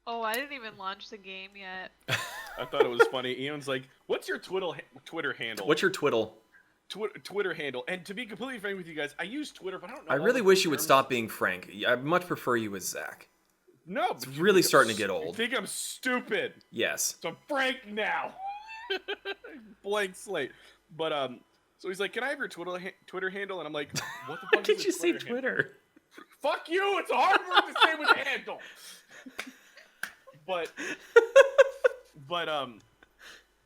Oh, I didn't even launch the game yet. I thought it was funny. Ian's like, "What's your Twitter handle?" What's your twiddle? Twitter handle? And to be completely frank with you guys, I use Twitter, but I don't know. I all really the wish you would terms. stop being Frank. I much prefer you as Zach. No, It's but you really think I'm starting to get old. You think I'm stupid? Yes. So I'm Frank now. Blank slate. But so he's like, "Can I have your Twitter handle?" And I'm like, "What the fuck?" Why did you say handle? Twitter? Fuck you! It's a hard word to say with a handle. But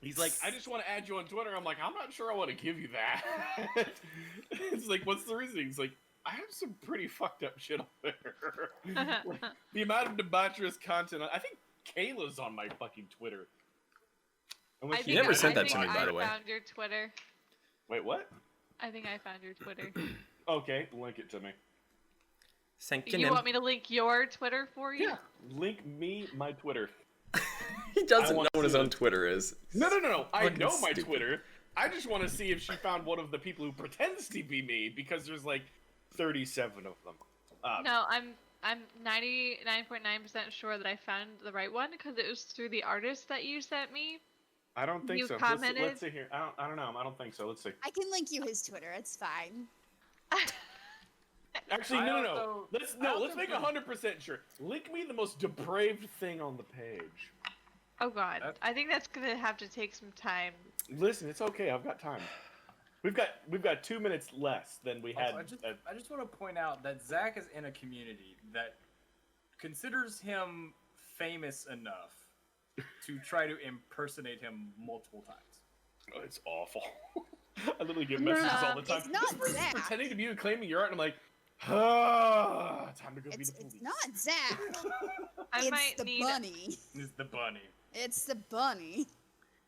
he's like, "I just want to add you on Twitter." I'm like, "I'm not sure I want to give you that." It's like, "What's the reason?" He's like, "I have some pretty fucked up shit on there." Like, the amount of debaucherous content. I think Kayla's on my fucking Twitter. And when I she You never added sent that me to on me, by the way. I found your Twitter. Wait, what? I think I found your Twitter. Okay, link it to me. You want me to link your Twitter for you? Yeah, link me my Twitter. He doesn't know want what his to- own Twitter is. No. I Fucking know my stupid. Twitter. I just want to see if she found one of the people who pretends to be me, because there's like 37 of them. No, I'm 99.9% sure that I found the right one because it was through the artist that you sent me. I don't think You so. commented? Let's see here. I don't know. I don't think so. Let's see. I can link you his Twitter. It's fine. Actually, I no. also- Let's I also let's make think- 100% sure. Link me the most depraved thing on the page. Oh god, That- I think that's gonna have to take some time. Listen, it's okay. I've got time. We've got 2 minutes less than we had. Also, I just want to point out that Zach is in a community that considers him famous enough to try to impersonate him multiple times. Oh, it's awful. I literally get messages all the time. It's not This person's Zach. pretending to be you, claiming your art, and I'm like, time to go be It's the police. not Zach. I It's might the need bunny. It's the bunny. It's the bunny.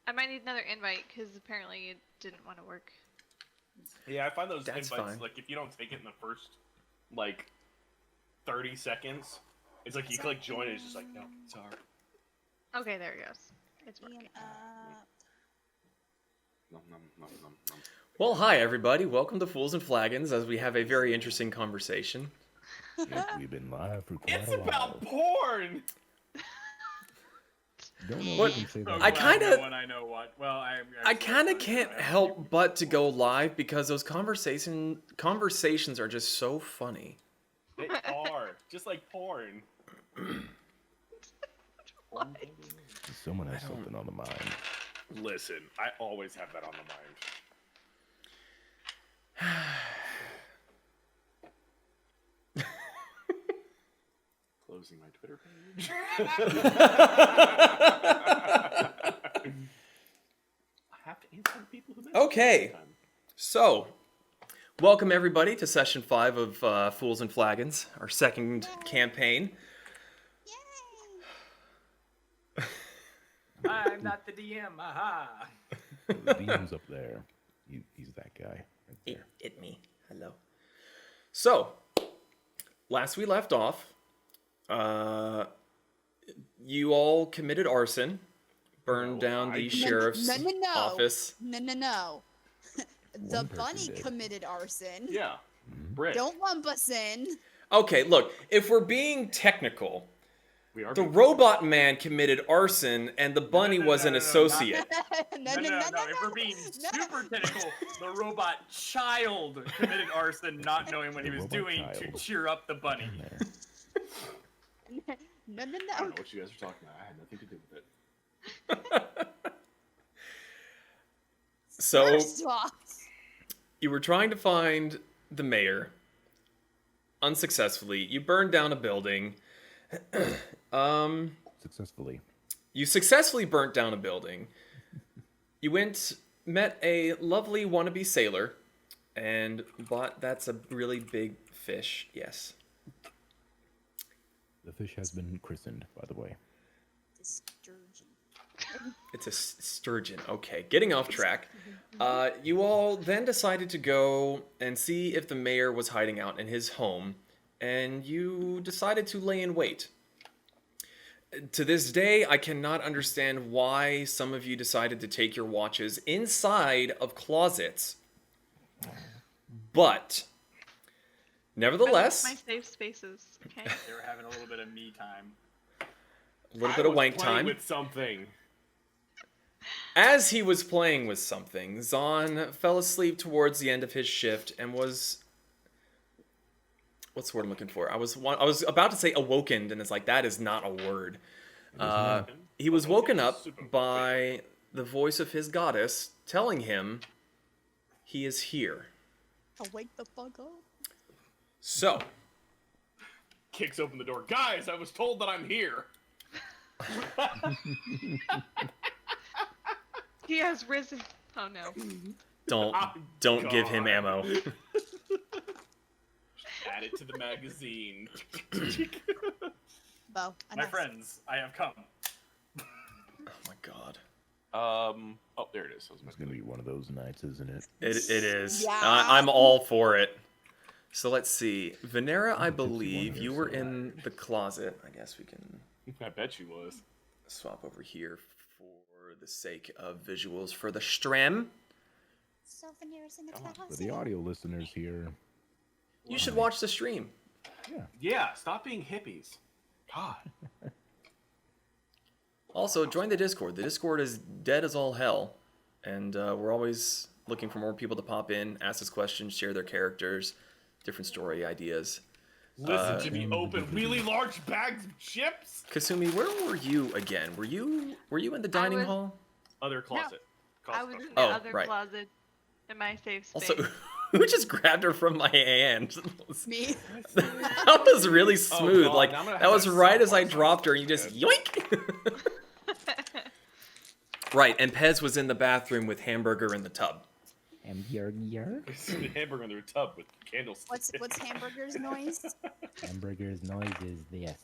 I might need another invite because apparently it didn't want to work. Yeah, I find those That's invites, fine. like, if you don't take it in the first, like, 30 seconds, it's like you click join, and it's just like, no, sorry. Okay, there it goes. It's working. Ian, Nom, nom, nom, nom, nom. Well, hi everybody. Welcome to Fools and Flagons, as we have a very interesting conversation. Yes, we've been live for quite It's a while. about porn! Don't know What- if you can say So that. I glad kinda- no one I know what. Well, I kind of can't help but to go live because those conversations are just so funny. They are, just like porn. Someone has something on the mind. Listen, I always have that on the mind. Closing my Twitter page. I have to answer the people who message me Okay. all the time. So, welcome everybody to session 5 of Fools and Flagons, our second campaign. Yay! I'm not the DM. Aha. The DM's up there. He's that guy right there. It me. Hello. So, last we left off, you all committed arson, burned No, down the I- sheriff's no. office. No. The One person bunny did. committed arson. Yeah. Brick. Don't lump us in. Okay, look, if we're being technical, We are the being- robot man committed arson and the bunny no, was no, an no, not- associate. No. If we're being super technical, the robot child committed arson, not knowing what he The was robot doing to child. cheer up the bunny. In there. No. I don't know what you guys are talking about. I had nothing to do with it. So, First off, you were trying to find the mayor. Unsuccessfully. You burned down a building. Successfully. You successfully burnt down a building. You met a lovely wannabe sailor, and that's a really big fish, yes. The fish has been christened, by the way. the sturgeon. It's a sturgeon. Okay, getting off track. You all then decided to go and see if the mayor was hiding out in his home, and you decided to lay in wait. To this day, I cannot understand why some of you decided to take your watches inside of closets. But, nevertheless, My safe spaces. Okay. They were having a little bit of me time. A little bit of wank time. With something. As he was playing with something, Zahn fell asleep towards the end of his shift and was... What's the word I'm looking for? I was about to say awokened, and it's like, that is not a word. He was woken up by the voice of his goddess telling him he is here. Oh, wake the fuck up. So, Kicks open the door. Guys, I was told that I'm here. He has risen. Oh no. don't give him ammo. Add it to the magazine. Bo, My enough. friends, I have come. Oh my god. Oh, there it is. It's gonna be one of those nights, isn't it? It is. Yeah. I'm all for it. So let's see. Venera, I believe you were in the closet. I guess we can I bet she was. swap over here for the sake of visuals for the stream. Souvenirs in the For closet. the audio listeners here, You should watch the stream. Yeah, stop being hippies. God. Also, join the Discord. The Discord is dead as all hell, and we're always looking for more people to pop in, ask us questions, share their characters, different story ideas. Listen to me open really large bags of chips. Kasumi, where were you again? Were you in the dining was- hall? Other closet. I was in the Oh, other right. closet in my safe space. Also, who just grabbed her from my hand? Me. That was really smooth. God, like now I'm gonna that have was that right as I soundbox dropped her, and you on just my yoink. Right, and Pez was in the bathroom with hamburger in the tub. hamburger. Hamburger in the tub with candlesticks. What's hamburger's noise? Hamburger's noise is this.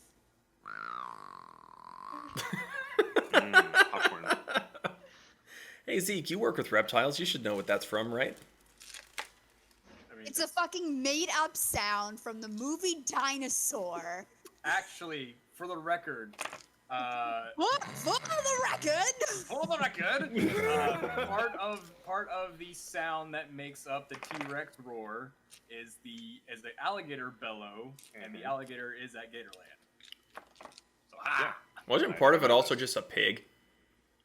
Popcorn. Hey Zeke, you work with reptiles. You should know what that's from, right? I mean, It's a fucking made-up sound from the movie Dinosaur. actually, for the record, What? For the record. part of the sound that makes up the T-Rex roar is the alligator bellow, and the alligator is at Gatorland. So Wasn't part of it also just a pig?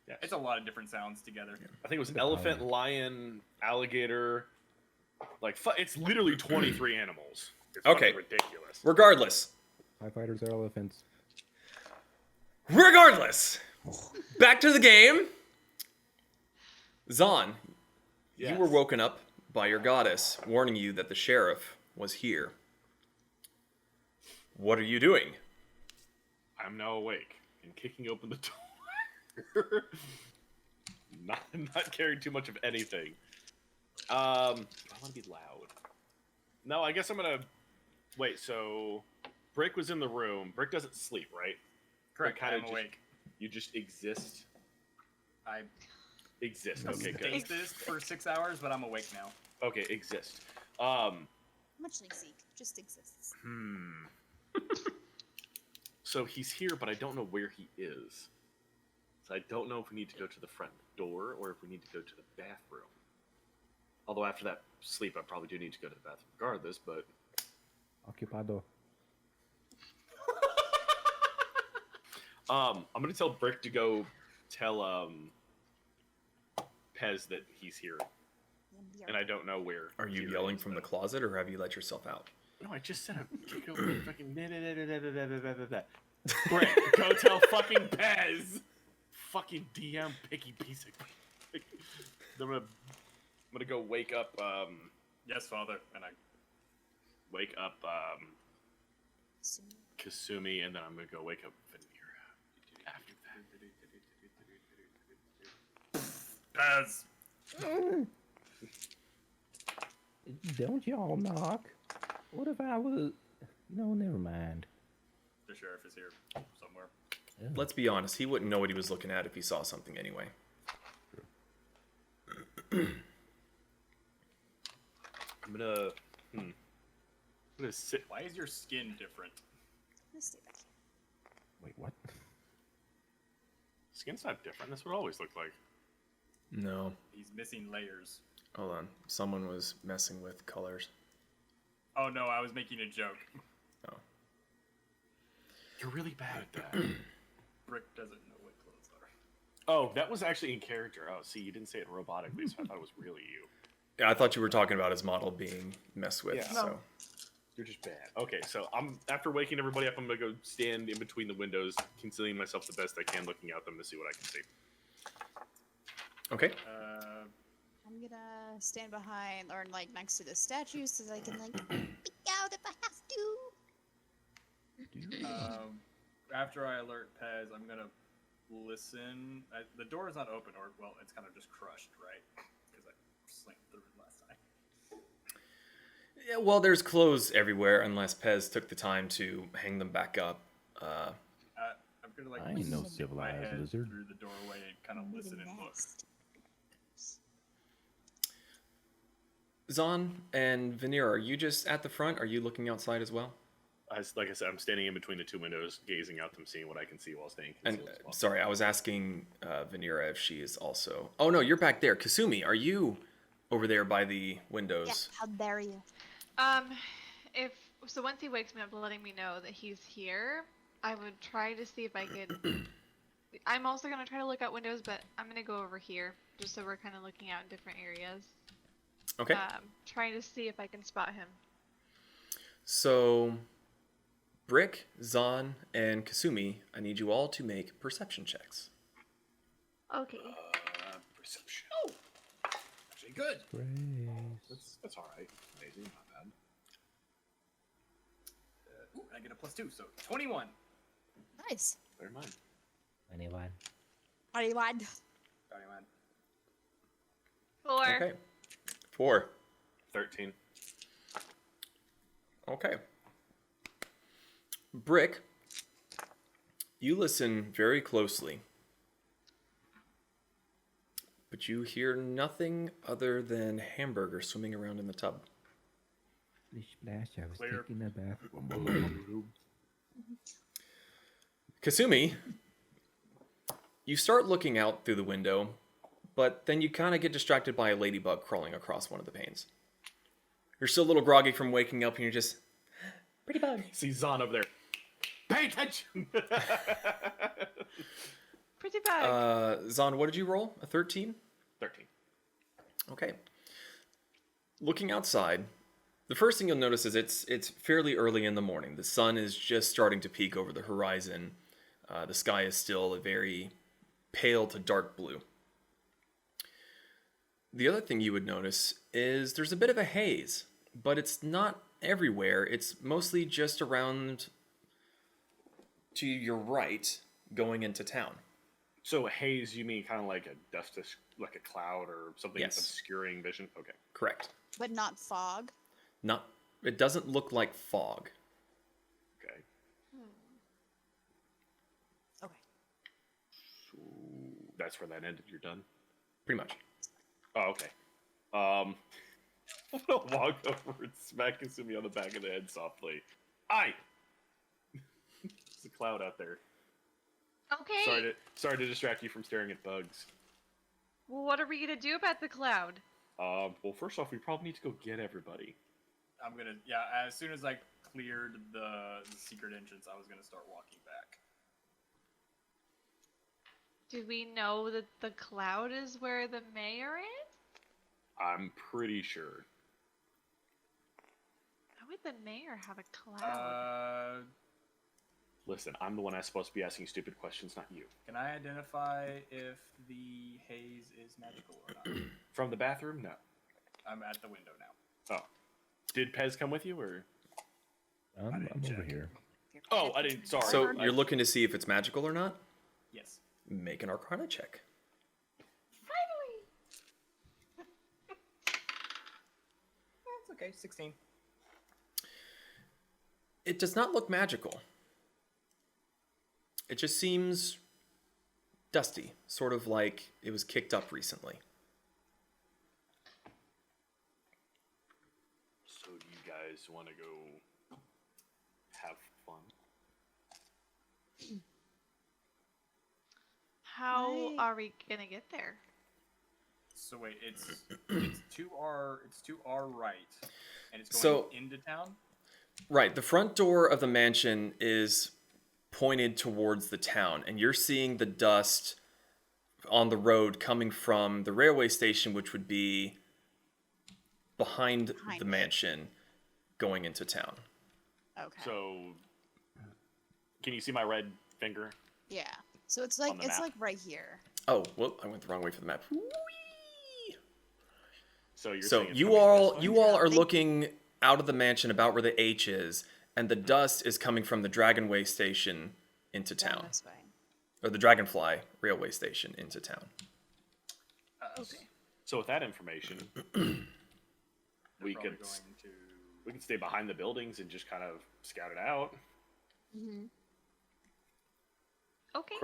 Yes. it's a lot of different sounds together. I think it was elephant, lion, alligator. Like, it's literally 23 animals. It's Okay. fucking ridiculous. Regardless, TIE fighters are elephants. back to the game. Zahn, Yes. you were woken up by your goddess, warning you that the sheriff was here. What are you doing? I'm now awake and kicking open the door. not caring too much of anything. I want to be loud. No, I guess I'm gonna wait. So, Brick was in the room. Brick doesn't sleep, right? Correct. Kinda I'm just- awake. You just exist. I Exist. Okay, good. exist for 6 hours, but I'm awake now. Okay, exist. Much like Zeke, just exists. So he's here, but I don't know where he is. So I don't know if we need to go to the front door or if we need to go to the bathroom. Although after that sleep, I probably do need to go to the bathroom regardless, but... Occupado. I'm gonna tell Brick to go tell, Pez that he's here. And I don't know where. Are you he yelling is, from the though. closet, or have you let yourself out? No, I just said I'm kick over the fucking... Brick, go tell fucking Pez! Fucking DM picky piece of... I'm gonna go wake up, Yes, Father. And I wake up, Kasumi, and then I'm gonna go wake up Vanira after that. Pez. Don't y'all knock. What if I was... No, never mind. The sheriff is here somewhere. Let's be honest, he wouldn't know what he was looking at if he saw something anyway. I'm gonna sit. Why is your skin different? Let's stay back here. Wait, what? Skin's not different. That's what it always looked like. No. He's missing layers. Hold on. Someone was messing with colors. Oh no, I was making a joke. Oh. You're really bad at that. Brick doesn't know what clothes are. Oh, that was actually in character. Oh, see, you didn't say it robotically, so I thought it was really you. Yeah, I thought you were talking about his model being messed with. Yeah. So You're just bad. Okay, so after waking everybody up, I'm gonna go stand in between the windows, concealing myself the best I can, looking out them to see what I can see. okay. I'm gonna stand behind or like next to the statue so that I can like peek out if I have to. After I alert Pez, I'm gonna listen. The door is not open, or well, it's kind of just crushed, right? Because I slammed through it last time. Yeah, well, there's clothes everywhere unless Pez took the time to hang them back up. I'm gonna like I ain't no stick my civilized head lizard. through the doorway and kind of listen and look. Zahn and Veneer, are you just at the front? Are you looking outside as well? Like I said, I'm standing in between the two windows, gazing out them, seeing what I can see while staying And concealed. as well. sorry, I was asking Venera if she is also. Oh no, you're back there. Kasumi, are you over there by the Yeah, windows? how dare you? If so, once he wakes me up, letting me know that he's here, I would try to see if I could. I'm also gonna try to look out windows, but I'm gonna go over here just so we're kind of looking out in different areas. Okay. Trying to see if I can spot him. So, Brick, Zahn, and Kasumi, I need you all to make perception checks. Okay. Perception. Oh, actually good. Grace. That's all right. Amazing, not bad. Ooh, I get a +2, so 21. Nice. Bear in mind. Anyone? What do you want? 21. 4. Okay. 4. 13. Okay. Brick, you listen very closely, but you hear nothing other than Hamburger swimming around in the tub. Splish splash, I was Clear. taking a bath. Kasumi, you start looking out through the window, but then you kind of get distracted by a ladybug crawling across one of the panes. You're still a little groggy from waking up, and you're just, pretty bug. See Zahn over there. Pay attention! Pretty bad. Zahn, what did you roll? A 13? 13. Okay. Looking outside, the first thing you'll notice is it's fairly early in the morning. The sun is just starting to peek over the horizon. The sky is still a very pale to dark blue. The other thing you would notice is there's a bit of a haze, but it's not everywhere. It's mostly just around to your right, going into town. So haze, you mean kind of like a dust, like a cloud or something Yes. obscuring vision? Okay. Correct. But not fog. Not. It doesn't look like fog. Okay. Okay. So that's where that ended. You're done? Pretty much. Oh, okay. I'm gonna walk over and smack Kasumi on the back of the head softly. Aye! There's a cloud out there. Okay. Sorry to distract you from staring at bugs. Well, what are we gonna do about the cloud? Well, first off, we probably need to go get everybody. I'm gonna, yeah, as soon as I cleared the secret entrance, I was gonna start walking back. Do we know that the cloud is where the mayor is? I'm pretty sure. How would the mayor have a cloud? Listen, I'm the one that's supposed to be asking stupid questions, not you. Can I identify if the haze is magical or not? From the bathroom? No. I'm at the window now. Oh. Did Pez come with you, or? I'm over check. here. Oh, I didn't. Sorry. So you're looking to see if it's magical or not? Yes. Make an Arcana check. Finally! That's okay, 16. It does not look magical. It just seems dusty, sort of like it was kicked up recently. So do you guys want to go have fun? How are we gonna get there? So wait, it's to our right, and it's going So- into town. Right, the front door of the mansion is pointed towards the town, and you're seeing the dust on the road coming from the railway station, which would be behind Behind the it. mansion, going into town. Okay. So, can you see my red finger? yeah. So it's on the map. like right here. Oh, well, I went the wrong way for the map. So you're So saying it's you coming all this way? you all are Thank- looking out of the mansion about where the H is, and the dust is coming from the Dragonway station into Down town, this way. or the Dragonfly railway station into town. Okay. So with that information, They're we probably could going to. we could stay behind the buildings and just kind of scout it out. Mm-hmm. Okay.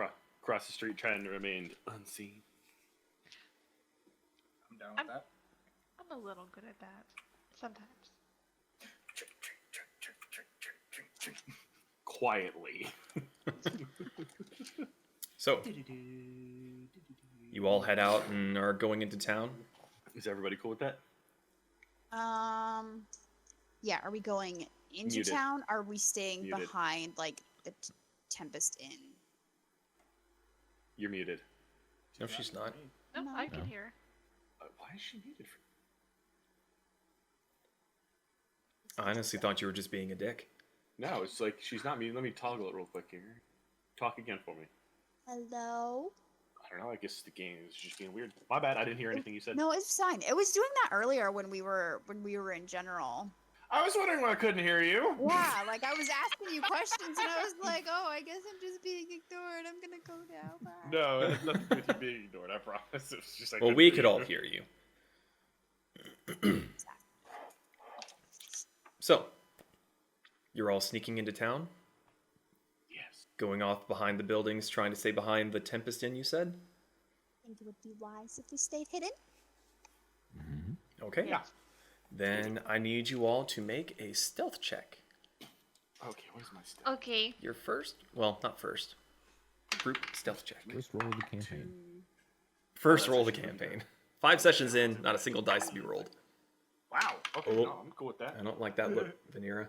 Cross the street, trying to remain unseen. I'm down with that. I'm a little good at that. Sometimes. Quietly. So you all head out and are going into town. Is everybody cool with that? Yeah. Are we going into Muted. town? Or are we staying Muted. behind like the Tempest Inn? You're muted. No, she's not. No, No. I can No. hear. Why is she muted? I honestly thought you were just being a dick. No, it's like she's not muted. Let me toggle it real quick here. Talk again for me. Hello. I don't know. I guess the game is just being weird. My bad. I didn't hear anything you said. No, it's fine. It was doing that earlier when we were in general. I was wondering why I couldn't hear you. Yeah, like I was asking you questions and I was like, oh, I guess I'm just being ignored. I'm gonna go now. Bye. No, it had nothing to do with you being ignored. I promise. It was just I Well, couldn't we hear could you. all hear you. So, you're all sneaking into town, Yes. going off behind the buildings, trying to stay behind the Tempest Inn, you said? I think it would be wise if we stayed hidden. Okay. Yeah. Then I need you all to make a stealth check. Okay. Where's my stuff? Okay. Your first? Well, not first. Group stealth check. First roll of the campaign. First roll of the campaign. 5 sessions in, not a single dice to be rolled. Wow. Okay. Oh. No, I'm cool with that. I don't like that look, Vanera.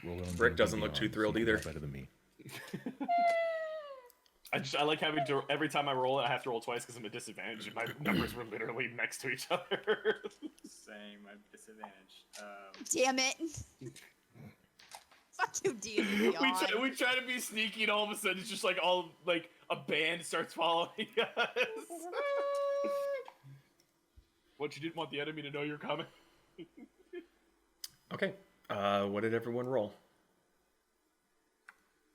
Roll it on Brick D&D doesn't look too Beyond, thrilled so you can either. roll better than me. I like having to every time I roll it, I have to roll twice because I'm at disadvantage. And my numbers were literally next to each other. Same. I'm disadvantaged. Damn it. Fuck you, D&D Beyond. we try to be sneaky, and all of a sudden it's just like all like a band starts following us. What, you didn't want the enemy to know you're coming? Okay. What did everyone roll?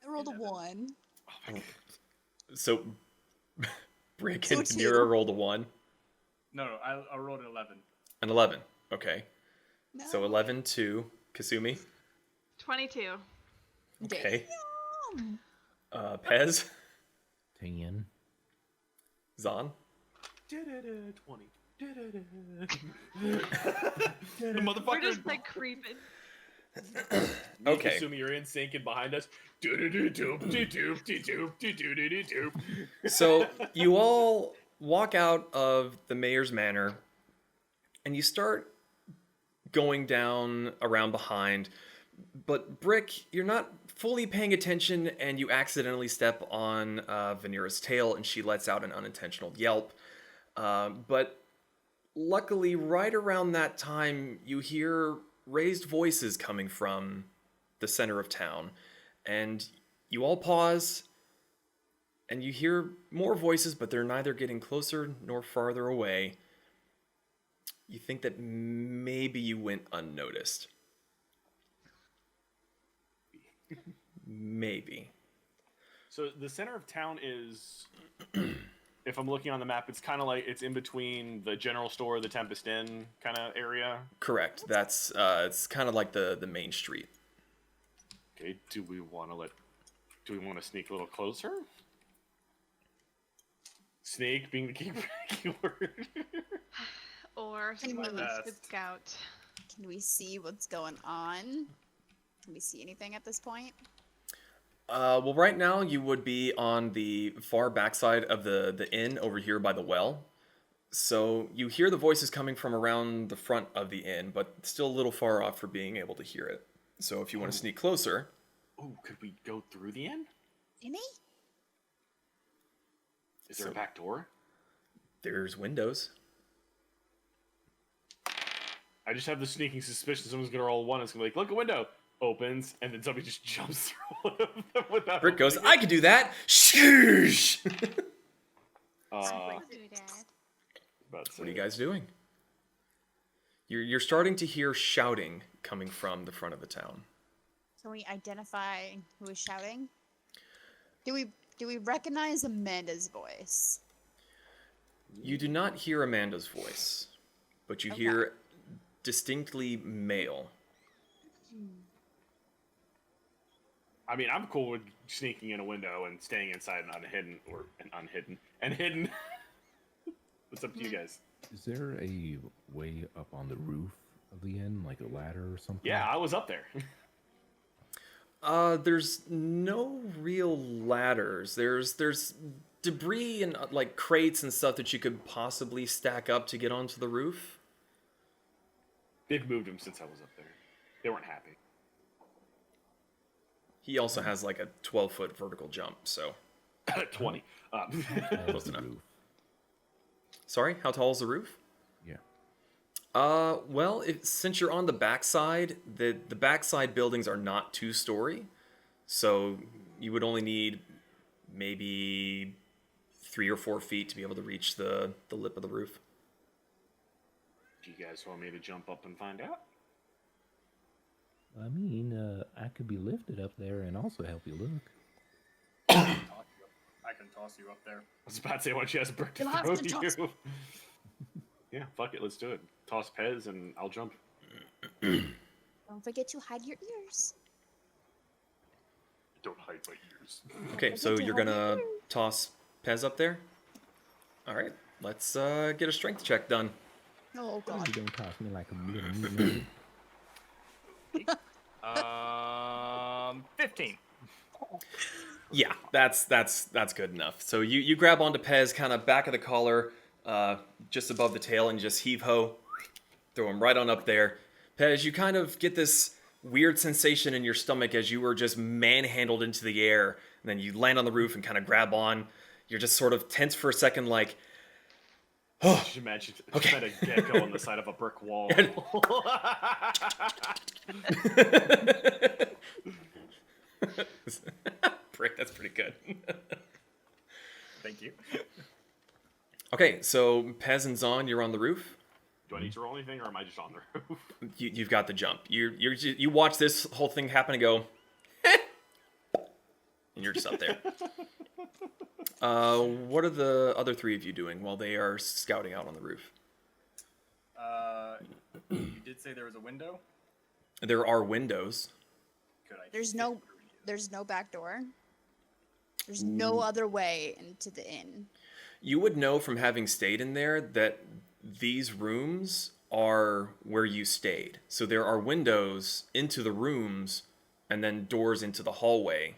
I rolled a 1. So, Brick So and two. Vanera rolled a 1. No, I rolled an 11. An 11. Okay. No. So 11 to Kasumi. 22. Okay. Damn. Pez. 10. Zahn. 20. The We're motherfucker. just like creeping. Okay. Assuming you're in sync and behind us. So you all walk out of the mayor's manor and you start going down around behind. But Brick, you're not fully paying attention and you accidentally step on Vanera's tail and she lets out an unintentional yelp. But luckily, right around that time, you hear raised voices coming from the center of town. And you all pause, and you hear more voices, but they're neither getting closer nor farther away. You think that maybe you went unnoticed. Maybe. So the center of town is, if I'm looking on the map, it's kind of like it's in between the general store, the Tempest Inn kind of area. Correct. That's it's kind of like the main street. Okay, do we want to sneak a little closer? Sneak being the key keyword. Or Can someone we- else could scout. Can we see what's going on? Can we see anything at this point? Well, right now you would be on the far backside of the inn over here by the well. So you hear the voices coming from around the front of the inn, but still a little far off for being able to hear it. So if you want to sneak closer, Oh, could we go through the inn? Jimmy? Is there a back door? there's windows. I just have the sneaking suspicion someone's gonna roll one. It's gonna be like, look, a window opens, and then somebody just jumps through one of them without. Brick goes, opening I could do that. Shoosh! it. I'll do that. About to What are you say. guys doing? You're starting to hear shouting coming from the front of the town. Can we identify who is shouting? Do we recognize Amanda's voice? You do not hear Amanda's voice, but you Okay. hear distinctly male. I mean, I'm cool with sneaking in a window and staying inside and hidden. What's up to you guys? Is there a way up on the roof of the inn, like a ladder or something? Yeah, I was up there. There's no real ladders. There's debris and like crates and stuff that you could possibly stack up to get onto the roof. They've moved them since I was up there. They weren't happy. He also has like a 12-foot vertical jump, so 20. As Close the enough. roof. Sorry, how tall is the roof? Yeah. Well, since you're on the backside, the backside buildings are not 2-story, so you would only need maybe 3 or 4 feet to be able to reach the lip of the roof. Do you guys want me to jump up and find out? I mean, I could be lifted up there and also help you look. I can toss you up there. I was about to say, why don't you ask Brick to You'll have throw to toss- you? Yeah, fuck it, let's do it. Toss Pez and I'll jump. Don't forget to hide your ears. Don't hide my ears. Okay, so you're gonna toss Pez up there? Alright, let's get a strength check done. Oh You god. don't toss me like a little mutant. 15. Yeah, that's good enough. So you grab onto Pez, kind of back of the collar, just above the tail, and just heave ho, throw him right on up there. Pez, you kind of get this weird sensation in your stomach as you were just manhandled into the air, and then you land on the roof and kind of grab on. You're just sort of tense for a second, like, oh, Just imagine Okay. a gecko on the side of a brick wall. Brick, that's pretty good. Thank you. Okay, so Pez and Zon, you're on the roof. Do I need to roll anything, or am I just on the roof? You've got the jump. You watch this whole thing happen and go, and you're just up there. What are the other 3 of you doing while they are scouting out on the roof? You did say there was a window. There are windows. Could I? There's fit no through any of them? there's no back door. There's no other way into the inn. You would know from having stayed in there that these rooms are where you stayed. So there are windows into the rooms and then doors into the hallway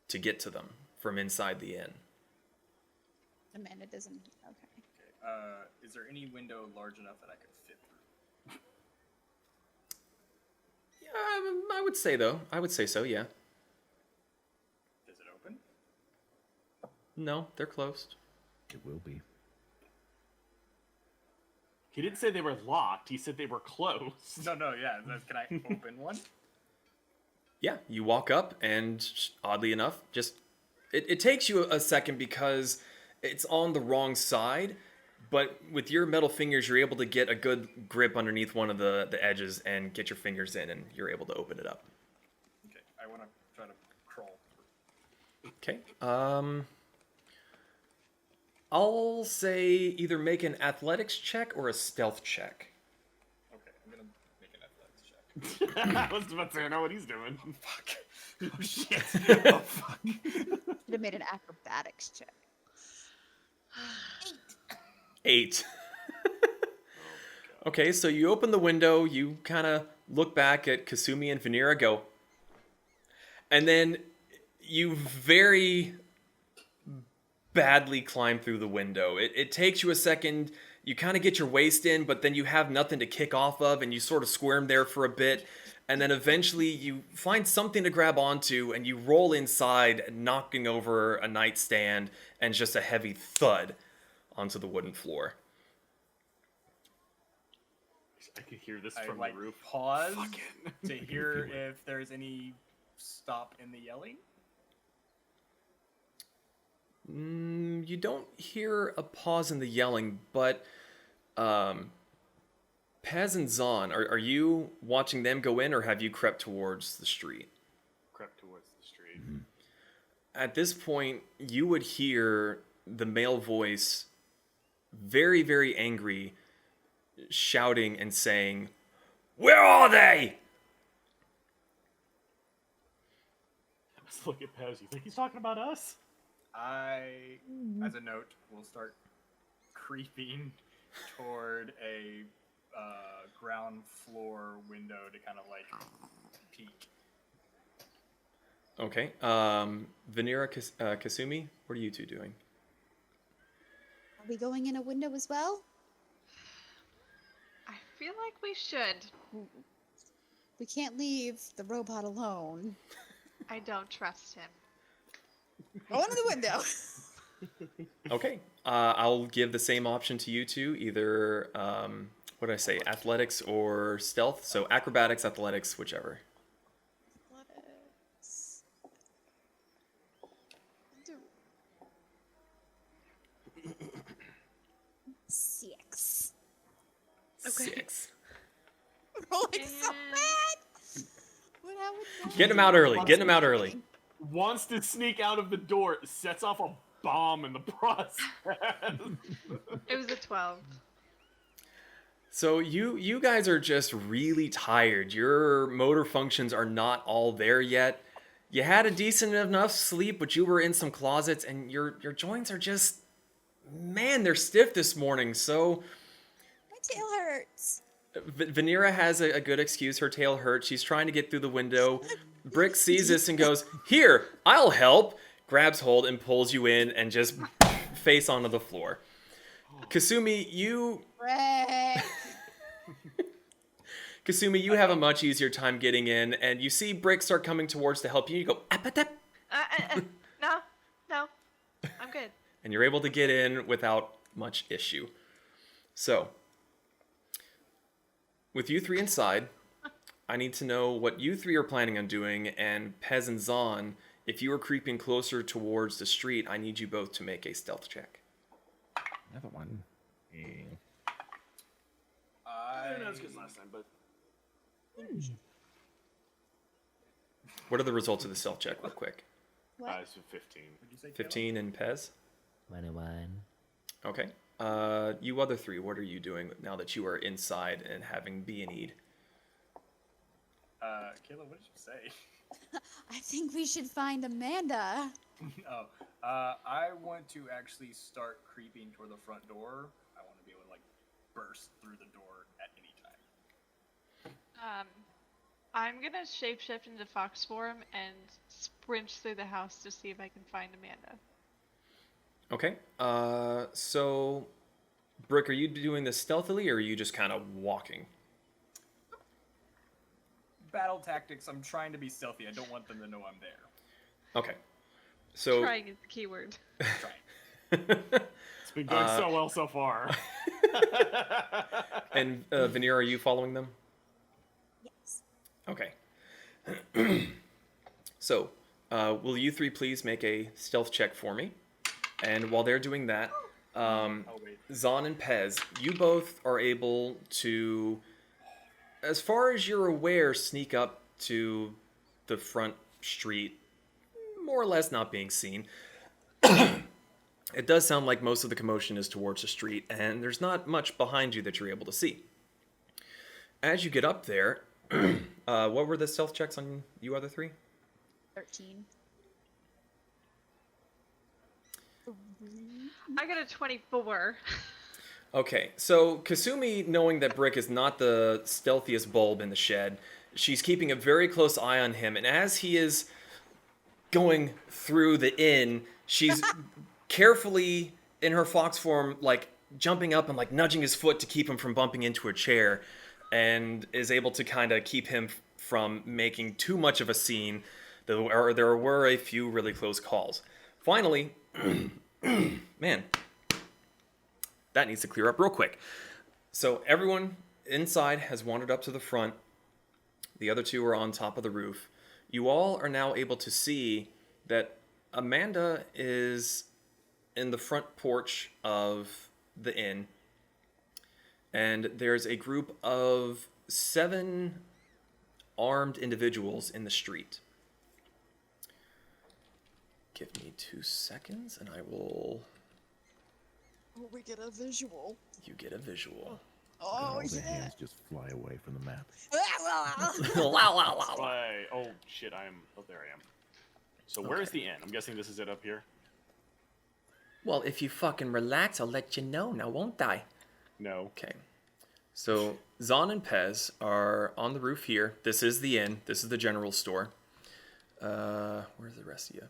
to get to them from inside the inn. Amanda doesn't. Okay. Okay. Is there any window large enough that I could fit through? Yeah, I would say though. I would say so, yeah. Is it open? No, they're closed. It will be. He didn't say they were locked. He said they were closed. No, yeah. Can I open one? Yeah, you walk up, and oddly enough, just it takes you a second because it's on the wrong side, but with your metal fingers, you're able to get a good grip underneath one of the edges and get your fingers in, and you're able to open it up. Okay. I want to try to crawl through. Okay. I'll say either make an athletics check or a stealth check. Okay. I'm gonna make an athletics check. I was about to say, I know what he's doing. Fuck. Oh, shit. Oh, fuck. Should have made an acrobatics check. 8. Okay, so you open the window, you kind of look back at Kasumi and Vanera, go, and then you very badly climb through the window. It takes you a second, you kind of get your waist in, but then you have nothing to kick off of, and you sort of squirm there for a bit, and then eventually you find something to grab onto, and you roll inside, knocking over a nightstand and just a heavy thud onto the wooden floor. I could hear this I from like the roof. pause Fucking- to hear if there's any stop in the yelling. You don't hear a pause in the yelling, but Pez and Zahn, are you watching them go in, or have you crept towards the street? Crept towards the street. At this point, you would hear the male voice, very, very angry, shouting and saying, "Where are they?" I must look at Pez. You think he's talking about us? I, as a note, will start creeping toward a ground floor window to kind of like peek. Okay. Vanira, Kasumi, what are you two doing? Are we going in a window as well? I feel like we should. We can't leave the robot alone. I don't trust him. Go into the window. Okay. I'll give the same option to you two, either, what did I say, athletics or stealth? So acrobatics, athletics, whichever. Athletics. Six. Okay. 6. Rolling so And- bad. What happened? Getting them out early. Getting them out early. Wants to sneak out of the door, sets off a bomb in the process. It was a 12. So you guys are just really tired. Your motor functions are not all there yet. You had a decent enough sleep, but you were in some closets, and your joints are just, man, they're stiff this morning. So My tail hurts. Vanira has a good excuse. Her tail hurts. She's trying to get through the window. Brick sees this and goes, "Here, I'll help." Grabs hold and pulls you in and just face onto the floor. Kasumi, you Brick. Kasumi, you have a much easier time getting in, and you see Brick start coming towards to help you. You go, "Apatep," No, I'm good. and you're able to get in without much issue. So, with you three inside, I need to know what you three are planning on doing, and Pez and Zahn, if you are creeping closer towards the street, I need you both to make a stealth check. Another one. Yeah. I know it's good last time, but What are the results of the stealth check, real quick? What? it's a 15. Would you say 15 and Pez? 21. Okay. You other three, what are you doing now that you are inside and having B&E'd? Kayla, what did you say? I think we should find Amanda. Oh, I want to actually start creeping toward the front door. I want to be able to like burst through the door at any time. I'm gonna shapeshift into fox form and sprint through the house to see if I can find Amanda. Okay. So, Brick, are you doing this stealthily, or are you just kind of walking? Battle tactics. I'm trying to be stealthy. I don't want them to know I'm there. Okay. So, Trying is the key word. Trying. It's been going so well so far. and Vanir, are you following them? Yes. Okay. So, will you three please make a stealth check for me? And while they're doing that, Oh wait. Zahn and Pez, you both are able to, as far as you're aware, sneak up to the front street, more or less not being seen. It does sound like most of the commotion is towards the street, and there's not much behind you that you're able to see. As you get up there, what were the stealth checks on you other three? 13. I got a 24. Okay, so Kasumi, knowing that Brick is not the stealthiest bulb in the shed, she's keeping a very close eye on him, and as he is going through the inn, she's carefully, in her fox form, like, jumping up and, like, nudging his foot to keep him from bumping into a chair, and is able to kind of keep him from making too much of a scene. There were a few really close calls. Finally, man, that needs to clear up real quick. So everyone inside has wandered up to the front. The other two are on top of the roof. You all are now able to see that Amanda is in the front porch of the inn. And there's a group of 7 armed individuals in the street. Give me 2 seconds and I will... Oh, we get a visual. You get a visual. Oh, All the yeah. hands just fly away from the map. Why? Oh shit! Oh, there I am. So where is the inn? I'm guessing this is it up here. Well, if you fucking relax, I'll let you know now, won't I? No. Okay. So, Zahn and Pez are on the roof here. This is the inn. This is the general store. Where's the rest of you?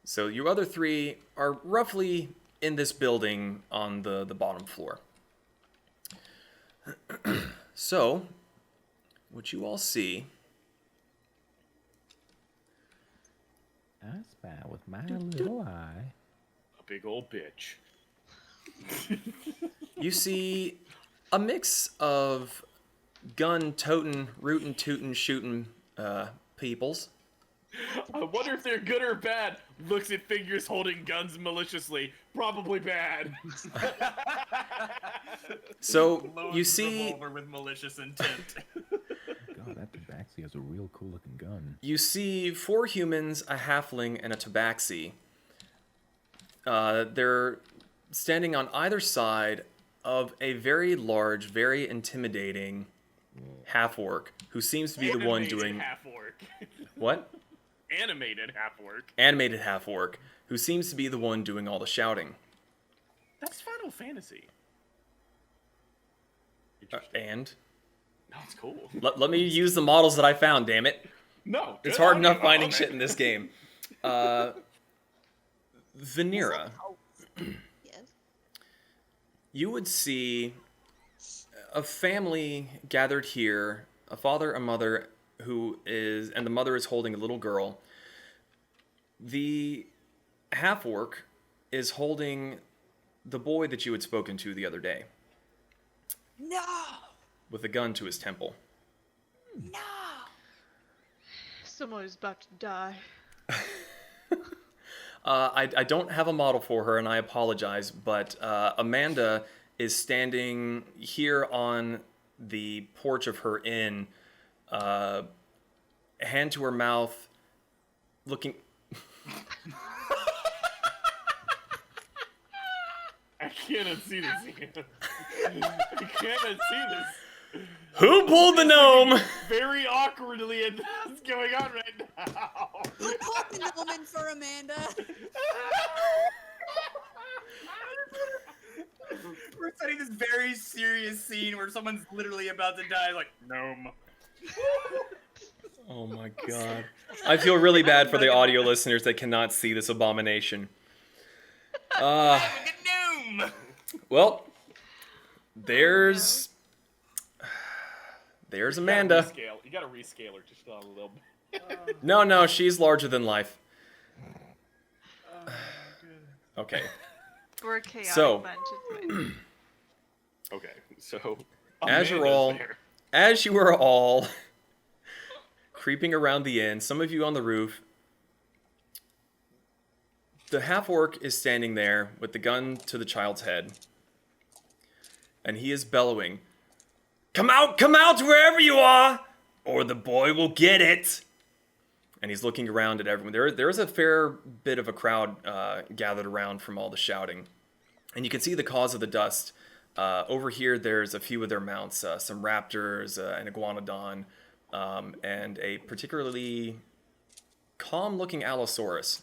So, you other 3 are roughly in this building on the bottom floor. So, what you all see... I spy with my little eye. A big old bitch. You see a mix of gun-toting, rootin', shooting peoples. I wonder if they're good or bad. Looks at figures holding guns maliciously. Probably bad. So Loads you see, revolver with malicious intent. God, that tabaxi has a real cool looking gun. you see 4 humans, a halfling, and a tabaxi. They're standing on either side of a very large, very intimidating half-orc who seems to be the one doing... half-orc. What? Animated half-orc. Animated half-orc, who seems to be the one doing all the shouting. That's Final Fantasy. And? No, it's cool. Let me use the models that I found, damn it. No, It's good hard on enough you. finding Okay. shit in this game. Vanera, Yes. you would see a family gathered here, a father, a mother, and the mother is holding a little girl. The half-orc is holding the boy that you had spoken to the other day, No! with a gun to his temple. No! Someone is about to die. I don't have a model for her, and I apologize, but Amanda is standing here on the porch of her inn, hand to her mouth, looking... I can't unsee this again. I can't unsee this. Who pulled the gnome? Very awkwardly, and that's going on right now. Who put the gnome in for Amanda? We're setting this very serious scene where someone's literally about to die, like, gnome. Oh my god. I feel really bad for the audio listeners that cannot see this abomination. Like a gnome! Well, there's Amanda. You gotta rescale her just a little bit. No, she's larger than life. Okay. We're a chaotic So- bunch. It's fine. Okay, so As you're Amanda's all- there. As you are all creeping around the inn, some of you on the roof, the half-orc is standing there with the gun to the child's head. And he is bellowing, come out wherever you are, or the boy will get it. And he's looking around at everyone. There is a fair bit of a crowd gathered around from all the shouting. And you can see the cause of the dust. Over here, there's a few of their mounts, some raptors, an iguanodon, and a particularly calm-looking allosaurus.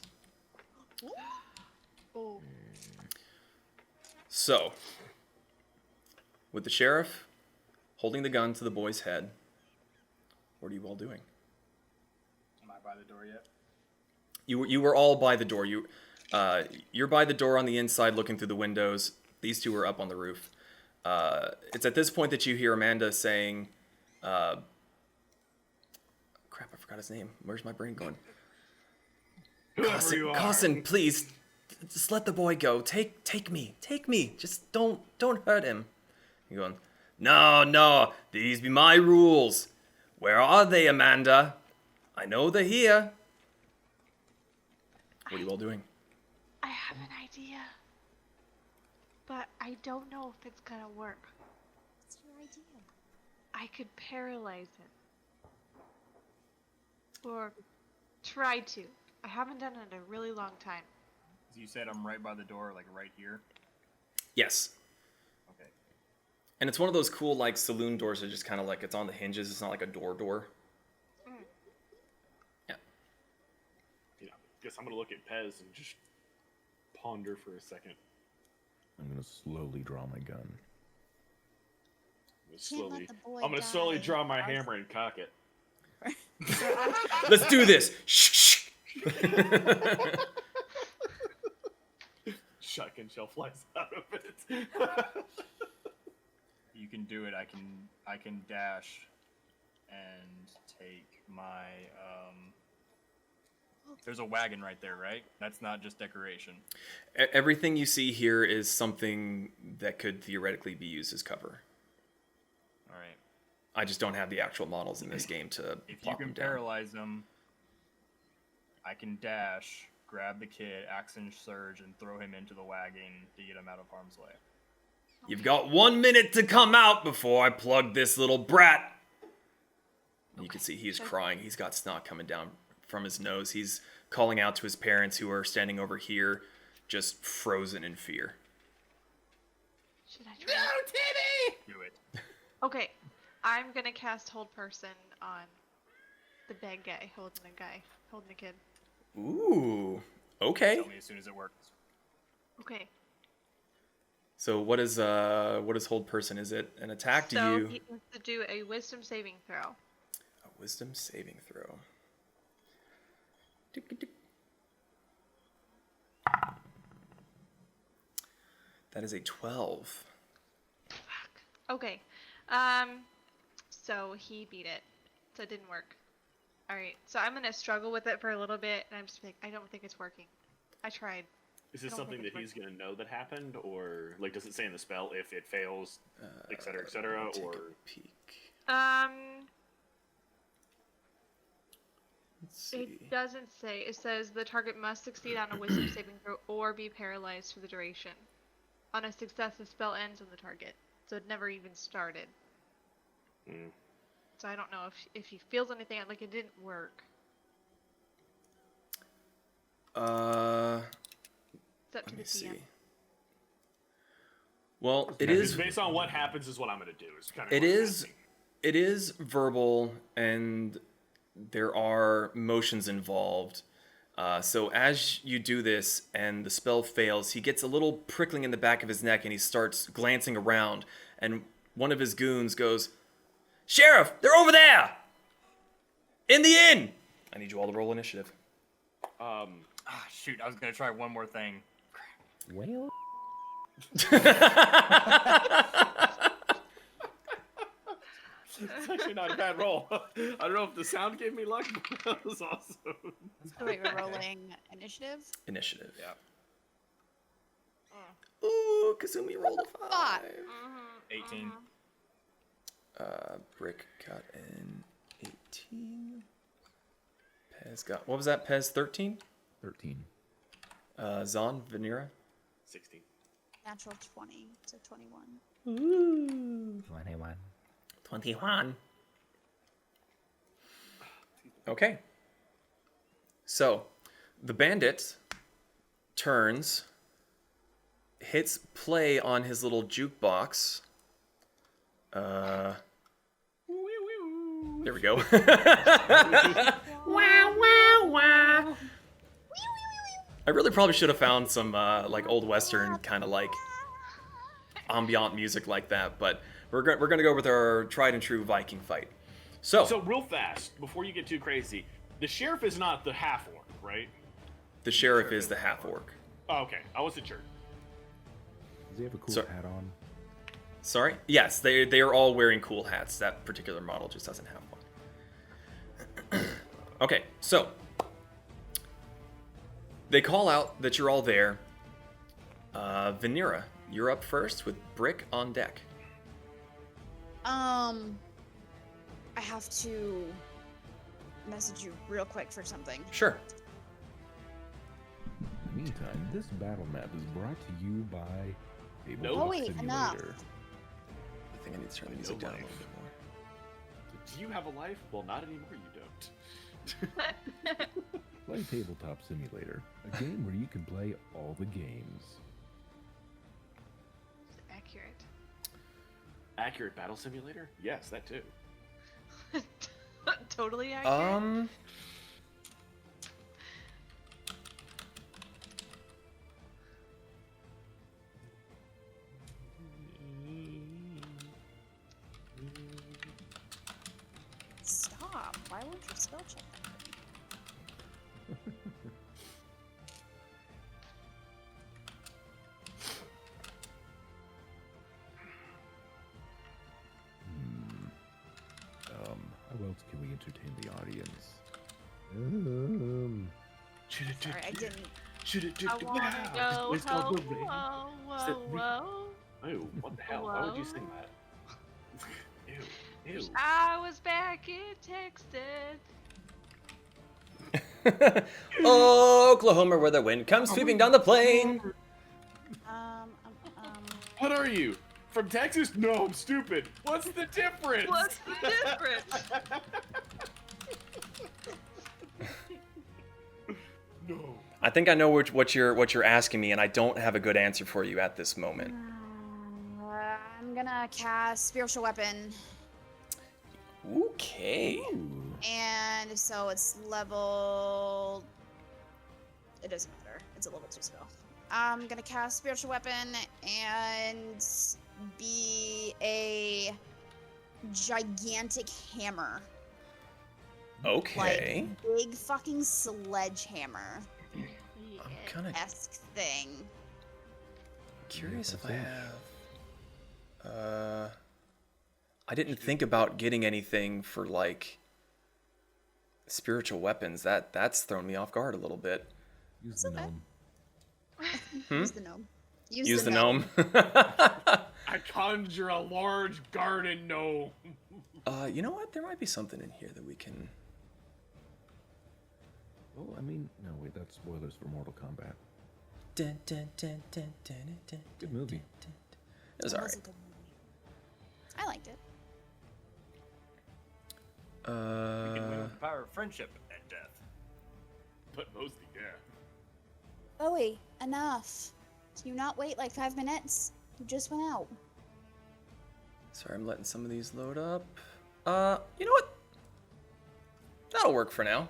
Oh, So, with the sheriff holding the gun to the boy's head, what are you all doing? Am I by the door yet? You were all by the door. You're by the door on the inside looking through the windows. These two are up on the roof. It's at this point that you hear Amanda saying, crap, I forgot his name. Where's my brain going? Whoever you are. Carson, please, just let the boy go. Take me. Just don't hurt him. You're going, no, these be my rules. Where are they, Amanda? I know they're here. What are you all doing? I have an idea. But I don't know if it's gonna work. What's your idea? I could paralyze him. Or try to. I haven't done it in a really long time. So you said I'm right by the door, like right here. Yes. Okay. And it's one of those cool, like, saloon doors that just kind of like, it's on the hinges. It's not like a door. Yeah. You know, guess I'm gonna look at Pez and just ponder for a second. I'm gonna slowly draw my gun. I'm gonna slowly draw my hammer and cock it. Let's do this. Shh. Shotgun shell flies out of it. You can do it. I can dash and take my There's a wagon right there, right? That's not just decoration. Everything you see here is something that could theoretically be used as cover. All right. I just don't have the actual models in this game to If you plop can them down. paralyze them, I can dash, grab the kid, action surge, and throw him into the wagon to get him out of harm's way. You've got 1 minute to come out before I plug this little brat. You can see he's crying. He's got snot coming down from his nose. He's calling out to his parents who are standing over here, just frozen in fear. Should I try? No, Timmy! Do it. Okay, I'm gonna cast Hold Person on the bad guy holding a kid. Ooh, okay. Tell me as soon as it works. Okay. So what is hold person? Is it an attack? So he has to do a Wisdom saving throw. A wisdom saving throw. That is a 12. Fuck. Okay. So he beat it. So it didn't work. Alright, so I'm gonna struggle with it for a little bit, and I'm just like, I don't think it's working. I tried. Is this I don't something think that it's he's gonna know that happened, or like does it say in the spell if it fails, et cetera, Take or a peek. Let's see. It doesn't say. It says the target must succeed on a Wisdom saving throw or be paralyzed for the duration. On a success, the spell ends on the target, so it never even started. Mm. So I don't know if he feels anything. Like it didn't work. It's up Let to me the see. DM. Well, it Yeah, is. based on what happens is what I'm gonna do. Is kind of It is. It is verbal, and there are motions involved. So as you do this and the spell fails, he gets a little prickling in the back of his neck, and he starts glancing around. And one of his goons goes, "Sheriff, they're over there! In the inn!" I need you all to roll initiative. Ah, shoot, I was gonna try one more thing. Well, It's actually not a bad roll. I don't know if the sound gave me luck, but that was awesome. So wait, we're rolling initiative? Initiative. Yeah. Ooh, Kazumi rolled a 5. 18. Brick got an 18. Pez got, what was that, Pez? 13? 13. Zon, Vanera? 16. Natural 20 to 21. Ooh. 21. 21. Okay. So, the bandit turns, hits play on his little jukebox. There we go. Wow, wow, wow. I really probably should have found some like old western kind of like ambient music like that, but we're gonna go with our tried and true Viking fight. So real fast, before you get too crazy, the sheriff is not the half orc, right? the sheriff is the half orc. Oh, okay, I wasn't sure. Does he have a cool So- hat on? Sorry? Yes, they are all wearing cool hats. That particular model just doesn't have one. Okay, so they call out that you're all there. Vanera, you're up first with Brick on deck. I have to message you real quick for something. Sure. In the meantime, this battle map is brought to you by No. Tabletop Oh, wait, Simulator. enough. I think I need to turn the music down a little bit more. Do you have a life? Well, not anymore. You don't. Play Tabletop Simulator, a game where you can play all the games. Accurate. Accurate battle simulator? Yes, that too. Totally accurate. Stop. Why won't you spell check that? How else can we entertain the audience? Sorry, I didn't. I wanna go. It's called Whoa, the rain. whoa, Is that whoa, whoa. Oh, what the hell? Why would you sing that? Ew. Ew. I was back in Texas. Oklahoma, where the wind comes sweeping down the plain. What are you? From Texas? No, I'm stupid. What's the difference? What's the difference? No. I think I know what you're asking me, and I don't have a good answer for you at this moment. I'm gonna cast Spiritual Weapon, Okay. and so it's level. It doesn't matter. It's a level 2 spell. I'm gonna cast Spiritual Weapon and be a gigantic hammer. Okay. Like, big fucking sledgehammer I'm kind of esque thing. curious if I have. I didn't think about getting anything for like spiritual weapons. That's thrown me off guard a little bit. Use the okay. gnome. Use the gnome. Use the gnome. I conjure a large garden gnome. You know what? There might be something in here that we can. Oh, I mean, no, wait, that's spoilers for Mortal Kombat. Good movie. It was That alright. a good movie. I liked it. You can win with the power of friendship and death. But mostly, yeah. Bowie, enough. Do you not wait like 5 minutes? You just went out. Sorry, I'm letting some of these load up. You know what? That'll work for now.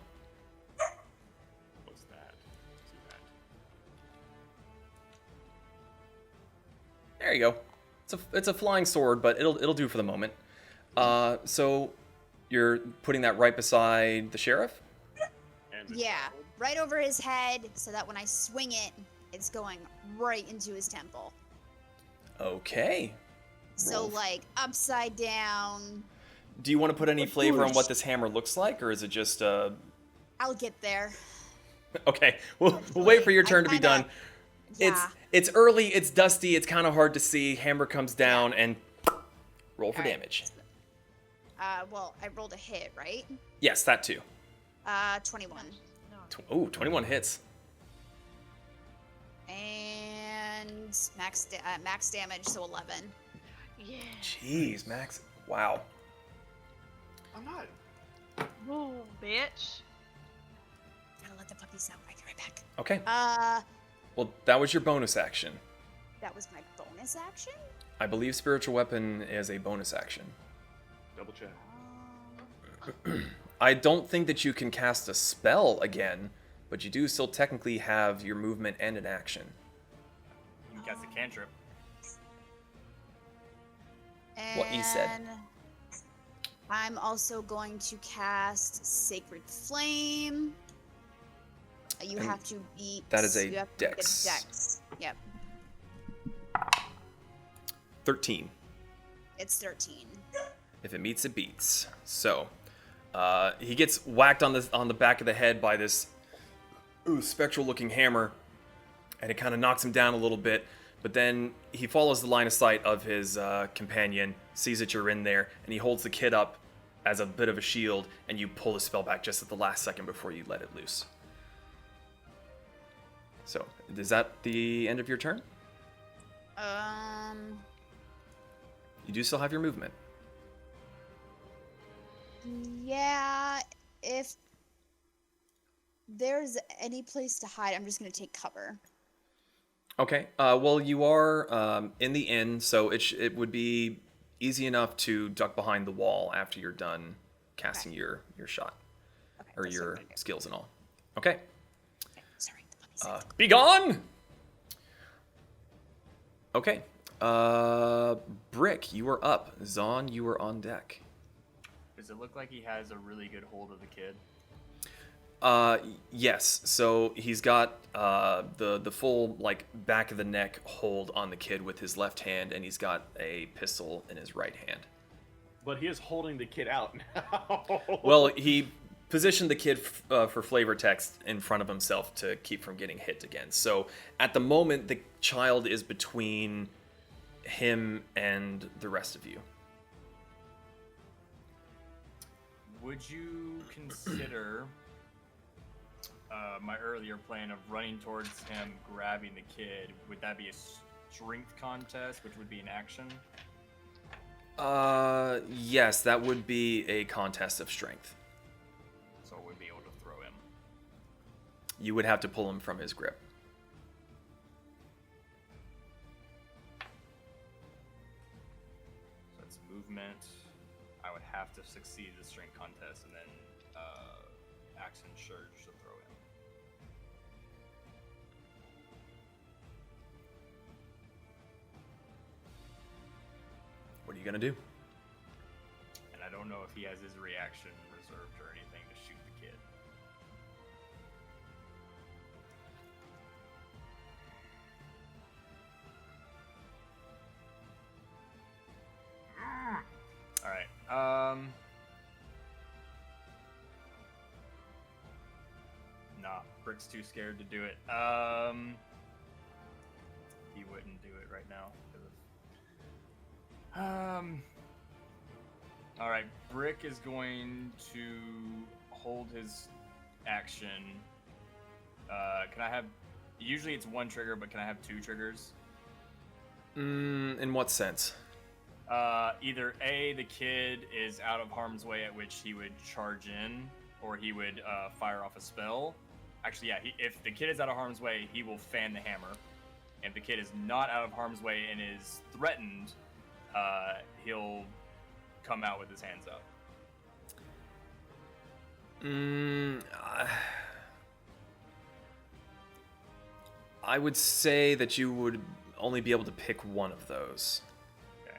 What's that? See that? There you go. It's a flying sword, but it'll do for the moment. So you're putting that right beside the sheriff? And the Yeah, child? right over his head, so that when I swing it, it's going right into his temple. Okay. So, Roll. like, upside down. Do you want to put any flavor on what this hammer looks like, or is it just I'll get there. Okay, we'll wait for your turn to be done. Yeah. It's early, it's dusty, it's kind of hard to see. Hammer comes down and roll for Alright. damage. Well, I rolled a hit, right? Yes, that too. 21. Ooh, 21 hits. And max damage, so 11. Yeah. Jeez, Max. Wow. I'm not. Whoa, bitch. Gotta let the puppies out. I'll be right back. Okay. Uh, Well, that was your bonus action. that was my bonus action? I believe spiritual weapon is a bonus action. Double check. I don't think that you can cast a spell again, but you do still technically have your movement and an action. You can cast a cantrip. What you said. And I'm also going to cast Sacred Flame. You And have to beat. that is a you have to get dex. Dex. Yep, 13. it's 13. If it meets, it beats. So, He gets whacked on the back of the head by this spectral-looking hammer, and it kind of knocks him down a little bit. But then he follows the line of sight of his companion, sees that you're in there, and he holds the kid up as a bit of a shield, and you pull the spell back just at the last second before you let it loose. So, is that the end of your turn? You do still have your movement. Yeah, if there's any place to hide, I'm just gonna take cover. Okay. Well, you are in the inn, so it would be easy enough to duck behind the wall after you're done casting your shot. Okay, Or that's what I'm your gonna do. skills and all. Okay. Okay, sorry, the puppy's sick. Be gone! Okay. Brick, you are up. Zon, you are on deck. Does it look like he has a really good hold of the kid? Yes. So he's got the full like back of the neck hold on the kid with his left hand, and he's got a pistol in his right hand. But he is holding the kid out now. Well, he positioned the kid for flavor text in front of himself to keep from getting hit again. So at the moment, the child is between him and the rest of you. Would you consider my earlier plan of running towards him, grabbing the kid? Would that be a strength contest, which would be an action? Yes, that would be a contest of strength. So I would be able to throw him. You would have to pull him from his grip. So it's movement. I would have to succeed the strength contest and then action surge to throw him. What are you gonna do? And I don't know if he has his reaction reserved or anything to shoot the kid. All right. Nah, Brick's too scared to do it. He wouldn't do it right now. All right. Brick is going to hold his action. Can I have? Usually it's one trigger, but can I have two triggers? In what sense? Either A, the kid is out of harm's way at which he would charge in, or he would fire off a spell. Actually, yeah, if the kid is out of harm's way, he will fan the hammer. If the kid is not out of harm's way and is threatened, he'll come out with his hands up. I would say that you would only be able to pick one of those. Okay.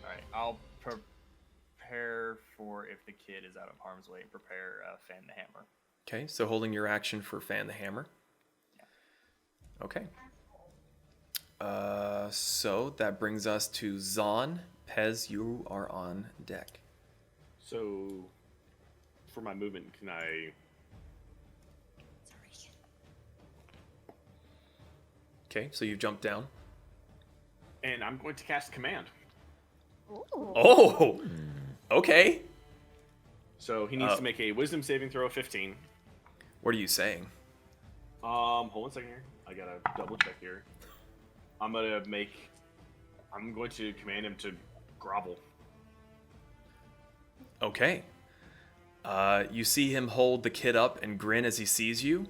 Alright, I'll prepare for if the kid is out of harm's way, prepare fan the hammer. Okay, so holding your action for fan the hammer. Yeah. Okay. So that brings us to Zon. Pez, you are on deck. So, for my movement, can I... Sorry. Okay, so you've jumped down. And I'm going to cast Command. Ooh. Oh! Okay. So he needs to make a Wisdom saving throw of 15. What are you saying? Hold on a second here. I gotta double check here. I'm going to command him to grovel. Okay. You see him hold the kid up and grin as he sees you.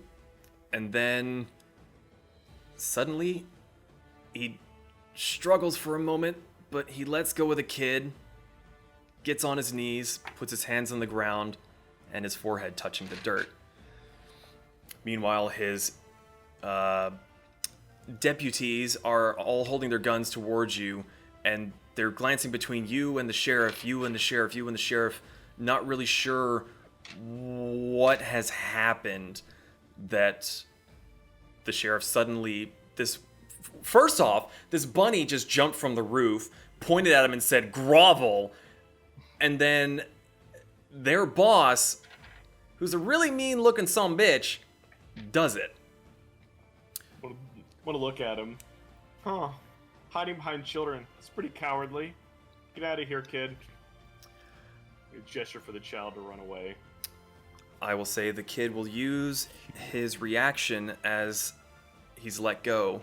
And then suddenly he struggles for a moment, but he lets go of the kid, gets on his knees, puts his hands on the ground, and his forehead touching the dirt. Meanwhile, his deputies are all holding their guns towards you, and they're glancing between you and the sheriff, you and the sheriff, you and the sheriff, not really sure what has happened that the sheriff suddenly, this First off, this bunny just jumped from the roof, pointed at him, and said, "Grovel." And then their boss, who's a really mean-looking sumbitch, does it. Want to look at him. Huh. Hiding behind children. It's pretty cowardly. Get out of here, kid. A gesture for the child to run away. I will say the kid will use his reaction as he's let go.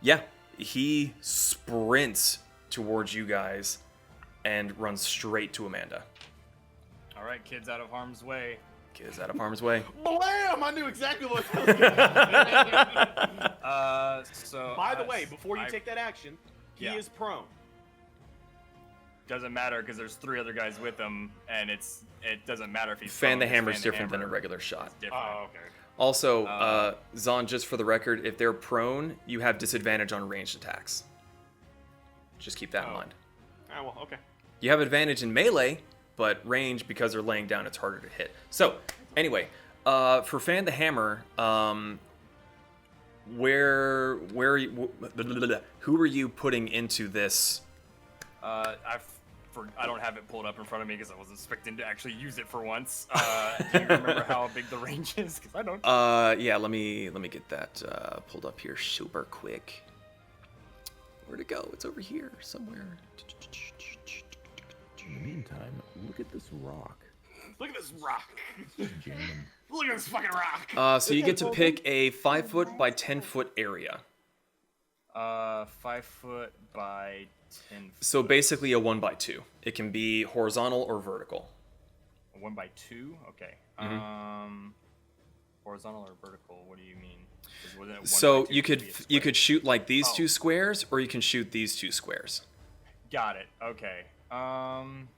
Yeah, he sprints towards you guys and runs straight to Amanda. All right, kids out of harm's way. Kids out of harm's way. Blam! I knew exactly what I was going to So. By the way, before you take that action, he yeah. is prone. Doesn't matter because there's 3 other guys with him, and it doesn't matter if he's Fan the prone, hammer just is fan the different than a hammer. regular shot. It's different. Oh, okay. Also, Zon, just for the record, if they're prone, you have disadvantage on ranged attacks. Just keep that in mind. Ah, well, okay. You have advantage in melee, but range, because they're laying down, it's harder to hit. So, anyway, for Fan the Hammer, where are you, who are you putting into this? I don't have it pulled up in front of me because I wasn't expecting to actually use it for once. Do you remember how big the range is? Because I don't. Yeah, let me get that pulled up here super quick. Where'd it go? It's over here somewhere. In the meantime, look at this rock. Look at this rock. Jamming. Look at this fucking rock. So you get to pick a 5-foot by 10-foot area. 5 foot by 10 foot. So basically a 1x2. It can be horizontal or vertical. 1 by 2? Okay. Horizontal or vertical? What do you mean? 'Cause wasn't it 1 So by 2 you could could be a you square? could shoot like these Oh. 2 squares, or you can shoot these 2 squares. Got it. Okay. I'm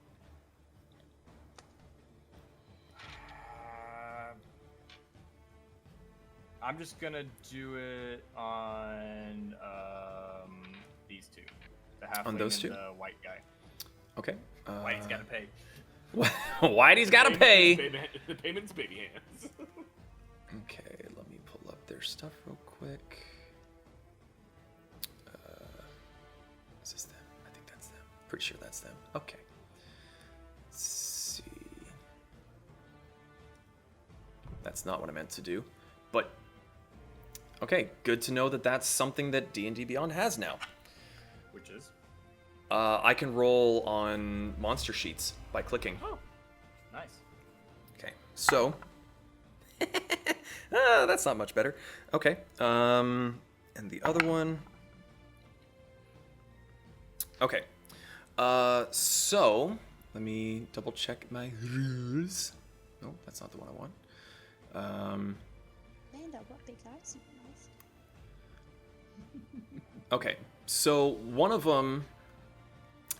just gonna do it on these 2. The halfling On those and 2? the white guy. Okay. Whitey's gotta pay. Whitey's gotta pay. The payment's baby hands. Okay, let me pull up their stuff real quick. Is this them? I think that's them. Pretty sure that's them. Okay. Let's see. That's not what I meant to do, but okay, good to know that that's something that D&D Beyond has now. Which is? I can roll on monster sheets by clicking. Oh, nice. Okay, so that's not much better. Okay, and the other one. Okay, so let me double check my rules. No, that's not the one I want. Amanda, what big eyes you have? Okay, so one of them,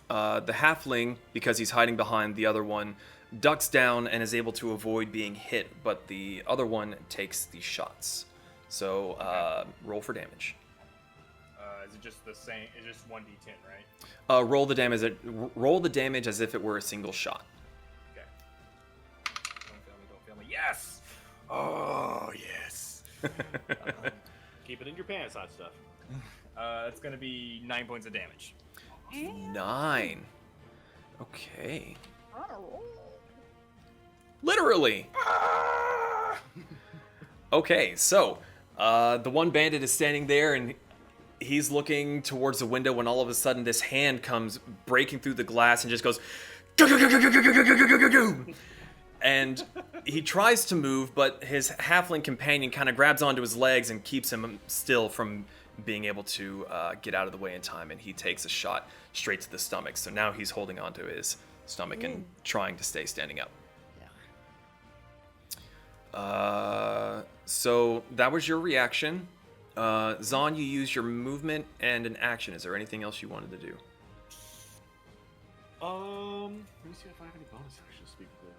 the halfling, because he's hiding behind the other one, ducks down and is able to avoid being hit, but the other one takes the shots. So roll for damage. Is it just the same? It's just 1d10, right? Roll the damage. Roll the damage as if it were a single shot. Okay. Don't fail me. Yes! Oh, yes. Keep it in your pants, hot stuff. It's gonna be 9 points of damage. 9. Okay. Literally. Okay, so the one bandit is standing there and he's looking towards the window when all of a sudden this hand comes breaking through the glass and just goes and he tries to move, but his halfling companion kind of grabs onto his legs and keeps him still from being able to get out of the way in time, and he takes a shot straight to the stomach. So now he's holding onto his stomach and trying to stay standing up. So that was your reaction. Zon, you used your movement and an action. Is there anything else you wanted to do? Let me see if I have any bonus actions to speak with you.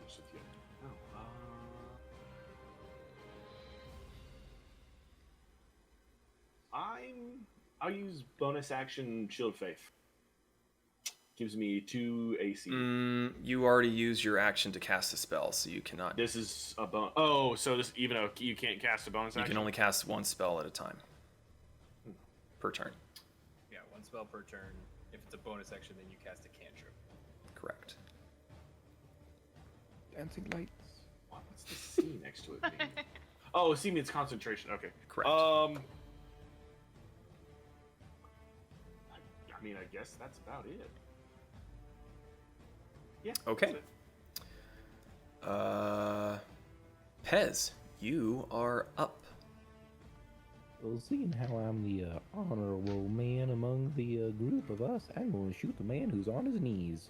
I'll use bonus action Shield Faith. gives me 2 AC. You already used your action to cast a spell, so you cannot. This is a bonus. Oh, so this even though you can't cast a bonus You action? can only cast one spell at a time per turn. Yeah, one spell per turn. If it's a bonus action, then you cast a cantrip. Correct. Dancing lights. What's the C next to it mean? Oh, C means concentration. Okay. Correct. I mean, I guess that's about it. Yeah. Okay. That's it. Pez, you are up. Well, seeing how I'm the honorable man among the group of us, I'm going to shoot the man who's on his knees.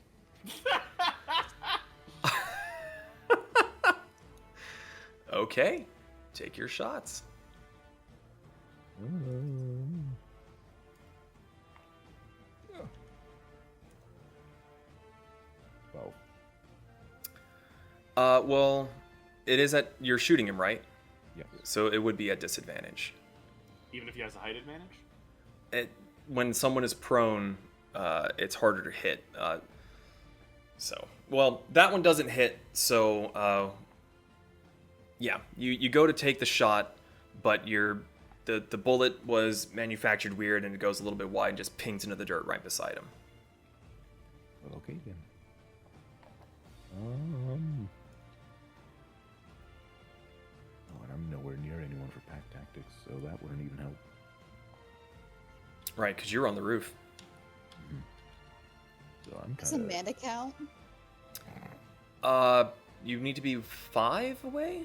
Okay, take your shots. Well, it is at you're shooting him, right? Yes. So it would be at disadvantage. Even if he has a height advantage? When someone is prone, it's harder to hit. Well, that one doesn't hit. So, yeah, you go to take the shot, but the bullet was manufactured weird and it goes a little bit wide and just pings into the dirt right beside him. Well, okay then. Oh, and I'm nowhere near anyone for pack tactics, so that wouldn't even help. Right, because you're on the roof. So I'm Does kind of. Amanda count? You need to be 5 away?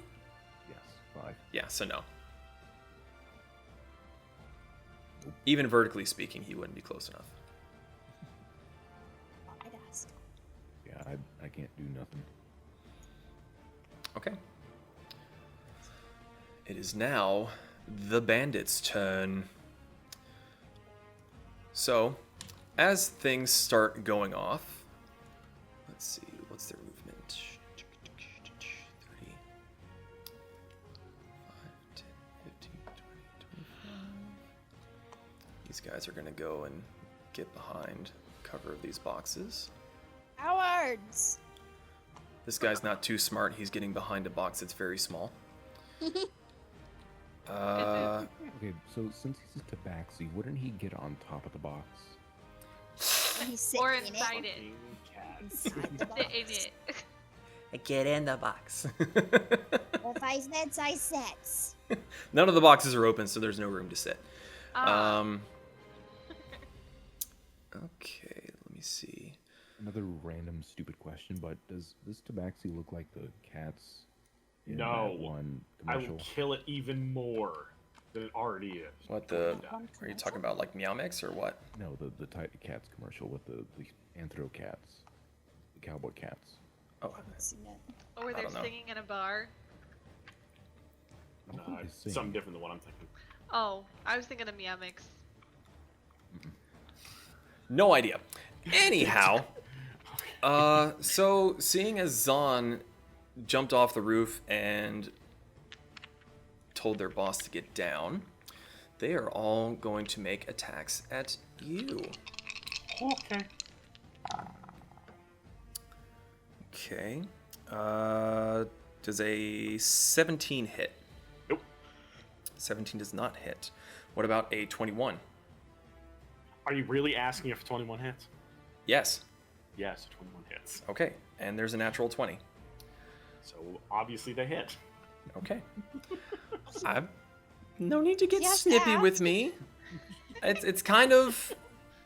Yes, 5. Yeah, so no. Even vertically speaking, he wouldn't be close enough. I'd ask. Yeah, I can't do nothing. Okay. It is now the bandits' turn. So, as things start going off, let's see, what's their movement? 30, 5, 10, 15, 20, 25. These guys are going to go and get behind cover of these boxes. Cowards! This guy's not too smart. He's getting behind a box that's very small. Okay, so since he's a tabaxi, wouldn't he get on top of the box? And he's sitting Or in inside it. it. Inside the box. Sit in it. Get in the box. If I sets, I sets. None of the boxes are open, so there's no room to sit. Okay, let me see. Another random stupid question, but does this tabaxi look like the cats in No. that one I commercial? will kill it even more than it already is. What the? Are you talking about like Meow Mix or what? No, the Titan Cats commercial with the anthro cats, the cowboy cats. Oh, I haven't seen it. Or where I they're don't know. singing in a bar. I don't think they It's sing. something different than what I'm thinking. Oh, I was thinking of Meow Mix. no idea. Anyhow, so seeing as Zahn jumped off the roof and told their boss to get down, they are all going to make attacks at you. Okay. Okay. Does a 17 hit? Nope. 17 does not hit. What about a 21? Are you really asking if 21 hits? Yes. Yes, 21 hits. Okay. And there's a natural 20. So obviously they hit. Okay. I'm no need to get Yes, snippy Dad. with me. It's kind of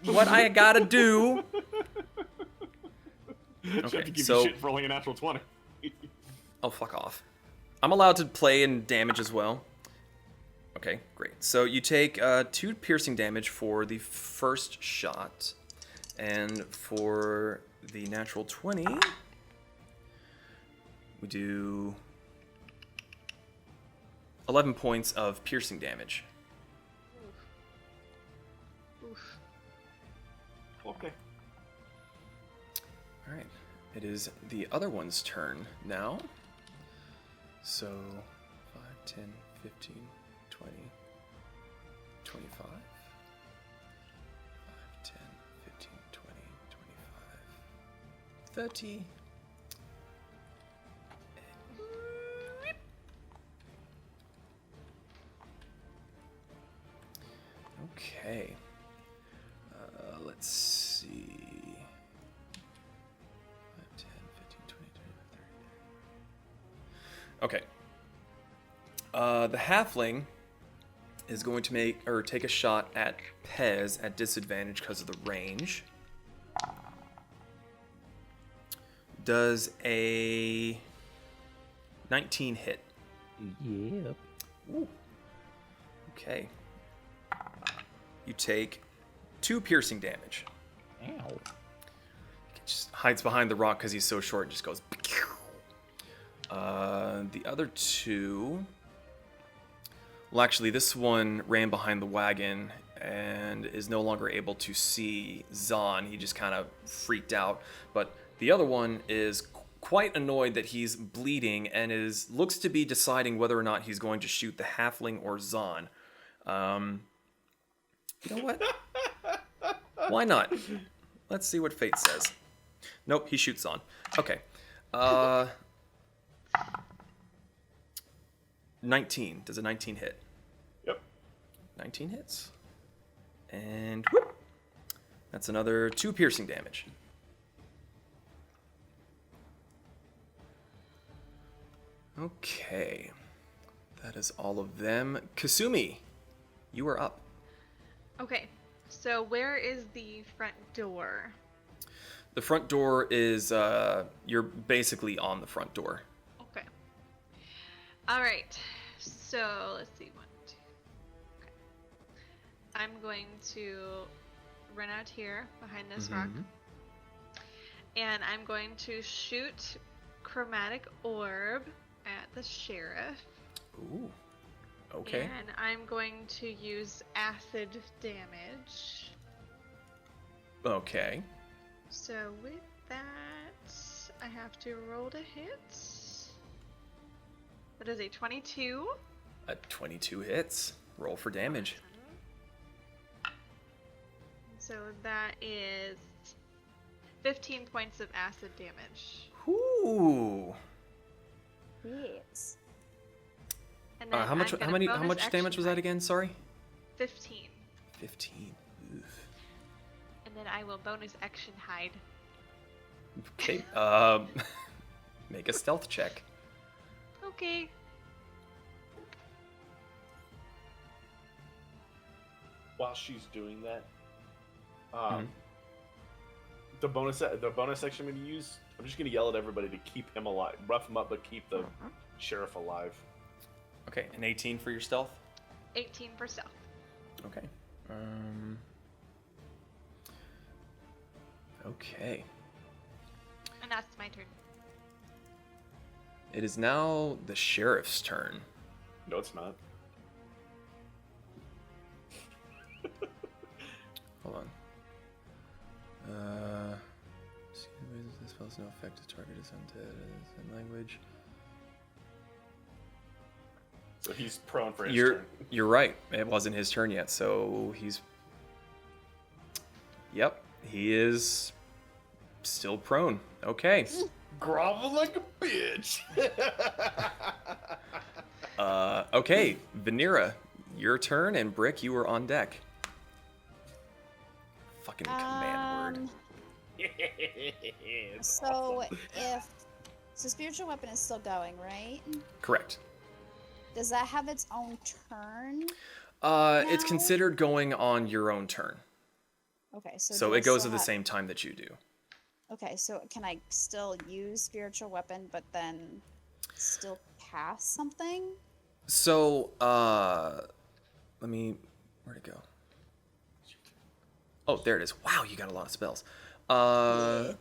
what I gotta do. Should have to Okay, give so you shit for rolling a natural 20. oh fuck off. I'm allowed to play in damage as well. Okay, great. So you take 2 piercing damage for the first shot, and for the natural 20, we do 11 points of piercing damage. Oof. Okay. All right, it is the other one's turn now. So 5, 10, 15, 20, 25. 5, 10, 15, 20, 25. 30. Okay. Let's see. 5, 10, 15, 20, 25, 30. Okay. The halfling is going to take a shot at Pez at disadvantage because of the range. Does a 19 hit? Yep. Ooh. Okay. You take 2 piercing damage. Ow. He just hides behind the rock because he's so short and just goes. The other 2. Well, actually, this one ran behind the wagon and is no longer able to see Zahn. He just kind of freaked out. But the other one is quite annoyed that he's bleeding and looks to be deciding whether or not he's going to shoot the halfling or Zahn. You know what? Why not? Let's see what fate says. Nope, he shoots Zahn. Okay. 19. Does a 19 hit? Yep. 19 hits. And whoop. That's another 2 piercing damage. Okay. That is all of them. Kasumi, you are up. Okay, so where is the front door? The front door is, you're basically on the front door. Okay. All right. So let's see. 1, 2. Okay. I'm going to run out here behind this rock, and I'm going to shoot chromatic orb at the sheriff. Ooh. Okay. And I'm going to use acid damage. Okay. So with that, I have to roll to hit. That is a 22. A 22 hits. Roll for damage. So that is 15 points of acid damage. Ooh. Yes. And then How much? I'm How gonna many? How bonus much action damage was that hide. again? Sorry. 15. 15. Oof. And then I will bonus action hide. Okay. Make a stealth check. Okay. While she's doing that, the bonus section I'm going to use, I'm just going to yell at everybody to keep him alive, rough him up, but keep the sheriff alive. Okay. An 18 for your stealth. 18 for stealth. Okay. Okay. And that's my turn. It is now the sheriff's turn. No, it's not. Hold on. This spell has no effect. The target is undead. In language. So he's prone for his You're turn. you're right. It wasn't his turn yet, so he's. Yep, he is still prone. Okay. Grovel like a bitch. Okay, Vanera, your turn, and Brick, you are on deck. Fucking command word. So spiritual weapon is still going, right? Correct. Does that have its own turn? It's No. considered going on your own turn. Okay, so So do I it goes still at the have- same time that you do. Okay, so can I still use spiritual weapon, but then still cast something? So, where'd it go? Oh, there it is. Wow, you got a lot of spells. Yeah.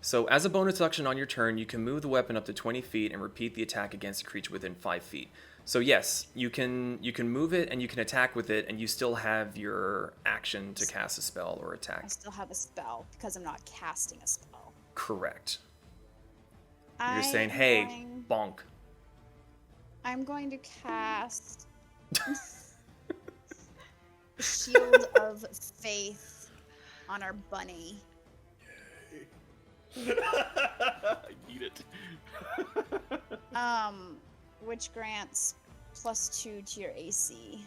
So as a bonus action on your turn, you can move the weapon up to 20 feet and repeat the attack against a creature within 5 feet. So yes, you can move it and you can attack with it, and you still have your action to cast a spell or I attack. still have a spell because I'm not casting a spell. Correct. You're just I'm saying, hey, going- bonk. I'm going to cast Shield of Faith on our bunny. Eat it. Which grants +2 to your AC.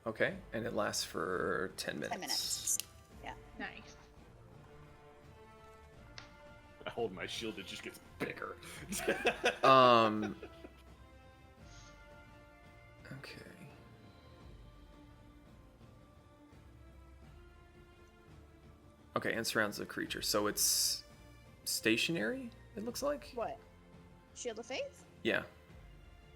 Okay, and it lasts for 10 minutes. 10 minutes. Yeah. Nice. I hold my shield, it just gets bigger. Okay. Okay, and surrounds the creature. So it's stationary, it looks like? What? Shield of Faith? Yeah.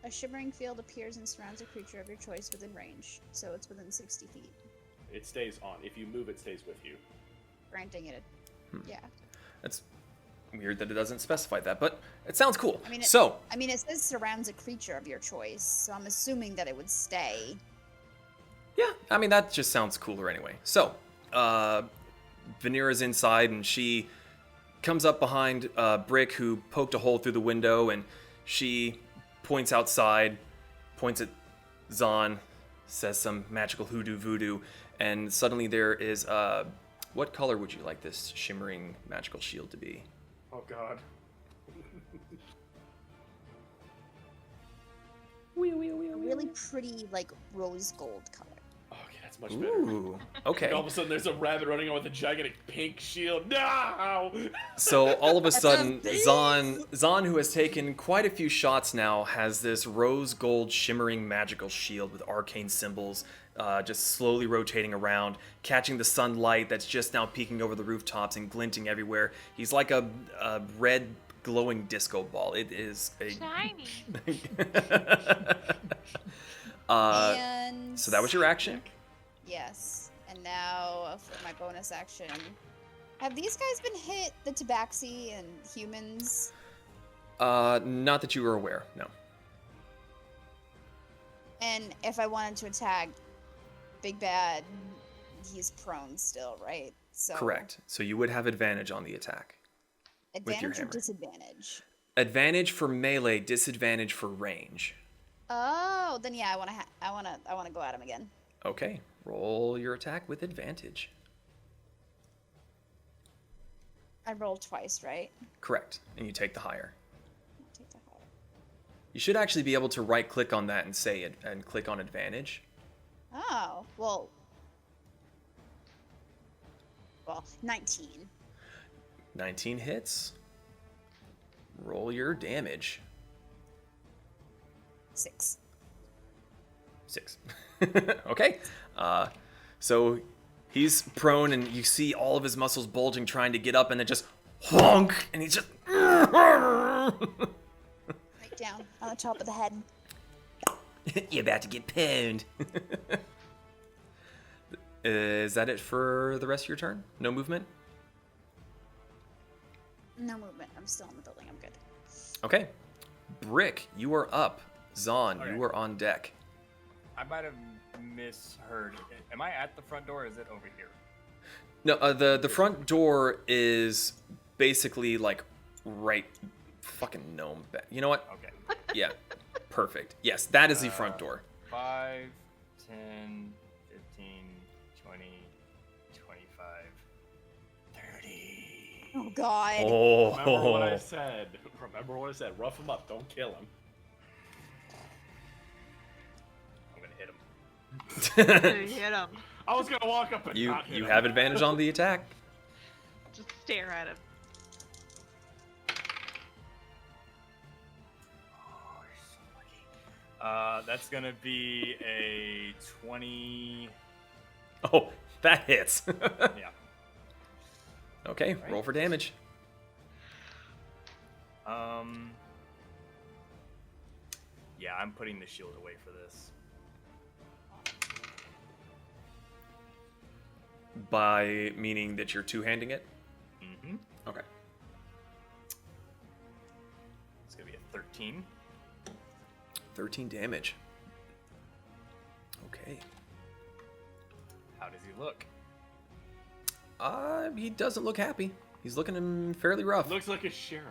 A shimmering field appears and surrounds a creature of your choice within range, so it's within 60 feet, It stays on. If you move, it stays with you. granting it. Yeah. It's weird that it doesn't specify that, but it sounds cool. I mean, it says surrounds a creature of your choice, so I'm assuming that it would stay. Yeah, I mean, that just sounds cooler anyway. So, Vanira's inside, and she comes up behind Brick, who poked a hole through the window, and she points outside, points at Zahn, says some magical hoodoo voodoo, and suddenly there is, what color would you like this shimmering magical shield to be? Oh god. A really pretty, like, rose gold color. Okay, that's much better. Ooh, okay. All of a sudden, there's a rabbit running on with a gigantic pink shield. No! So all of a sudden, beast! Zahn, who has taken quite a few shots now, has this rose gold shimmering magical shield with arcane symbols, just slowly rotating around, catching the sunlight that's just now peeking over the rooftops and glinting everywhere. He's like a red glowing disco ball. It is a Shiny. And so that was your action? yes. And now for my bonus action. Have these guys been hit, the Tabaxi and humans? Not that you were aware, no. And if I wanted to attack Big Bad, he's prone still, right? So Correct. So you would have advantage on the attack. with your Advantage or hammer. disadvantage? Advantage for melee, disadvantage for range. Oh, then yeah, I wanna go at him again. Okay, roll your attack with advantage. I rolled twice, right? Correct, and you take the higher. Take the higher. You should actually be able to right click on that and say it and click on advantage. Oh, well, 19. 19 hits. Roll your damage. 6. 6. Okay. So he's prone, and you see all of his muscles bulging, trying to get up, and then just honk, and he's just. Right down on the top of the head. You're about to get pwned. Is that it for the rest of your turn? No movement? No movement. I'm still in the building. I'm good. Okay. Brick, you are up. Zahn, Okay. you are on deck. I might have misheard. Am I at the front door or is it over here? No, the front door is basically like right fucking gnome back. You know what? Okay. Yeah. Perfect. Yes, that is the front door. 5, 10, 15, 20, 25, 30. Oh God. Remember what I Oh. said. Remember what I said. Rough him up. Don't kill him. I'm gonna hit him. You hit him. I was gonna walk up and You not hit you him. have advantage on the attack. Just stare at him. Oh, you're so lucky. That's gonna be a 20. Oh, that hits. Yeah. Okay, roll for damage. Yeah, I'm putting the shield away for this. By meaning that you're two-handing it? Mm-hmm. Okay. It's gonna be a 13. 13 damage. Okay. How does he look? He doesn't look happy. He's looking fairly rough. Looks like a sheriff.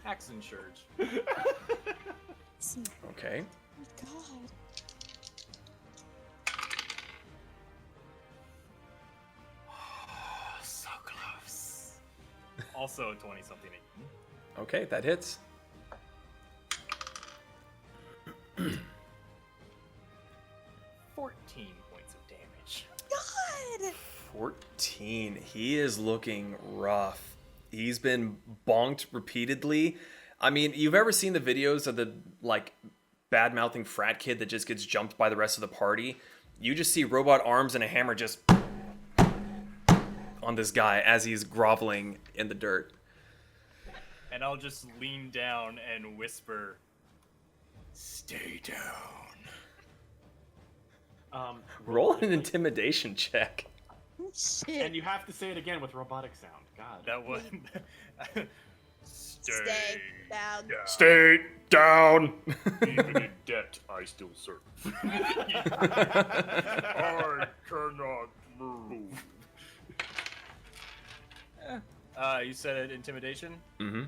Axe and Church. Okay. Oh God. Oh, so close. Also 20 something. Okay, that hits. 14 points of damage. God! 14. He is looking rough. He's been bonked repeatedly. I mean, you've ever seen the videos of the, like, bad-mouthing frat kid that just gets jumped by the rest of the party? You just see robot arms and a hammer just on this guy as he's groveling in the dirt. And I'll just lean down and whisper, "Stay down." Roll an intimidation check. Shit. And you have to say it again with robotic sound. God. That was. Stay down. Stay down. Even in debt, I still serve. I cannot move. You said intimidation? Mm-hmm.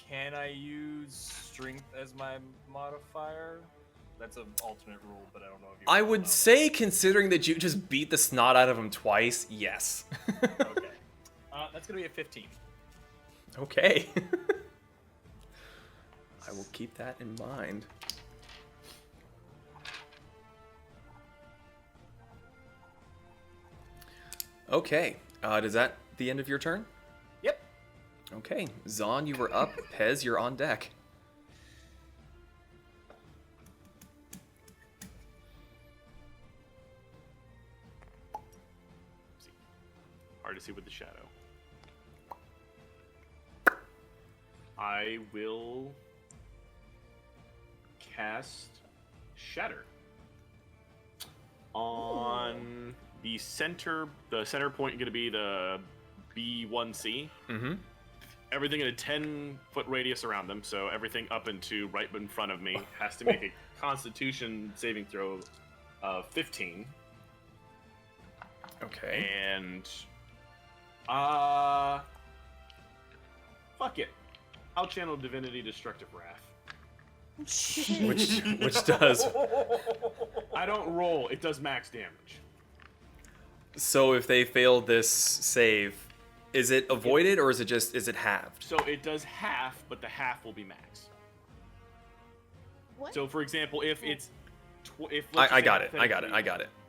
Can I use strength as my modifier? That's an alternate rule, but I don't know if you. I would say, considering that you just beat the snot out of him twice, yes. Okay. That's gonna be a 15. Okay. I will keep that in mind. Okay. Is that the end of your turn? Yep. Okay. Zon, you were up. Pez, you're on deck. Hard to see with the shadow. I will cast Shatter on the center point going to be the B1C. Mm-hmm. Everything in a 10-foot radius around them, so everything up into right in front of me has to make a Constitution saving throw of 15. Okay. And fuck it. I'll channel Divinity Destructive Wrath. Which does. I don't roll, it does max damage. So if they fail this save, is it avoided or is it halved? So it does half, but the half will be max. What? So for example, if it's I got it.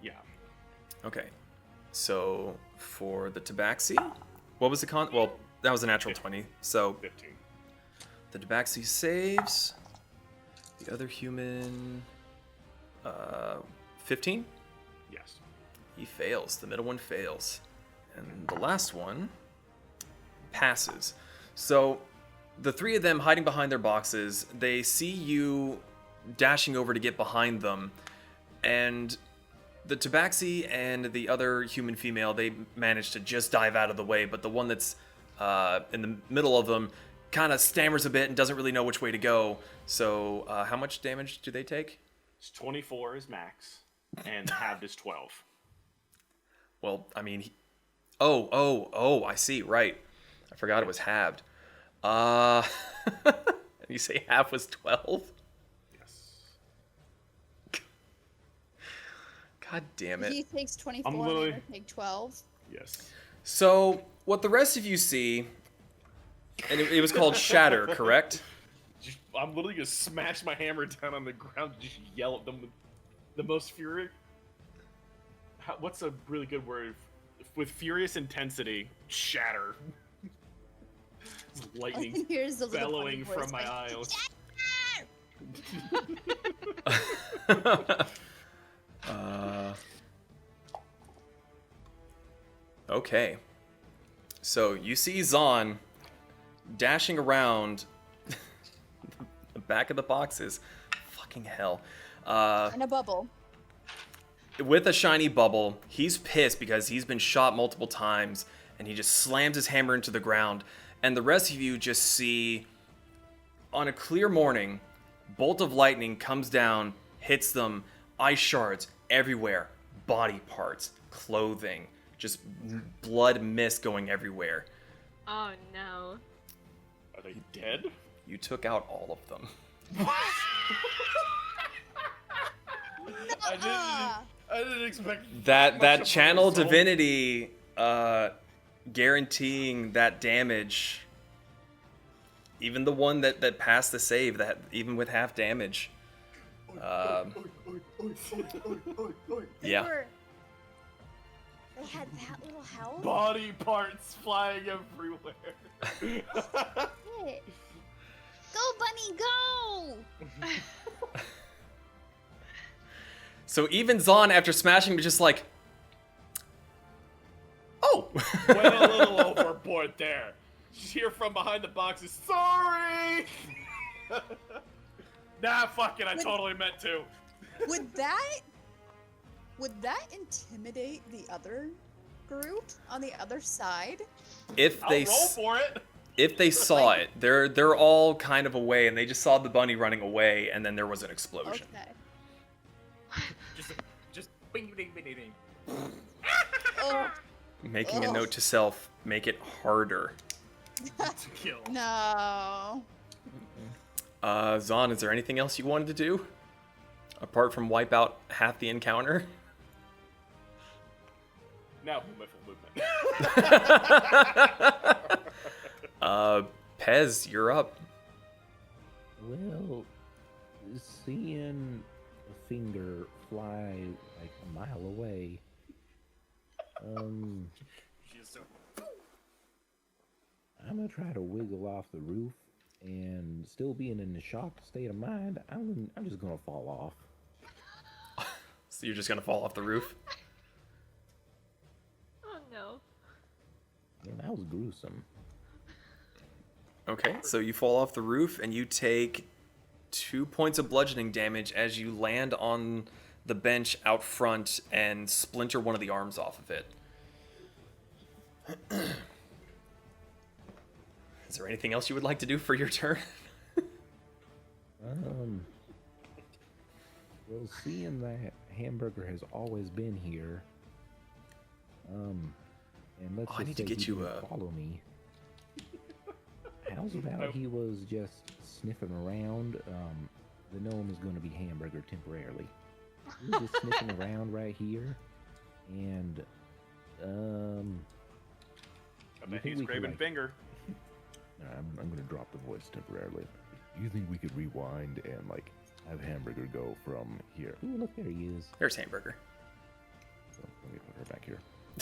Yeah. Okay. So for the Tabaxi, what was the con? Well, that was a natural 20. So 15. the Tabaxi saves. The other human, 15. Yes. He fails. The middle one fails, and the last one passes. So the three of them hiding behind their boxes, they see you dashing over to get behind them, and the Tabaxi and the other human female, they manage to just dive out of the way, but the one that's in the middle of them kind of stammers a bit and doesn't really know which way to go. So how much damage do they take? It's 24 is max, and halved is 12. Well, I mean, oh, I see, right. I forgot it was halved. You say half was 12? Yes. God damn it. He takes 24 I'm and literally- I take 12. Yes. So, what the rest of you see, and it was called Shatter, correct? I'm literally gonna smash my hammer down on the ground and just yell at them with the most fury. What's a really good word? With furious intensity, shatter. Lightning Here's the little bellowing bunny voice from my going, eyes. Okay. So you see Zon dashing around the back of the boxes. Fucking hell. in a bubble. With a shiny bubble. He's pissed because he's been shot multiple times and he just slams his hammer into the ground. And the rest of you just see, on a clear morning, bolt of lightning comes down, hits them, ice shards everywhere, body parts, clothing, just blood mist going everywhere. Oh no. Are they dead? You took out all of them. I didn't expect That much of a channel result. divinity guaranteeing that damage. Even the one that passed the save, that even with half damage. Yeah. They had that little health? Body parts flying everywhere. Shit. Go, bunny, go! So even Zahn, after smashing, was just like, oh. Went a little overboard there. Just hear from behind the boxes, sorry! Nah, fuck it, I totally meant to. Would that intimidate the other group on the other side? If I'll they roll for it. if they saw it, they're all kind of away, and they just saw the bunny running away, and then there was an explosion. Okay. Just bing, bing, bing, bing, bing. Oh, Making a note to self, make it harder. To kill. no. Zahn, is there anything else you wanted to do? Apart from wipe out half the encounter? Now movement. Pez, you're up. Well, seeing a finger fly like a mile away, She's so. I'm gonna try to wiggle off the roof, and still being in a shocked state of mind, I'm just gonna fall off. So you're just gonna fall off the roof? Oh no. Man, that was gruesome. Okay, so you fall off the roof, and you take 2 points of bludgeoning damage as you land on the bench out front and splinter one of the arms off of it. Is there anything else you would like to do for your turn? Well, seeing that Hamburger has always been here, and let's Oh, just I need to say get he you didn't follow me. How's about he was just sniffing around? The gnome is going to be Hamburger temporarily. He was just sniffing around right here, and I you bet think he's we could, craving like- finger. I'm going to drop the voice temporarily. You think we could rewind and like have Hamburger go from here? Ooh, look, there he is. There's Hamburger. So, let me put her back here.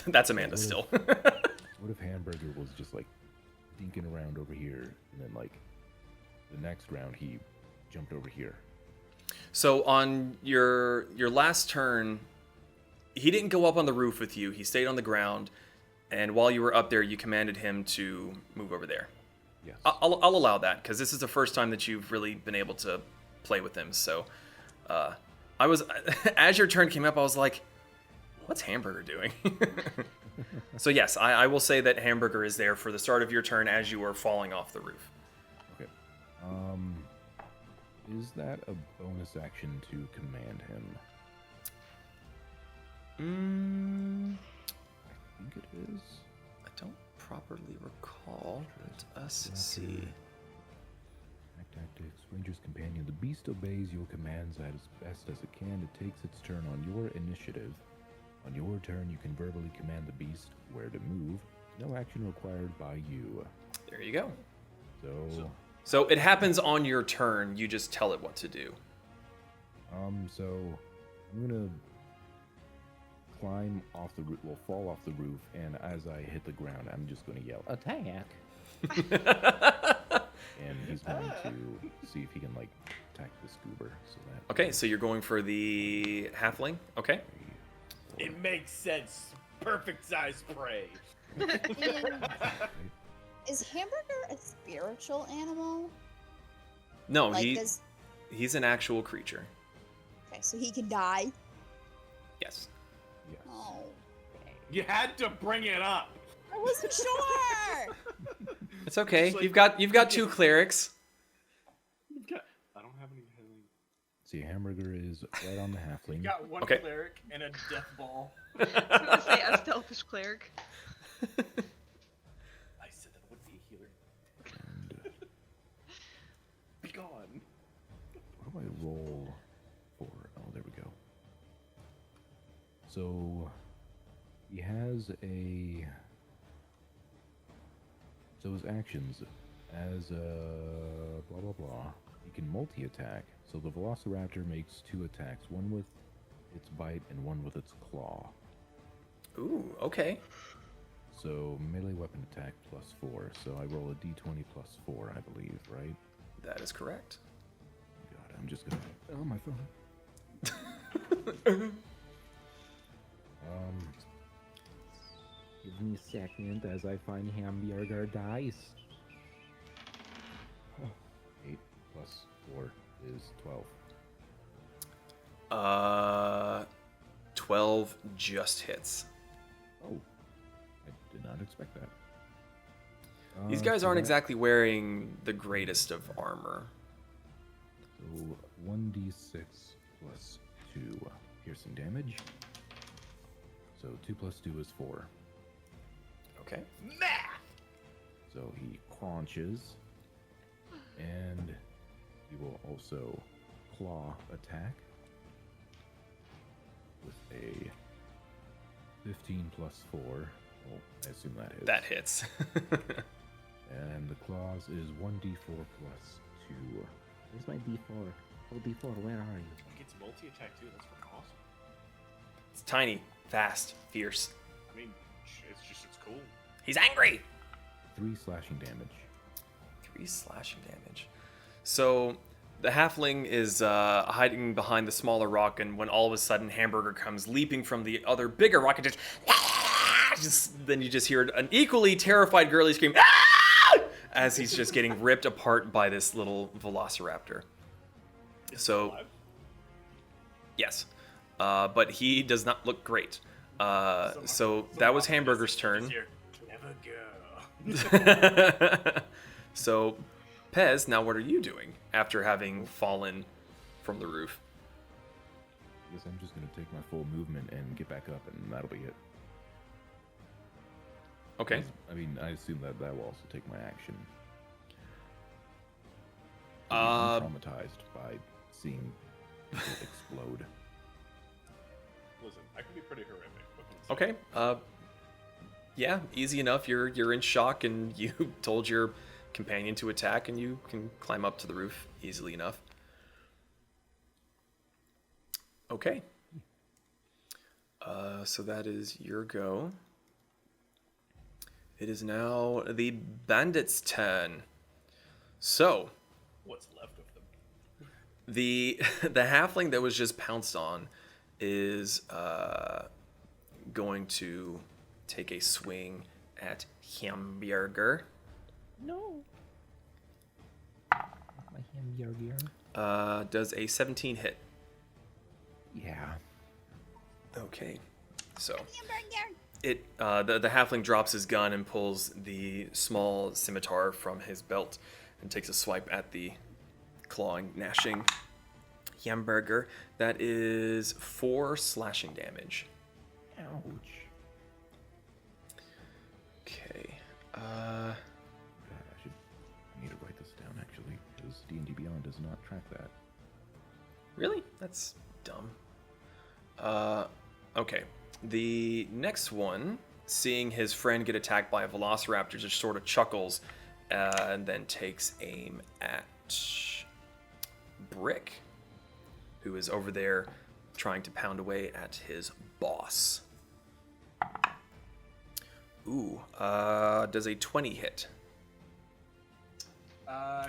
That's Amanda still. What if Hamburger was just like dinking around over here, and then like the next round he jumped over here? So on your last turn, he didn't go up on the roof with you. He stayed on the ground, and while you were up there, you commanded him to move over there. Yes. I'll allow that because this is the first time that you've really been able to play with him. So, I was as your turn came up, I was like, "What's Hamburger doing?" So yes, I will say that Hamburger is there for the start of your turn as you are falling off the roof. Okay. Is that a bonus action to command him? I think it is. I don't properly recall. Let us see. Tactics, Ranger's Companion. The beast obeys your commands as best as it can. It takes its turn on your initiative. On your turn, you can verbally command the beast where to move. No action required by you. There you go. So, So it happens on your turn. You just tell it what to do. so I'm gonna climb off the roof, well, fall off the roof, and as I hit the ground, I'm just gonna yell, "Attack!" And he's going to see if he can like attack the scuba. So that. Okay, so you're going for the halfling. Okay. It makes sense. Perfect size prey. Is Hamburger a spiritual animal? No, Like, does... he's an actual creature. Okay, so he can die? Yes. Yes. Oh, okay. You had to bring it up. I wasn't sure! It's okay. It's like- You've got two clerics. I don't have any healing. See, Hamburger is right on the halfling. Got one Okay. cleric and a death ball. I was gonna say a selfish cleric. I said that would be a healer. And, Be gone. what do I roll for? Oh, there we go. So he has a So his actions, as blah blah blah, he can multi-attack. So the Velociraptor makes 2 attacks, one with its bite and one with its claw. Ooh, okay. So melee weapon attack +4. So I roll a d20 +4, I believe, right? That is correct. God, I'm just gonna. Oh, my phone. Give me a second as I find hamburger dice. 8 + 4 is 12. 12 just hits. Oh, I did not expect that. These guys aren't that- exactly wearing the greatest of armor. So 1d6 + 2 piercing damage. So 2 + 2 is 4. Okay. So he crunches, and he will also claw attack with a 15 + 4. Well, I assume that hits. That hits. And the claws is 1d4 + 2. Where's my D4? Oh, D4, where are you? He gets multi-attack too. That's fucking awesome. It's tiny, fast, fierce. I mean, it's cool. He's angry! 3 slashing damage. 3 slashing damage. So the halfling is hiding behind the smaller rock, and when all of a sudden Hamburger comes leaping from the other bigger rock, and then you just hear an equally terrified girly scream as he's just getting ripped apart by this little velociraptor. So Alive? yes, but he does not look great. So that was Hamburger's turn. Never go. So, Pez, now what are you doing after having fallen from the roof? I guess I'm just gonna take my full movement and get back up, and that'll be it. Okay. I mean, I assume that will also take my action. Uh, I'm traumatized by seeing people explode. Listen, I can be pretty horrific. What can I say? Okay. Yeah, easy enough. You're in shock, and you told your companion to attack, and you can climb up to the roof easily enough. Okay. So that is your go. It is now the bandits' turn. So, What's left of them? the halfling that was just pounced on is going to take a swing at Hamburger. No. My hamburger. Does a 17 hit. Yeah. Okay. So it the halfling drops his gun and pulls the small scimitar from his belt and takes a swipe at the clawing, gnashing Hamburger. That is 4 slashing damage. Ouch. Okay. God, I need to write this down actually, because D&D Beyond does not track that. Really? That's dumb. Okay. The next one, seeing his friend get attacked by a velociraptor, just sort of chuckles and then takes aim at Brick, who is over there trying to pound away at his boss. Ooh, does a 20 hit?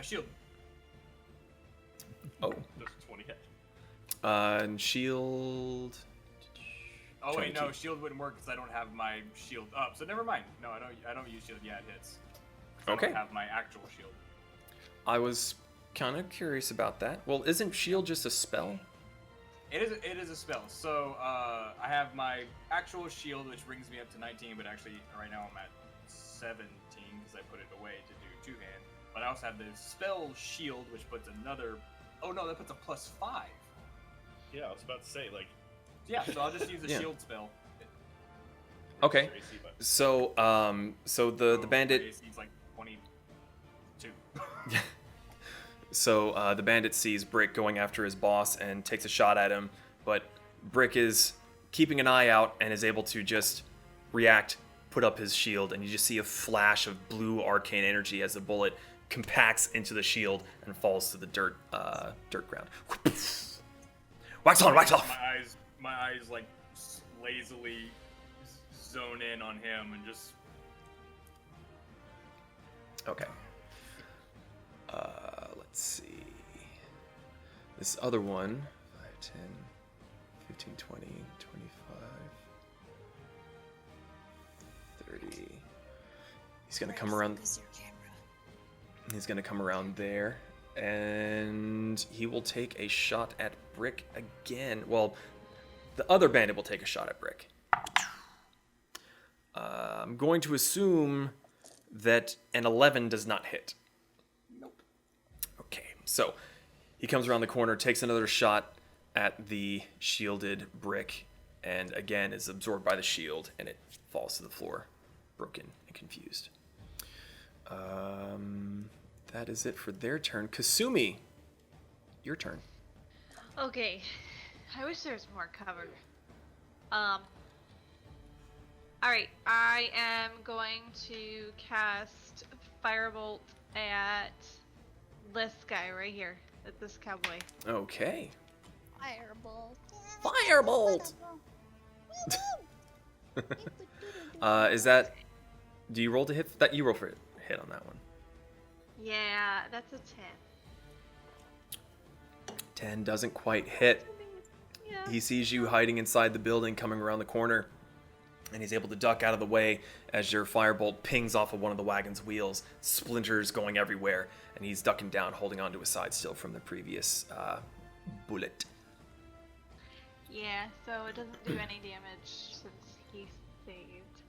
Shield. Oh, There's 20 hit. and shield. Oh wait, no, 22. shield wouldn't work because I don't have my shield up. So never mind. No, I don't use shield. Yeah, it hits. I Okay. don't have my actual shield. I was kind of curious about that. Well, isn't shield just a spell? It is a spell. So I have my actual shield, which brings me up to 19, but actually right now I'm at 17 because I put it away to do two-hand. But I also have the spell shield, which puts another. Oh no, that puts a +5. Yeah, I was about to say, like, Yeah, so I'll just use the Yeah. shield spell. Okay. your AC button. So, so the My bandit, AC's like 22. so the bandit sees Brick going after his boss and takes a shot at him, but Brick is keeping an eye out and is able to just react, put up his shield, and you just see a flash of blue arcane energy as the bullet compacts into the shield and falls to the dirt ground. Wax on, wax off. My eyes like lazily zone in on him and just. Okay. Let's see. This other one, 5, 10, 15, 20, 25, 30. He's gonna come around. Focus your camera. He's gonna come around there, and he will take a shot at Brick again. Well, the other bandit will take a shot at Brick. I'm going to assume that an 11 does not hit. Nope. Okay, so he comes around the corner, takes another shot at the shielded Brick, and again is absorbed by the shield, and it falls to the floor, broken and confused. That is it for their turn. Kasumi, your turn. Okay. I wish there was more cover. Alright, I am going to cast Firebolt at this guy right here. At this cowboy. Okay. Firebolt. Firebolt! Is that... Do you roll to hit? That you roll for hit on that one. Yeah, that's a 10. 10 doesn't quite hit. Yeah. He sees you hiding inside the building, coming around the corner, and he's able to duck out of the way as your firebolt pings off of one of the wagon's wheels, splinters going everywhere, and he's ducking down, holding onto his side still from the previous bullet. Yeah, so it doesn't do any damage since he saved.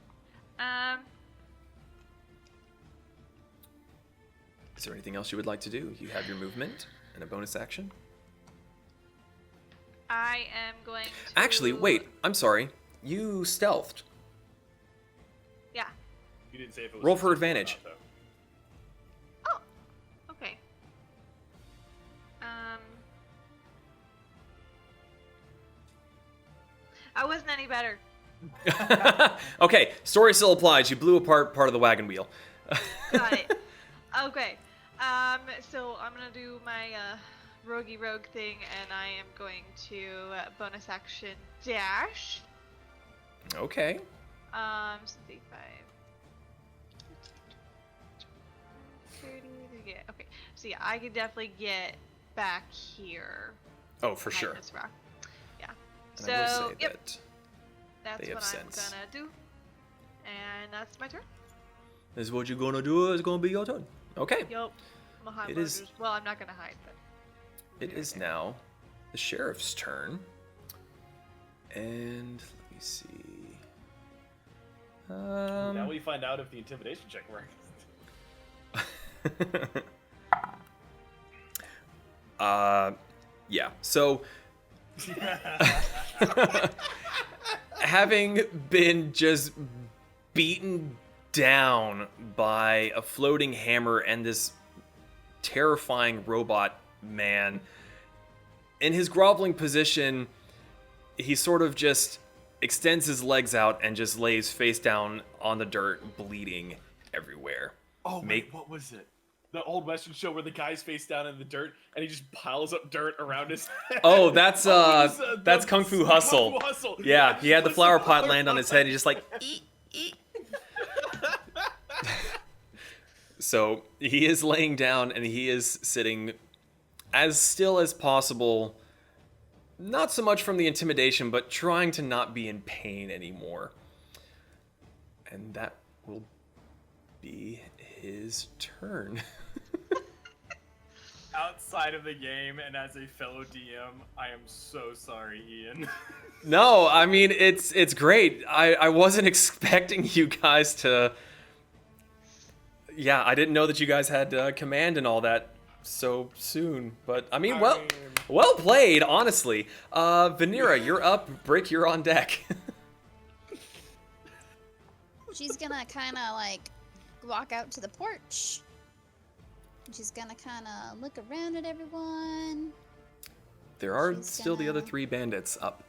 Is there anything else you would like to do? You have your movement and a bonus action. I am going to... Actually, wait. I'm sorry. You stealthed. Yeah. You didn't say if it was Roll for or advantage. not, though. Oh, okay. I wasn't any better. Okay, story still applies. You blew apart part of the wagon wheel. Got it. Okay. So I'm gonna do my roguey rogue thing, and I am going to bonus action dash. Okay. So 35. 30, yeah, okay. So yeah, I could definitely get back here. Oh, for behind sure. This rock. Yeah. And So I will say yep, that that's they what have I'm sense. gonna do, and that's my turn. This is what you're gonna do. It's gonna be your turn. Okay. Yup. I'm gonna hide It is- murders. Well, I'm not gonna hide, but It is now the sheriff's turn. And let me see. Now we find out if the intimidation check works. Yeah. So having been just beaten down by a floating hammer and this terrifying robot man, in his groveling position, he sort of just extends his legs out and just lays face down on the dirt, bleeding everywhere. Oh, Make- wait, what was it? The old Western show where the guy's face down in the dirt and he just piles up dirt around his head. Oh, that's it was, that's the- Kung Fu Hustle. Kung Fu Hustle. Yeah, he had the just flower the pot flower land on his head. He just like eat, eat. So he is laying down and he is sitting as still as possible. Not so much from the intimidation, but trying to not be in pain anymore. And that will be his turn. Outside of the game and as a fellow DM, I am so sorry, Ian. No, I mean it's great. I wasn't expecting you guys to. Yeah, I didn't know that you guys had command and all that so soon. But I mean, well played, honestly. Vanera, you're up. Brick, you're on deck. She's gonna kind of like walk out to the porch. She's gonna kind of look around at everyone. There are She's still the other gonna- 3 bandits up.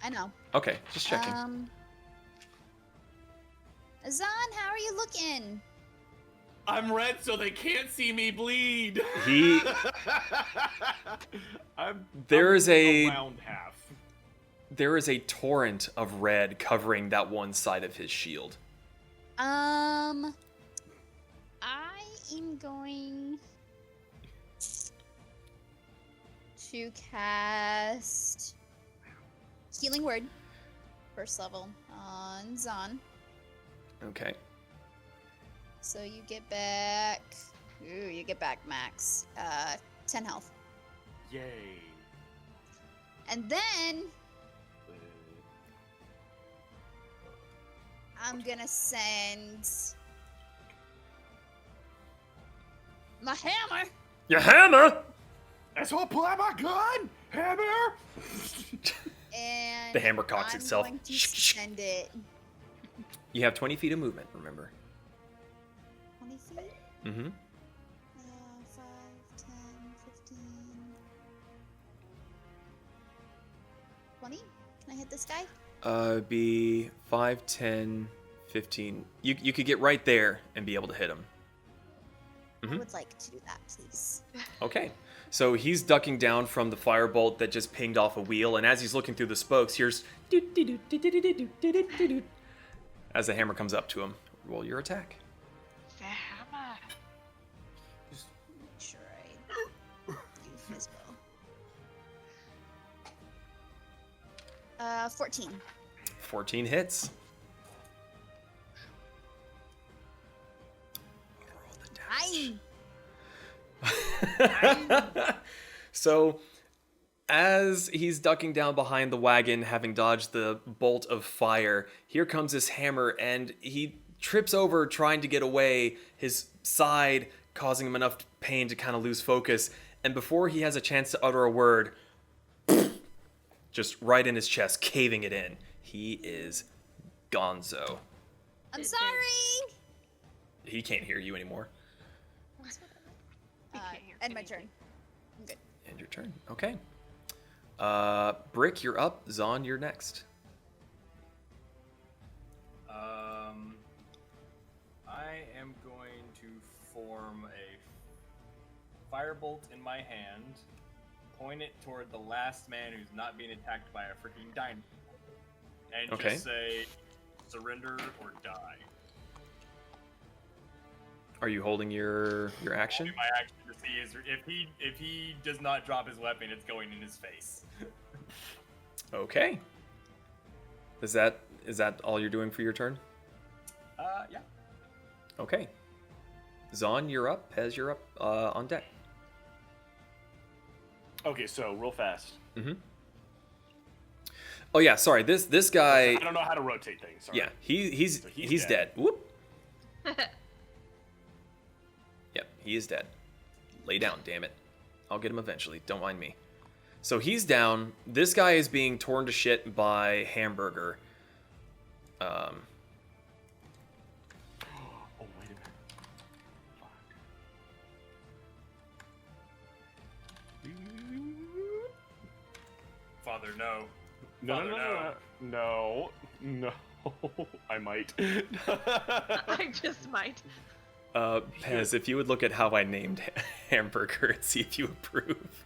I know. Okay, just checking. Azan, how are you looking? I'm red, so they can't see me bleed. He- There is around half. There is a torrent of red covering that one side of his shield. I am going to cast Healing Word, first level, on Zahn. Okay. So you get back. Ooh, you get back max. 10 health. Yay. And then I'm gonna send my hammer. Your hammer! That's what pull out my gun! Hammer! And The hammer cocks I'm itself. going to send it You have 20 feet of movement, remember. 20 feet? Mm-hmm. 5, 10, 15. 20? Can I hit this guy? Be 5, 10, 15. You could get right there and be able to hit him. I Mhm. would like to do that, please. Okay. So he's ducking down from the firebolt that just pinged off a wheel, and as he's looking through the spokes, here's as the hammer comes up to him. Roll your attack. The hammer. Make sure I use this bow. 14. 14 hits. Roll the damage. So, as he's ducking down behind the wagon, having dodged the bolt of fire, here comes this hammer, and he trips over trying to get away, his side causing him enough pain to kind of lose focus, and before he has a chance to utter a word, just right in his chest, caving it in. He is gonzo. I'm sorry! He can't hear you anymore. He can't hear End my anything. turn. I'm good. End your turn. Okay. Brick, you're up. Zahn, you're next. I am going to form a firebolt in my hand, point it toward the last man who's not being attacked by a freaking dinosaur, and Okay. just say, surrender or die. Are you holding your action? My action to see is if he does not drop his weapon, it's going in his face. Okay. Is that all you're doing for your turn? Yeah. Okay. Zahn, you're up. Pez, you're up on deck. Okay, so real fast. Mm-hmm. Oh yeah, sorry. This guy. I don't know how to rotate things. Sorry. Yeah, he's So he's dead. Whoop. Yep, he is dead. Lay down, damn it. I'll get him eventually. Don't mind me. So he's down. This guy is being torn to shit by Hamburger. Oh wait a minute. Father, no. No, Father, no. I might. I just might. Pez, if you would look at how I named Hamburger and see if you approve.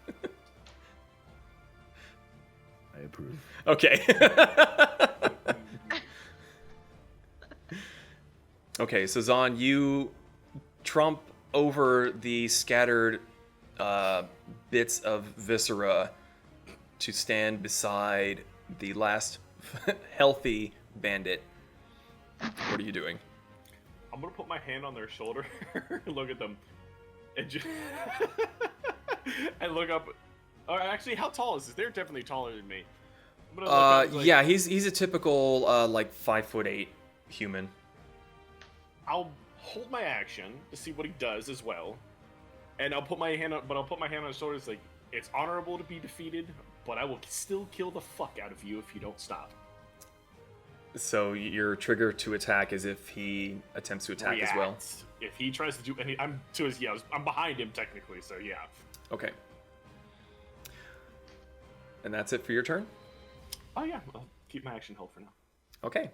I approve. Okay. Okay, so Zahn, you trump over the scattered bits of viscera to stand beside the last healthy bandit. What are you doing? I'm gonna put my hand on their shoulder, look at them, and just and look up. Or actually, how tall is this? They're definitely taller than me. I'm gonna look up, like, Yeah, he's a typical like 5'8" human. I'll hold my action to see what he does as well, and I'll put my hand on. But I'll put my hand on his shoulder. It's like it's honorable to be defeated, but I will still kill the fuck out of you if you don't stop. So your trigger to attack is if he attempts to attack as well. React. If he tries to do any, I'm behind him technically, so yeah. Okay. And that's it for your turn? Oh yeah, I'll keep my action held for now. Okay.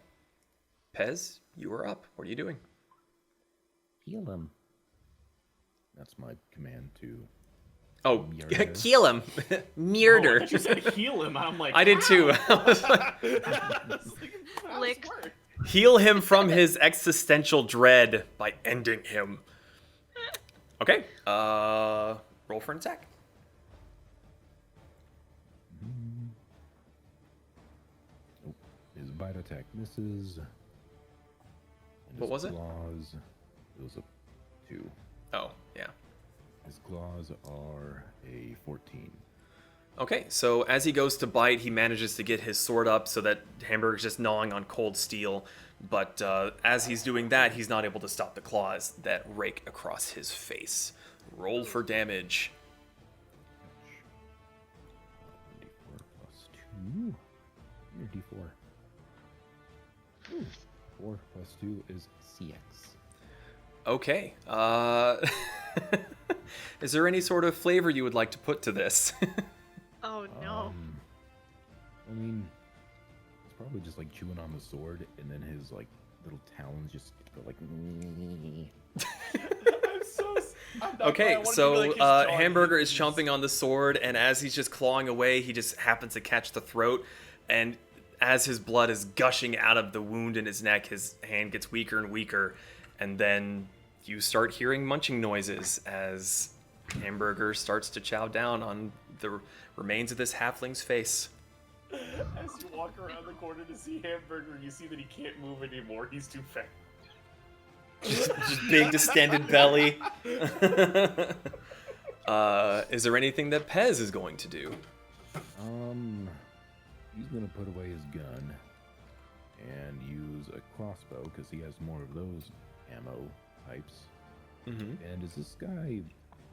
Pez, you are up. What are you doing? Heal him. That's my command to. Oh, Murder. kill him. Oh, I Murder. thought you said heal him. I'm like, I did too. I was like, I was like, how does Lick. this work? heal him from his existential dread by ending him. Okay. Roll for an attack. Oh, his bite attack misses. And What his was it? Claws, it was a 2. Oh, yeah. His claws are a 14. Okay, so as he goes to bite, he manages to get his sword up so that Hamburger's just gnawing on cold steel. But as he's doing that, he's not able to stop the claws that rake across his face. Roll for damage. D4 plus 2. Your D4. Ooh, 4 plus 2 is CX. Okay. Is there any sort of flavor you would like to put to this? Oh no. I mean, it's probably just like chewing on the sword, and then his like little talons just go like. I'm so. I'm not Okay, I wanted to so be like his jaw. Hamburger is chomping on the sword, and as he's just clawing away, he just happens to catch the throat, and as his blood is gushing out of the wound in his neck, his hand gets weaker and weaker, and then you start hearing munching noises as Hamburger starts to chow down on the remains of this halfling's face. As you walk around the corner to see Hamburger, you see that he can't move anymore. He's too fat. Just big distended belly. Is there anything that Pez is going to do? He's gonna put away his gun and use a crossbow because he has more of those ammo types. Mm-hmm. And is this guy,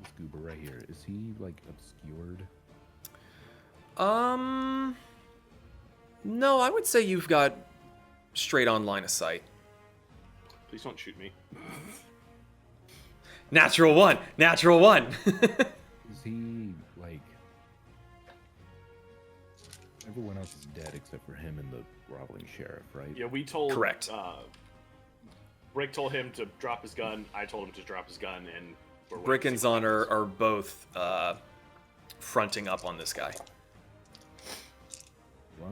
this goober right here, is he like obscured? No, I would say you've got straight on line of sight. Please don't shoot me. Natural one! Natural one! Is he like? Everyone else is dead except for him and the groveling sheriff, right? Yeah, we told. Correct. Rick told him to drop his gun. I told him to drop his gun, and we're waiting Brick to and see what Zahn happens. are both fronting up on this guy. Well,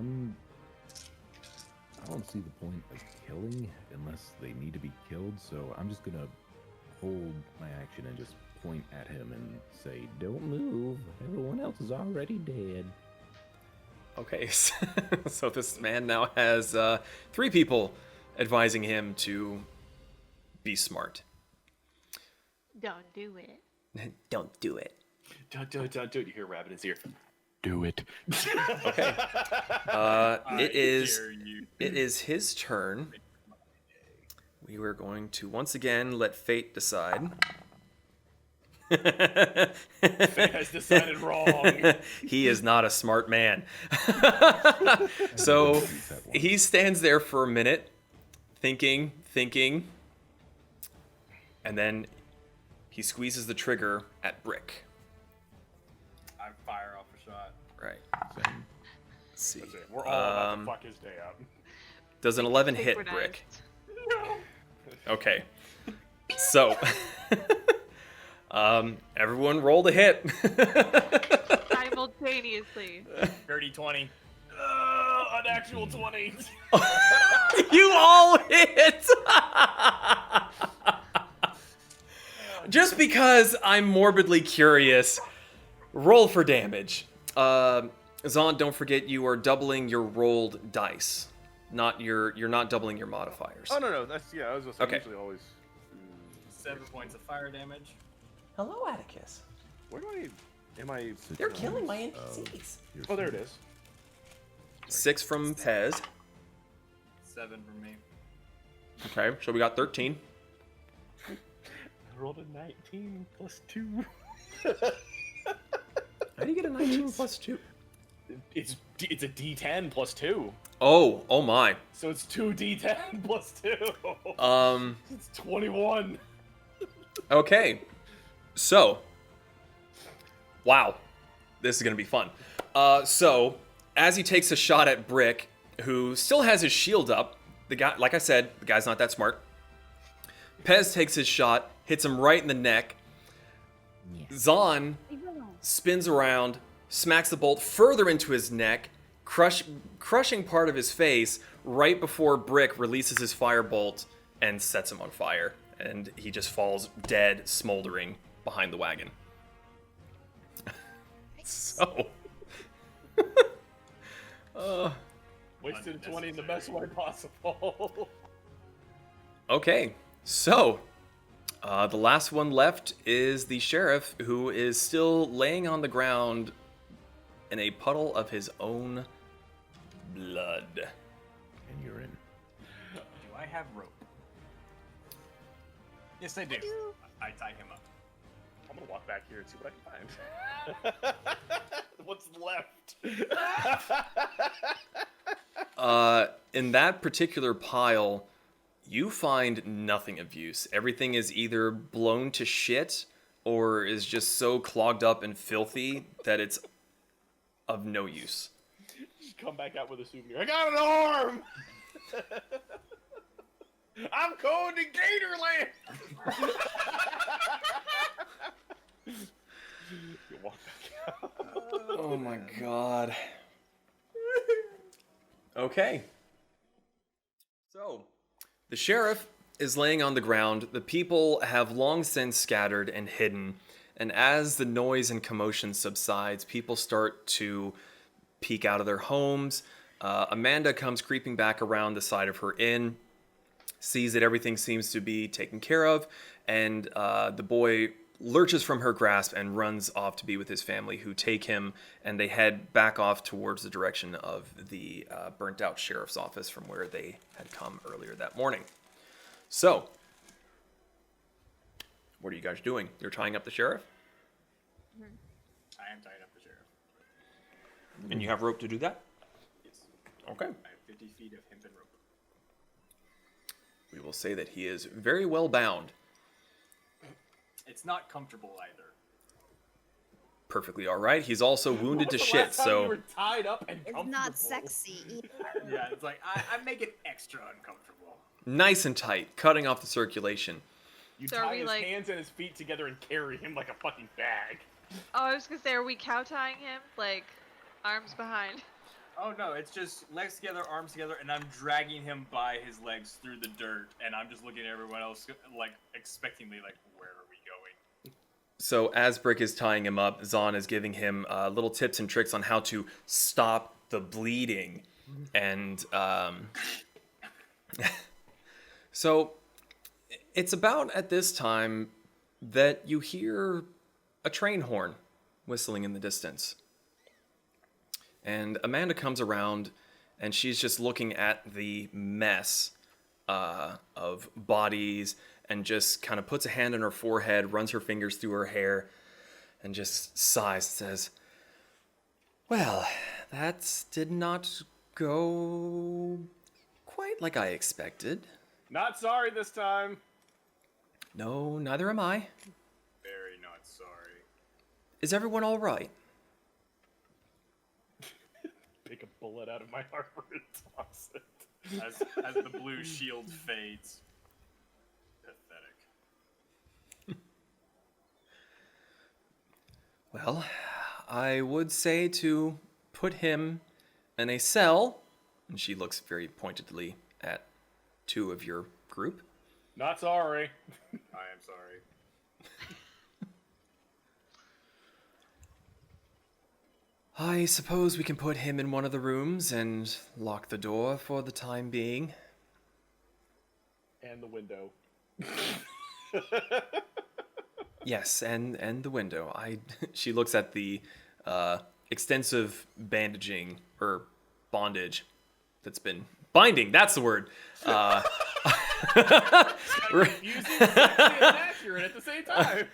I don't see the point of killing unless they need to be killed, so I'm just gonna hold my action and just point at him and say, "Don't move. Everyone else is already dead." Okay, so this man now has 3 people advising him to be smart. Don't do it. Don't do it. Don't do it. You hear Rabbit in his ear. Do it. Okay. It is his turn. We were going to once again let fate decide. Fate has decided wrong. He is not a smart man. So he stands there for a minute, thinking, and then he squeezes the trigger at Brick. I fire off a shot. Right. Same. Let's see. That's it. We're all about to fuck his day up. Does an 11 hit Synchronized. Brick? Okay. So, everyone rolled a hit. Simultaneously. Dirty 20. An actual 20. You all hit! Just because I'm morbidly curious, roll for damage. Zahn, don't forget you are doubling your rolled dice. You're not doubling your modifiers. Oh no, that's I was Okay. usually always. 7 points of fire damage. Hello, Atticus. Where do I? Am I? They're killing my Of NPCs. your Oh, there it is. 6 from Pez. 7 from me. Okay, so we got 13. I rolled a 19 plus 2. How do you get a 19 plus 2? It's a D10 plus 2. Oh my. So it's 2D10 plus 2. It's 21. Okay. So, wow. This is going to be fun. So, as he takes a shot at Brick, who still has his shield up, the guy, like I said, the guy's not that smart. Pez takes his shot, hits him right in the neck. Yes. Zahn spins around, smacks the bolt further into his neck, crushing part of his face right before Brick releases his firebolt and sets him on fire. And he just falls dead, smoldering behind the wagon. So... Wasted 20 in the best way possible. Okay, so the last one left is the sheriff, who is still laying on the ground in a puddle of his own blood. And you're in. Do I have rope? Yes, I do. I tie him up. I'm gonna walk back here and see what I can find. What's left? In that particular pile, you find nothing of use. Everything is either blown to shit or is just so clogged up and filthy that it's of no use. Just come back out with a souvenir. I got an arm! I'm going to Gatorland! You walk back out. Oh my god. Okay. So, the sheriff is laying on the ground. The people have long since scattered and hidden. And as the noise and commotion subsides, people start to peek out of their homes. Amanda comes creeping back around the side of her inn, sees that everything seems to be taken care of, and the boy lurches from her grasp and runs off to be with his family, who take him, and they head back off towards the direction of the burnt-out sheriff's office from where they had come earlier that morning. So, what are you guys doing? You're tying up the sheriff? I am tying up the sheriff. And you have rope to do that? Yes. Okay. I have 50 feet of hempen rope. We will say that he is very well bound. It's not comfortable either. Perfectly all right. He's also wounded to When was the shit, last time so... you were tied up and It's comfortable? not sexy either. Yeah, it's like, I make it extra uncomfortable. Nice and tight, cutting off the circulation. You So are tie we, his like- hands and his feet together and carry him like a fucking bag. Oh, I was gonna say, are we cow tying him? Like, arms behind? Oh no, it's just legs together, arms together, and I'm dragging him by his legs through the dirt, and I'm just looking at everyone else, like, expectingly, like, where are we going? So as Brick is tying him up, Zahn is giving him little tips and tricks on how to stop the bleeding. And so it's about at this time that you hear a train horn whistling in the distance. And Amanda comes around, and she's just looking at the mess of bodies, and just kind of puts a hand on her forehead, runs her fingers through her hair, and just sighs and says, "Well, that did not go quite like I expected. Not sorry this time. No, neither am I. Very not sorry. Is everyone all right?" Pick a bullet out of my armor and toss it. As the blue shield fades. Pathetic. Well, I would say to put him in a cell, and she looks very pointedly at two of your group. Not sorry. I am sorry. I suppose we can put him in one of the rooms and lock the door for the time being. And the window. Yes, and the window. She looks at the extensive bandaging or bondage that's been binding. That's the word. Confusing, sexy, and accurate at the same time.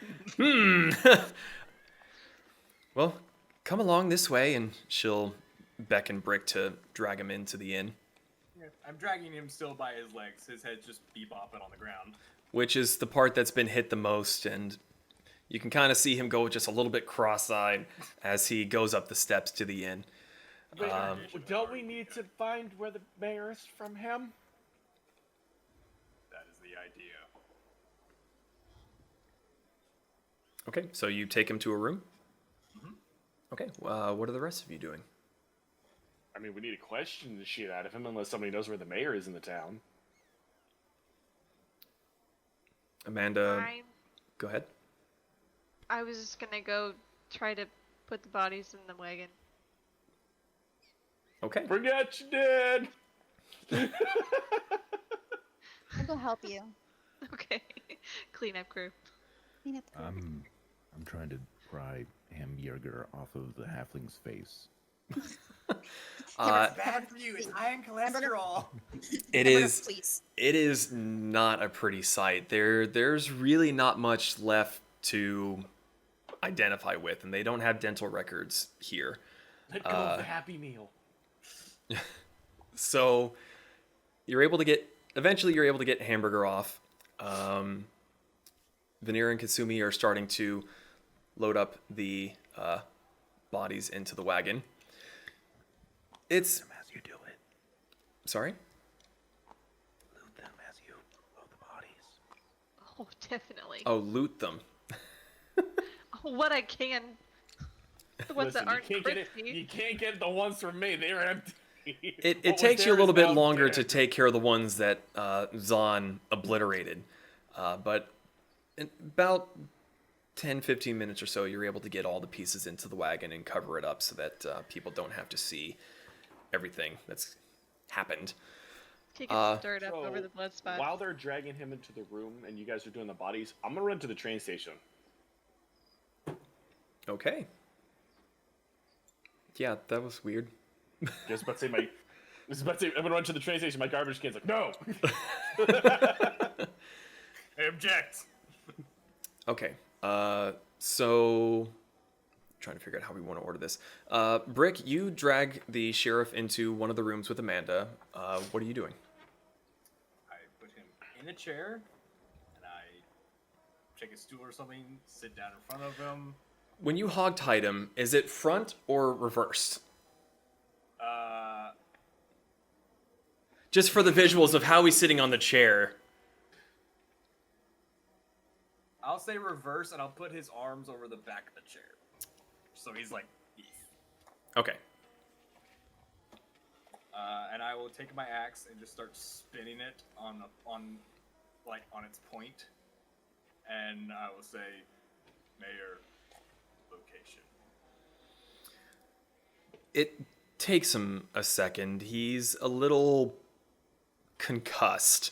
Well, come along this way, and she'll beckon Brick to drag him into the inn, I'm dragging him still by his legs. His head's just bebopping on the ground. which is the part that's been hit the most, and you can kind of see him go just a little bit cross-eyed as he goes up the steps to the inn. Wait, don't we need to find where the mayor is from him? Okay, so you take him to a room? Mhm. Okay, what are the rest of you doing? I mean, we need to question the shit out of him unless somebody knows where the mayor is in the town. Amanda, go ahead. I was just gonna go try to put the bodies in the wagon. Okay. Forget you did! I'll go help you. Okay. Cleanup crew. Clean up the I'm trying to pry hamburger off of the halfling's face. Bad for you. It's high in Hamburger? cholesterol. It Hamburger, is. please. It is not a pretty sight. There's really not much left to identify with, and they don't have dental records here. Let go of the Happy Meal. So eventually you're able to get Hamburger off. Veneer and Kasumi are starting to load up the bodies into the wagon. It's As you do it, sorry. loot them as you load the bodies. Oh, definitely. Oh, loot them. Oh, what I can. The ones Listen, that aren't you crispy. can't get the ones from me. They're empty. It What was takes you a there little is bit now longer dead. to take care of the ones that Zahn obliterated. But in about 10, 15 minutes or so, you're able to get all the pieces into the wagon and cover it up so that people don't have to see everything that's happened. He gets stirred up So, over the blood spot. While they're dragging him into the room and you guys are doing the bodies, I'm gonna run to the train station. Okay. Yeah, that was weird. Just about to say I'm gonna run to the train station. My garbage can's like, no. I object. Okay. So trying to figure out how we want to order this. Brick, you drag the sheriff into one of the rooms with Amanda. What are you doing? I put him in a chair, and I take a stool or something, sit down in front of him. When you hogtied him, is it front or reversed? Just for the visuals of how he's sitting on the chair. I'll say reverse, and I'll put his arms over the back of the chair, so he's like, Okay. and I will take my axe and just start spinning it on its point, and I will say, Mayor, location. It takes him a second. He's a little concussed.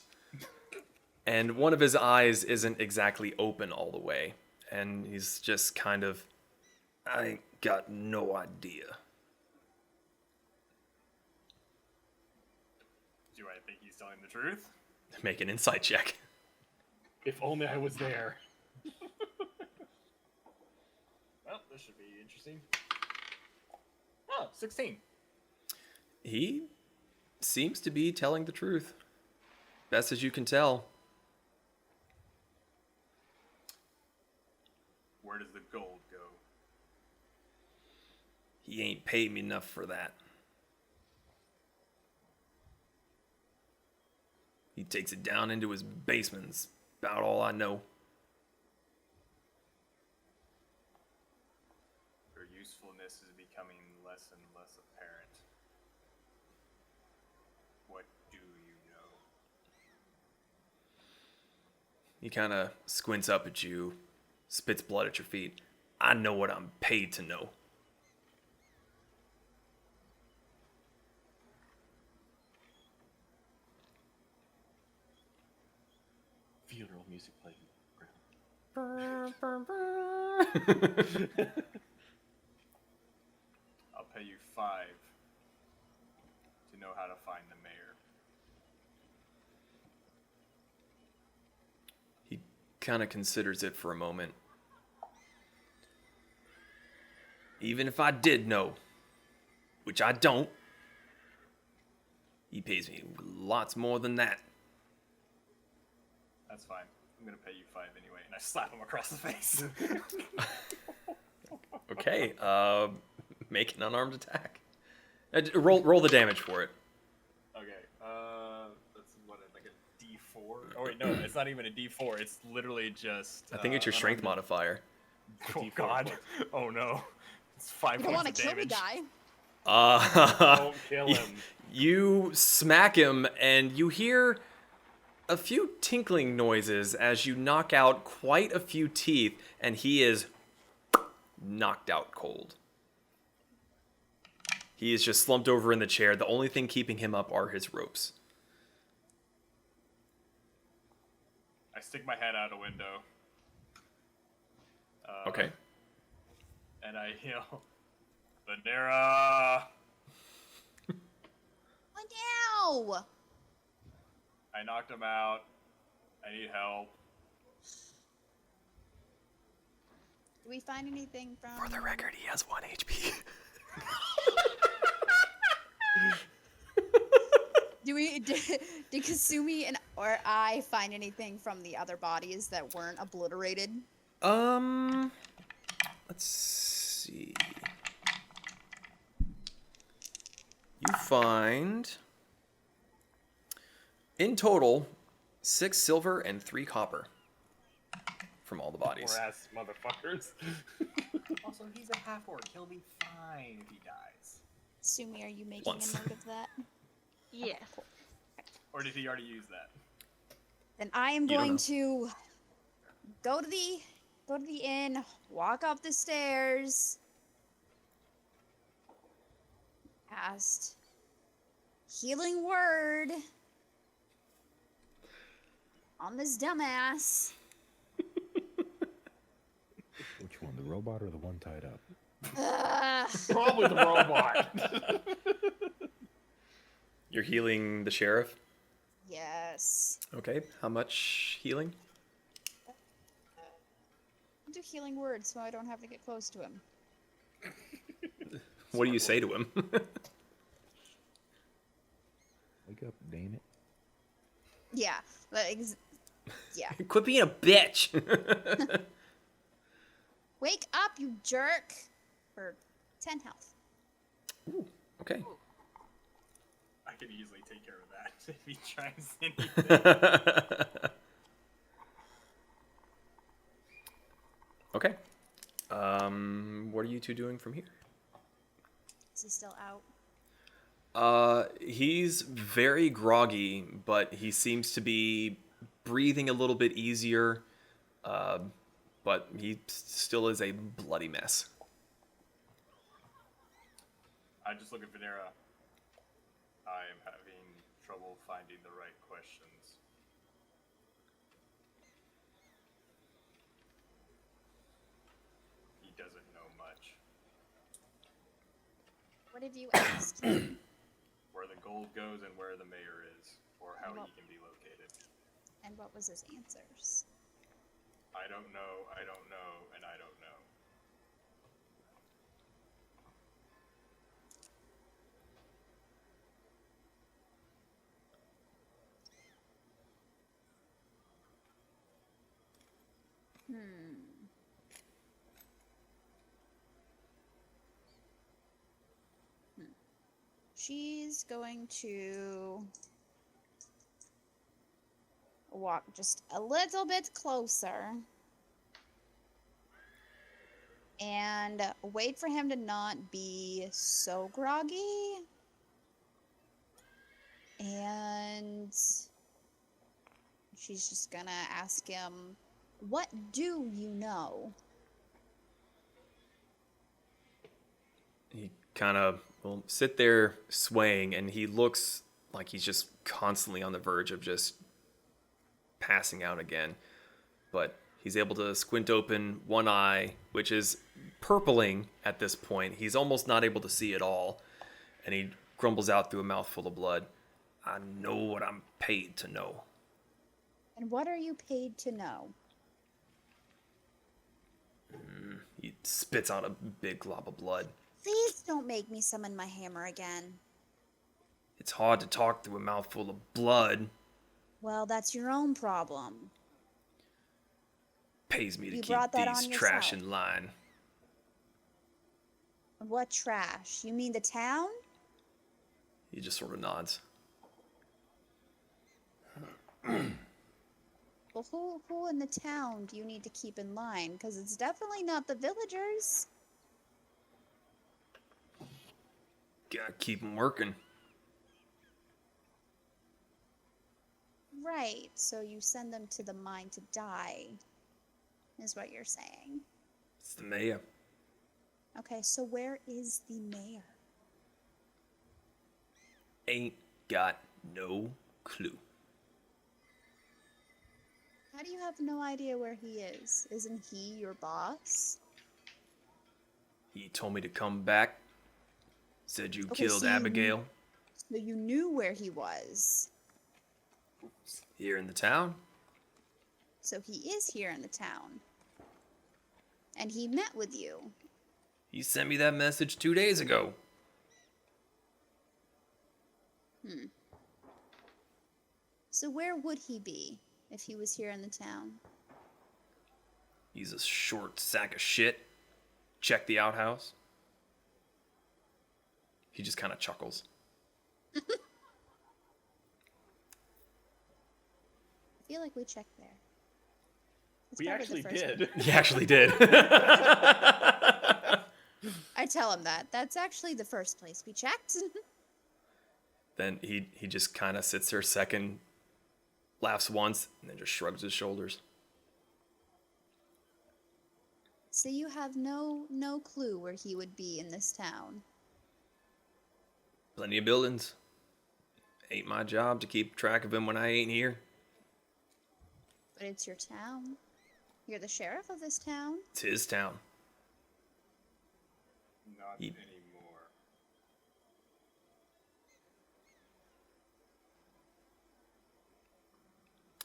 And one of his eyes isn't exactly open all the way. And he's just kind of, I ain't got no idea. Do I think he's telling the truth? Make an insight check. If only I was there. Well, this should be interesting. Oh, 16. He seems to be telling the truth. Best as you can tell. Where does the gold go? He ain't paid me enough for that. He takes it down into his basement. It's about all I know. Your usefulness is becoming less and less apparent. What do you know? He kind of squints up at you, spits blood at your feet. I know what I'm paid to know. Funeral music playing. I'll pay you 5 to know how to find the mayor. He kind of considers it for a moment. Even if I did know, which I don't, he pays me lots more than that. That's fine. I'm gonna pay you 5 anyway, and I slap him across the face. Okay, make an unarmed attack. Roll the damage for it. Okay, that's what, like a D4? Oh wait, no, it's not even a D4. It's literally just. I think it's your strength modifier. Oh D4 God! plus. Oh no! It's 5 You don't points want of to kill the damage. guy. Don't kill you, him. you smack him, and you hear a few tinkling noises as you knock out quite a few teeth, and he is knocked out cold. He is just slumped over in the chair. The only thing keeping him up are his ropes. I stick my head out a window. Okay. And I yell, Vanera! What now? I knocked him out. I need help. Do we find anything from? For the record, he has 1 HP. Did Kasumi and or I find anything from the other bodies that weren't obliterated? Let's see. You find, in total, 6 silver and 3 copper from all the bodies. Poor ass motherfuckers. Also, he's a half-orc. He'll be fine if he dies. Kasumi, are you making Once. a note of that? Yes. Or did he already use that? Then I am You don't going know. to go to the inn, walk up the stairs, cast healing word on this dumbass. Which one, the robot or the one tied up? Ugh. Probably the robot. You're healing the sheriff? Yes. Okay, how much healing? Do healing word so I don't have to get close to him. What do you say to him? Wake up, Dane it. Yeah. Yeah. Quit being a bitch! Wake up, you jerk! For 10 health. Ooh, okay. I could easily take care of that if he tries anything. Okay. What are you two doing from here? Is he still out? He's very groggy, but he seems to be breathing a little bit easier. But he still is a bloody mess. I just look at Vanera. I am having trouble finding the right questions. He doesn't know much. What have you asked him? Where the gold goes and where the mayor is, or how Well- he can be located. And what was his answers? I don't know, and I don't know. She's going to walk just a little bit closer and wait for him to not be so groggy. And she's just gonna ask him, "What do you know?" He kind of will sit there swaying, and he looks like he's just constantly on the verge of just passing out again. But he's able to squint open one eye, which is purpling at this point. He's almost not able to see at all. And he grumbles out through a mouthful of blood, "I know what I'm paid to know." And what are you paid to know? He spits out a big glob of blood. Please don't make me summon my hammer again. It's hard to talk through a mouthful of blood. Well, that's your own problem. Pays me to You keep brought that these on trash yourself. in line. What trash? You mean the town? He just sort of nods. Well, who in the town do you need to keep in line? Because it's definitely not the villagers. Gotta keep them working. Right, so you send them to the mine to die, is what you're saying. It's the mayor. Okay, so where is the mayor? Ain't got no clue. How do you have no idea where he is? Isn't he your boss? He told me to come back. Said you Okay, killed so you- Abigail So you knew where he was. here in the town. So he is here in the town. And he met with you. He sent me that message 2 days ago. So where would he be if he was here in the town? He's a short sack of shit. Check the outhouse. He just kind of chuckles. I feel like we checked there. It's We probably the actually first one. did. He actually did. I tell him that. That's actually the first place we checked. Then he just kind of sits there a second, laughs once, and then just shrugs his shoulders. So you have no clue where he would be in this town. Plenty of buildings. Ain't my job to keep track of him when I ain't here. But it's your town. You're the sheriff of this town. It's his town. Not He- anymore.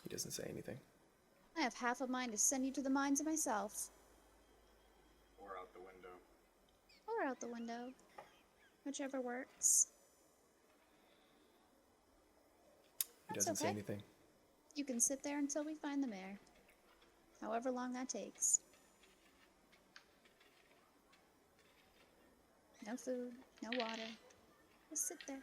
He doesn't say anything. I have half a mind to send you to the mines myself. Or out the window. Or out the window. Whichever works. He That's doesn't say okay. anything. You can sit there until we find the mayor. However long that takes. No food, no water. Just sit there.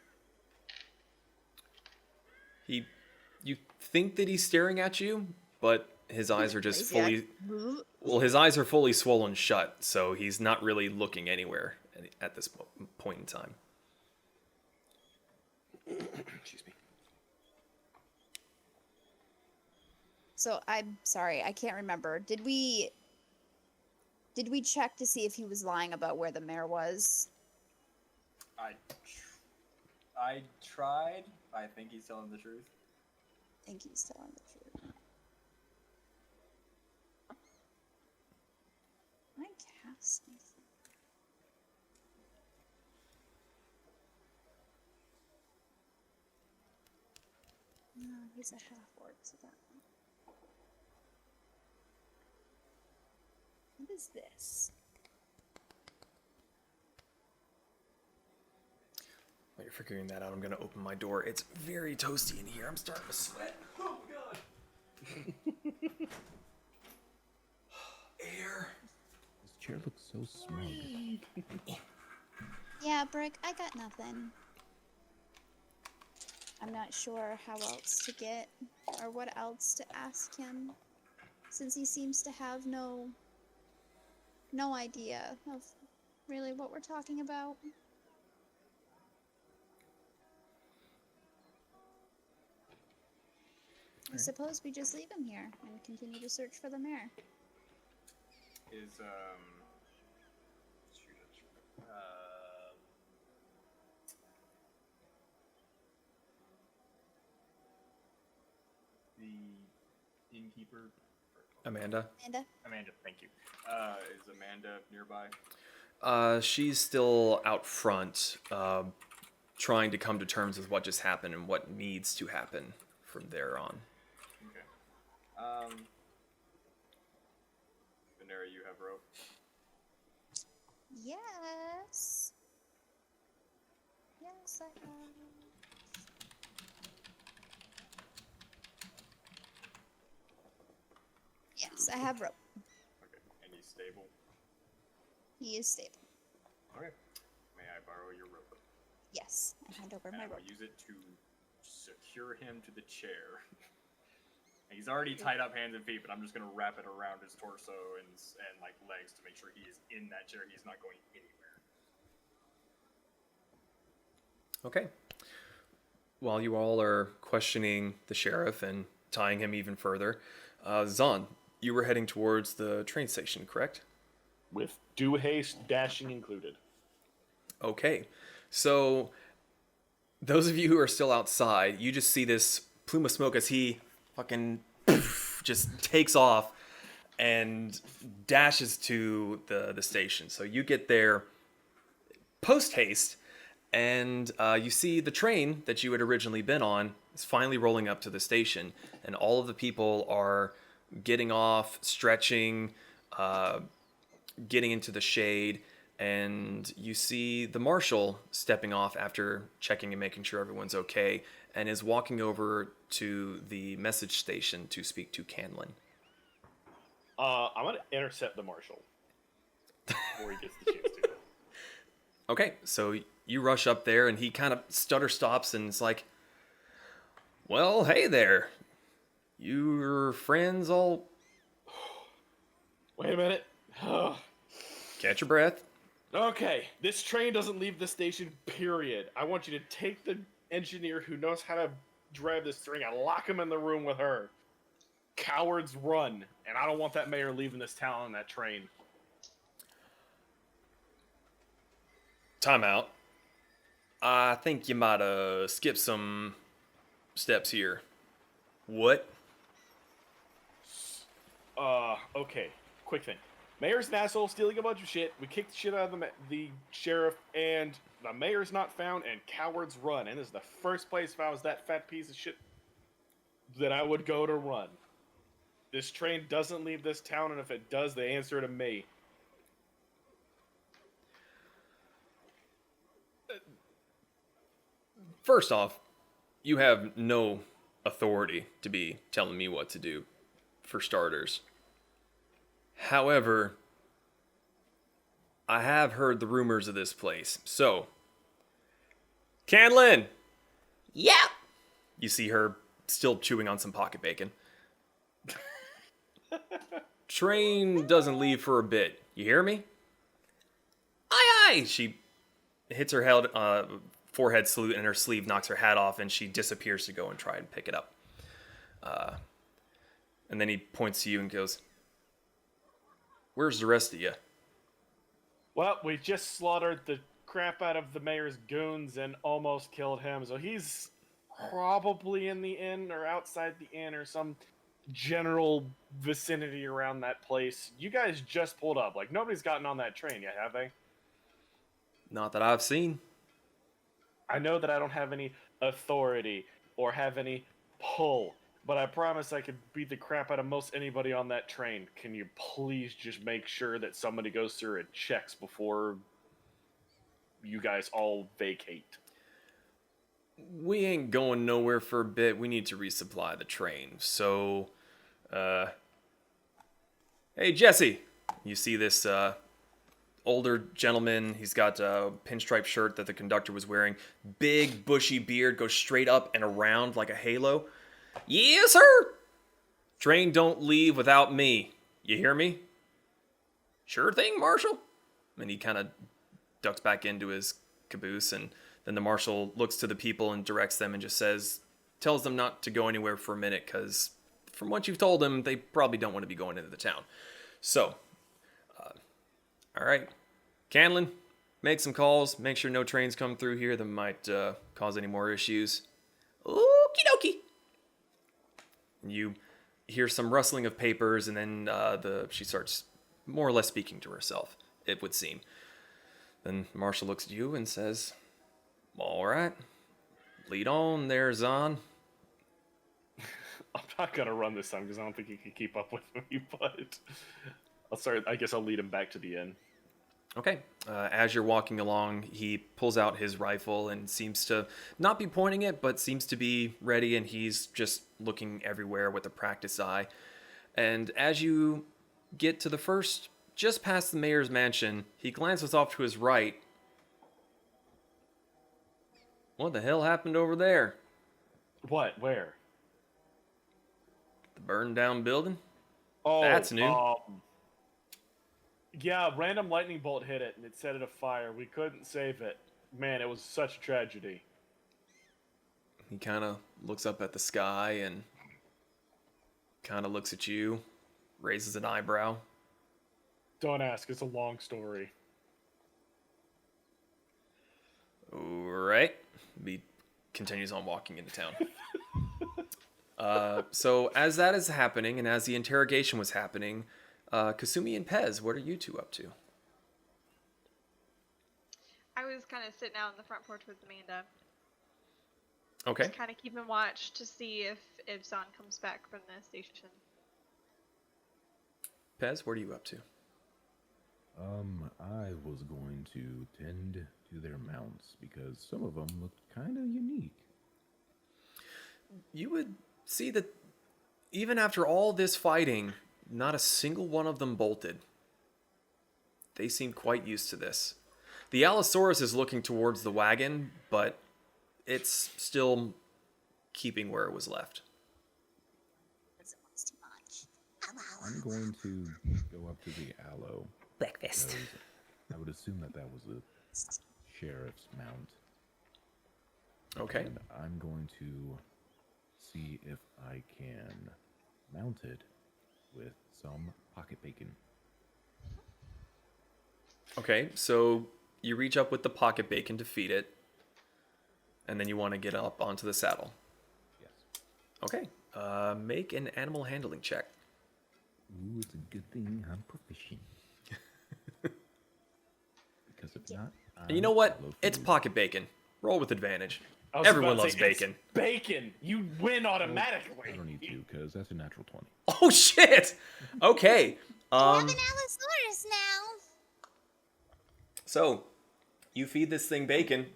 You think that he's staring at you, but his eyes are just Lazy fully. Well, his eyes are fully swollen shut, so he's not really looking anywhere at this point in time. Excuse me. So I'm sorry, I can't remember. Did we check to see if he was lying about where the mayor was? I tried. I think he's telling the truth. I think he's telling the truth. I cast anything? No, he's a half-orc, so that one. What is this? While you're figuring that out, I'm gonna open my door. It's very toasty in here. I'm starting to sweat. Oh god. Air. This chair looks so smug. Yeah, Brick, I got nothing. I'm not sure how else to get, or what else to ask him, since he seems to have no idea of really what we're talking about. I suppose we just leave him here and continue to search for the mayor. Is shoot, the innkeeper Amanda. Amanda, thank you. Is Amanda nearby? She's still out front, trying to come to terms with what just happened and what needs to happen from there on. Okay. Venera, you have rope. Yes. Yes, I have. Yes, I have rope. Okay. And he's stable. He is stable. Okay. May I borrow your rope? Yes, I hand over And my I will rope. use it to secure him to the chair. He's already tied up hands and feet, but I'm just gonna wrap it around his torso and like legs to make sure he is in that chair. He's not going anywhere. Okay. While you all are questioning the sheriff and tying him even further, Zahn, you were heading towards the train station, correct? With due haste, dashing included. Okay. So, those of you who are still outside, you just see this plume of smoke as he fucking just takes off and dashes to the station. So you get there post haste, and you see the train that you had originally been on is finally rolling up to the station, and all of the people are getting off, stretching, getting into the shade, and you see the marshal stepping off after checking and making sure everyone's okay, and is walking over to the message station to speak to Canlin. I'm gonna intercept the marshal before he gets the chance to. Okay, so you rush up there, and he kind of stutter stops and is like, "Well, hey there. Your friends all..." Wait a minute. Catch your breath. Okay, this train doesn't leave the station, period. I want you to take the engineer who knows how to drive this thing and lock him in the room with her. Cowards run, and I don't want that mayor leaving this town on that train. Time out. I think you might skip some steps here. What? Okay. Quick thing. Mayor's an asshole, stealing a bunch of shit. We kicked the shit out of the sheriff, and the mayor's not found, and cowards run. And this is the first place, if I was that fat piece of shit, that I would go to run. This train doesn't leave this town, and if it does, they answer to me. First off, you have no authority to be telling me what to do, for starters. However, I have heard the rumors of this place. So, Canlin! Yep. You see her still chewing on some pocket bacon. Train doesn't leave for a bit. You hear me? Aye, aye! She hits her head, forehead salute, and her sleeve knocks her hat off, and she disappears to go and try and pick it up. And then he points to you and goes, "Where's the rest of you?" Well, we just slaughtered the crap out of the mayor's goons and almost killed him, so he's probably in the inn or outside the inn or some general vicinity around that place. You guys just pulled up. Like, nobody's gotten on that train yet, have they? Not that I've seen. I know that I don't have any authority or have any pull, but I promise I could beat the crap out of most anybody on that train. Can you please just make sure that somebody goes through and checks before you guys all vacate? We ain't going nowhere for a bit. We need to resupply the train. So, hey, Jesse. You see this older gentleman. He's got a pinstripe shirt that the conductor was wearing. Big, bushy beard, goes straight up and around like a halo. Yes, sir. Train don't leave without me. You hear me? Sure thing, Marshal. And he kind of ducks back into his caboose, and then the marshal looks to the people and directs them and just tells them not to go anywhere for a minute, because from what you've told them, they probably don't want to be going into the town. So, all right. Canlin, make some calls. Make sure no trains come through here that might cause any more issues. Okie dokie. You hear some rustling of papers, and then she starts more or less speaking to herself, it would seem. Then Marshall looks at you and says, "All right, lead on there, Zahn." I'm not gonna run this time because I don't think he can keep up with me, but I guess I'll lead him back to the inn. Okay. As you're walking along, he pulls out his rifle and seems to not be pointing it, but seems to be ready, and he's just looking everywhere with a practiced eye. And as you get to the first, just past the mayor's mansion, he glances off to his right. What the hell happened over there? What? Where? The burned down building? Oh, That's new. Yeah, random lightning bolt hit it and it set it afire. We couldn't save it. Man, it was such a tragedy. He kind of looks up at the sky and kind of looks at you, raises an eyebrow. Don't ask, it's a long story. Alright. B continues on walking into town. So as that is happening, and as the interrogation was happening, Kasumi and Pez, what are you two up to? I was kind of sitting out on the front porch with Amanda. Okay. Just kind of keeping watch to see if Zahn comes back from the station. Pez, what are you up to? I was going to tend to their mounts because some of them looked kind of unique. You would see that even after all this fighting, not a single one of them bolted. They seem quite used to this. The Allosaurus is looking towards the wagon, but it's still keeping where it was left. It's too much. I'm going to go up to the Allo. Breakfast. because I would assume that was a sheriff's mount. Okay. And I'm going to see if I can mount it with some pocket bacon. Okay, so you reach up with the pocket bacon to feed it, and then you want to get up onto the saddle. Yes. Okay, make an animal handling check. Ooh, it's a good thing I'm proficient. Because if not, And you know what? follow It's food. pocket bacon. Roll with advantage. I was Everyone about to loves say, it's bacon. Bacon! You win automatically! I don't need to, because that's a natural 20. Oh shit! Okay. I have an Allosaurus now. So you feed this thing bacon,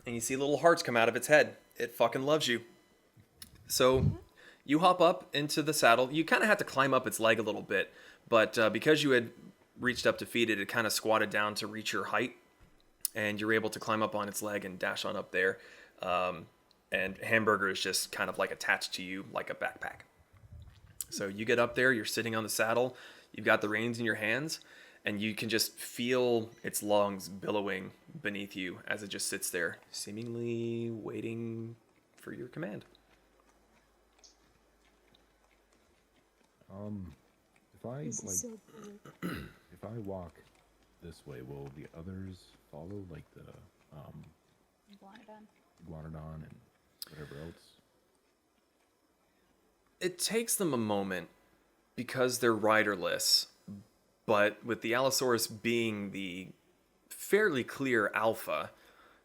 and you see little hearts come out of its head. It fucking loves you. So you hop up into the saddle. You kind of have to climb up its leg a little bit, but because you had reached up to feed it, it kind of squatted down to reach your height, and you're able to climb up on its leg and dash on up there. And Hamburger is just kind of like attached to you like a backpack. So you get up there, you're sitting on the saddle, you've got the reins in your hands, and you can just feel its lungs billowing beneath you as it just sits there, seemingly waiting for your command. If I This is like, so cool. if I walk this way, will the others follow, like the Iguanodon and whatever else? It takes them a moment because they're riderless, but with the Allosaurus being the fairly clear alpha,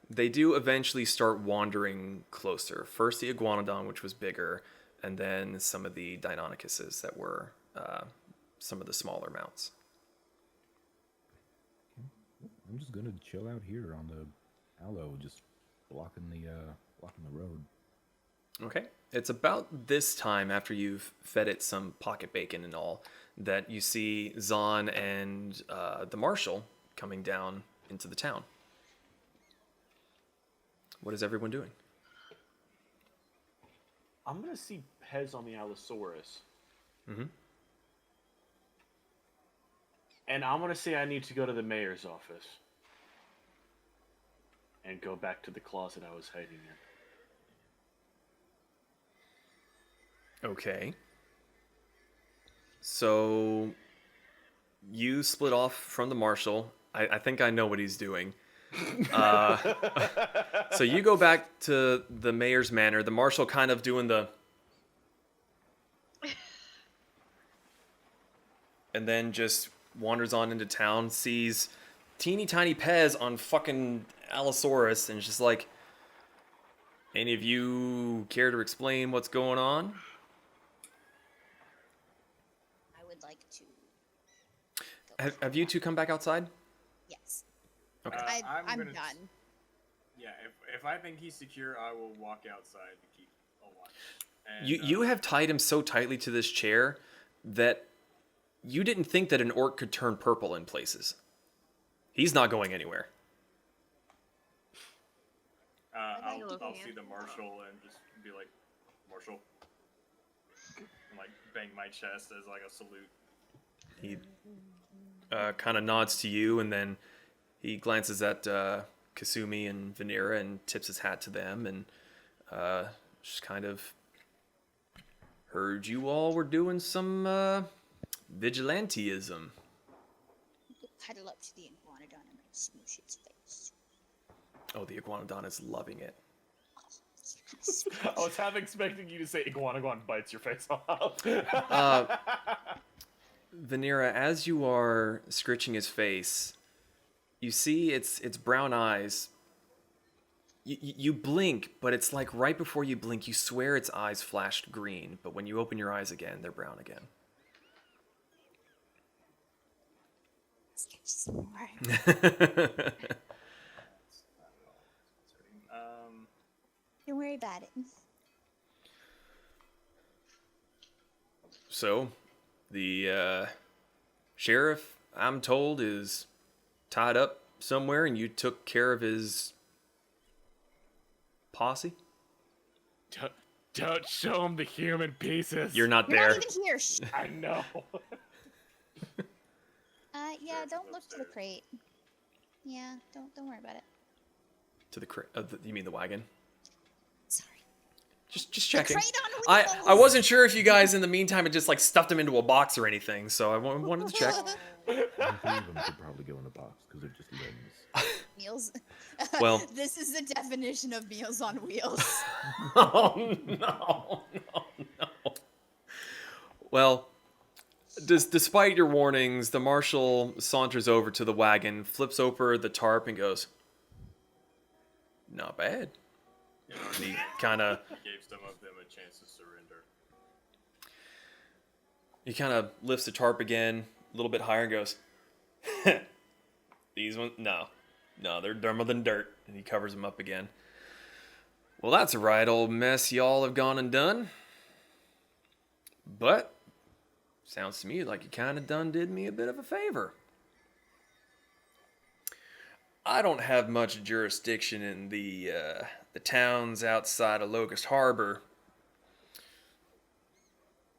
they do eventually start wandering closer. First the Iguanodon, which was bigger, and then some of the Deinonychuses that were some of the smaller mounts. I'm just gonna chill out here on the Allo, just blocking the road. Okay. It's about this time after you've fed it some pocket bacon and all that you see Zahn and the marshal coming down into the town. What is everyone doing? I'm gonna see Pez on the Allosaurus. Mm-hmm. And I'm gonna say I need to go to the mayor's office. And go back to the closet I was hiding in. Okay. So you split off from the marshal. I think I know what he's doing. So you go back to the mayor's manor. The marshal kind of doing the... and then just wanders on into town, sees teeny tiny Pez on fucking Allosaurus, and is just like, any of you care to explain what's going on? I would like to. Go Have you two come back outside? Yes. Okay. I'm gonna done. Yeah, if I think he's secure, I will walk outside to keep a watch. And, You have tied him so tightly to this chair that you didn't think that an orc could turn purple in places. He's not going anywhere. I'll look see in. the marshal and just be like, Marshal, like bang my chest as like a salute. He kind of nods to you, and then he glances at Kasumi and Vanera and tips his hat to them, and just kind of heard you all were doing some vigilanteism. Cuddle up to the iguanodon and like smoosh its face. Oh, the iguanodon is loving it. I was half expecting you to say iguanodon bites your face off. Vanera, as you are scritching his face, you see its brown eyes. You blink, but it's like right before you blink, you swear its eyes flashed green, but when you open your eyes again, they're brown again. Let's get some more. Don't worry about it. So, the sheriff, I'm told, is tied up somewhere, and you took care of his posse? Don't show him the human pieces. You're not You're there. not even here. Shh. I know. Yeah, don't look to the crate. Yeah, don't worry about it. To the you mean the wagon? Sorry. Just The checking. crate on I wheels! wasn't sure if you guys in the meantime had just like stuffed him into a box or anything, so I wanted to check. All three of them could probably go in the box because they're just limbs. Meals. Well- This is the definition of meals on wheels. Oh no. Well, despite your warnings, the marshal saunters over to the wagon, flips over the tarp, and goes, "Not bad." You know, And he kind of gave some of them a chance to surrender. lifts the tarp again a little bit higher and goes, "These ones, no, they're dumber than dirt." And he covers them up again. "Well, that's a right old mess y'all have gone and done. But sounds to me like you kind of did me a bit of a favor. I don't have much jurisdiction in the towns outside of Locust Harbor,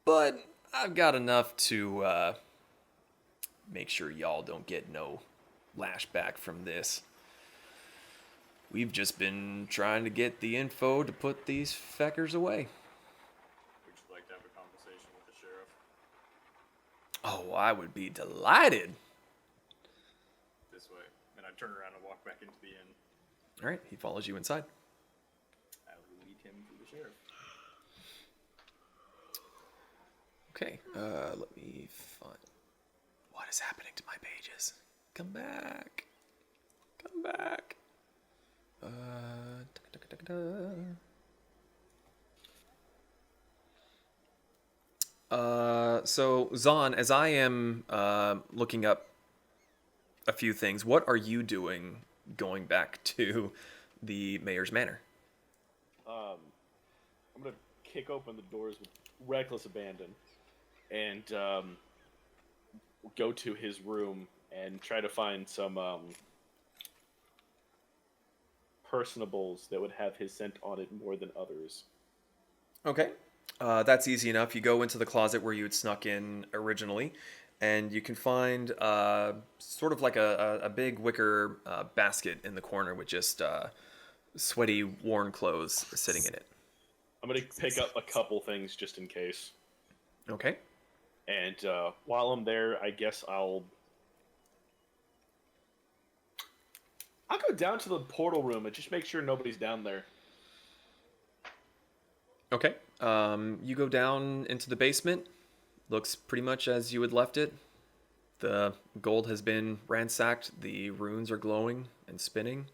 but I've got enough to make sure y'all don't get no lashback from this. We've just been trying to get the info to put these feckers away." Would you like to have a conversation with the sheriff? "Oh, I would be delighted." This way. And I turn around and walk back into the inn. All right, he follows you inside. I will lead him to the sheriff. Okay, let me find... What is happening to my pages? Come back. Come back. So, Zahn, as I am looking up a few things, what are you doing going back to the mayor's manor? I'm gonna kick open the doors with reckless abandon and go to his room and try to find some personables that would have his scent on it more than others. Okay. That's easy enough. You go into the closet where you had snuck in originally, and you can find sort of like a big wicker basket in the corner with just sweaty, worn clothes sitting in it. I'm gonna pick up a couple things just in case. Okay. And while I'm there, I guess I'll go down to the portal room and just make sure nobody's down there. Okay. You go down into the basement. Looks pretty much as you had left it. The gold has been ransacked. The runes are glowing and spinning.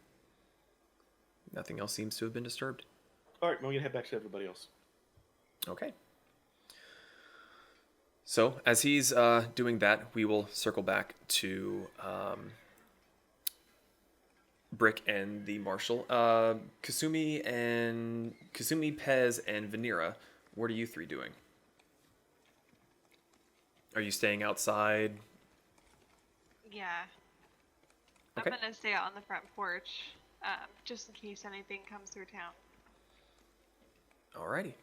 Nothing else seems to have been disturbed. All right, we're gonna head back to everybody else. Okay. So, as he's doing that, we will circle back to Brick and the Marshal. Kasumi, Pez, and Vanera, what are you three doing? Are you staying outside? Yeah. Okay. I'm gonna stay out on the front porch, just in case anything comes through town. Alrighty.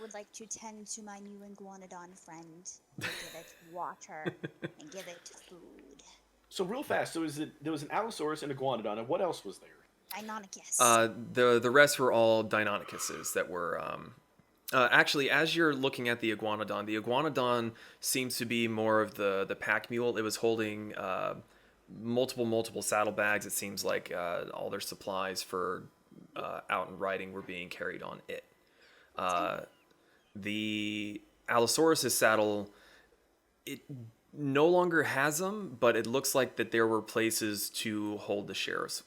would like to tend to my new iguanodon friend and give it water and give it food. So real fast, there was an Allosaurus and a Iguanodon, and what else was there? Deinonychus. The rest were all Deinonychuses that were. Actually, as you're looking at the iguanodon seems to be more of the pack mule. It was holding multiple saddlebags. It seems like all their supplies for out and riding were being carried on it. The Allosaurus' saddle, it no longer has them, but it looks like that there were places to hold the sheriff's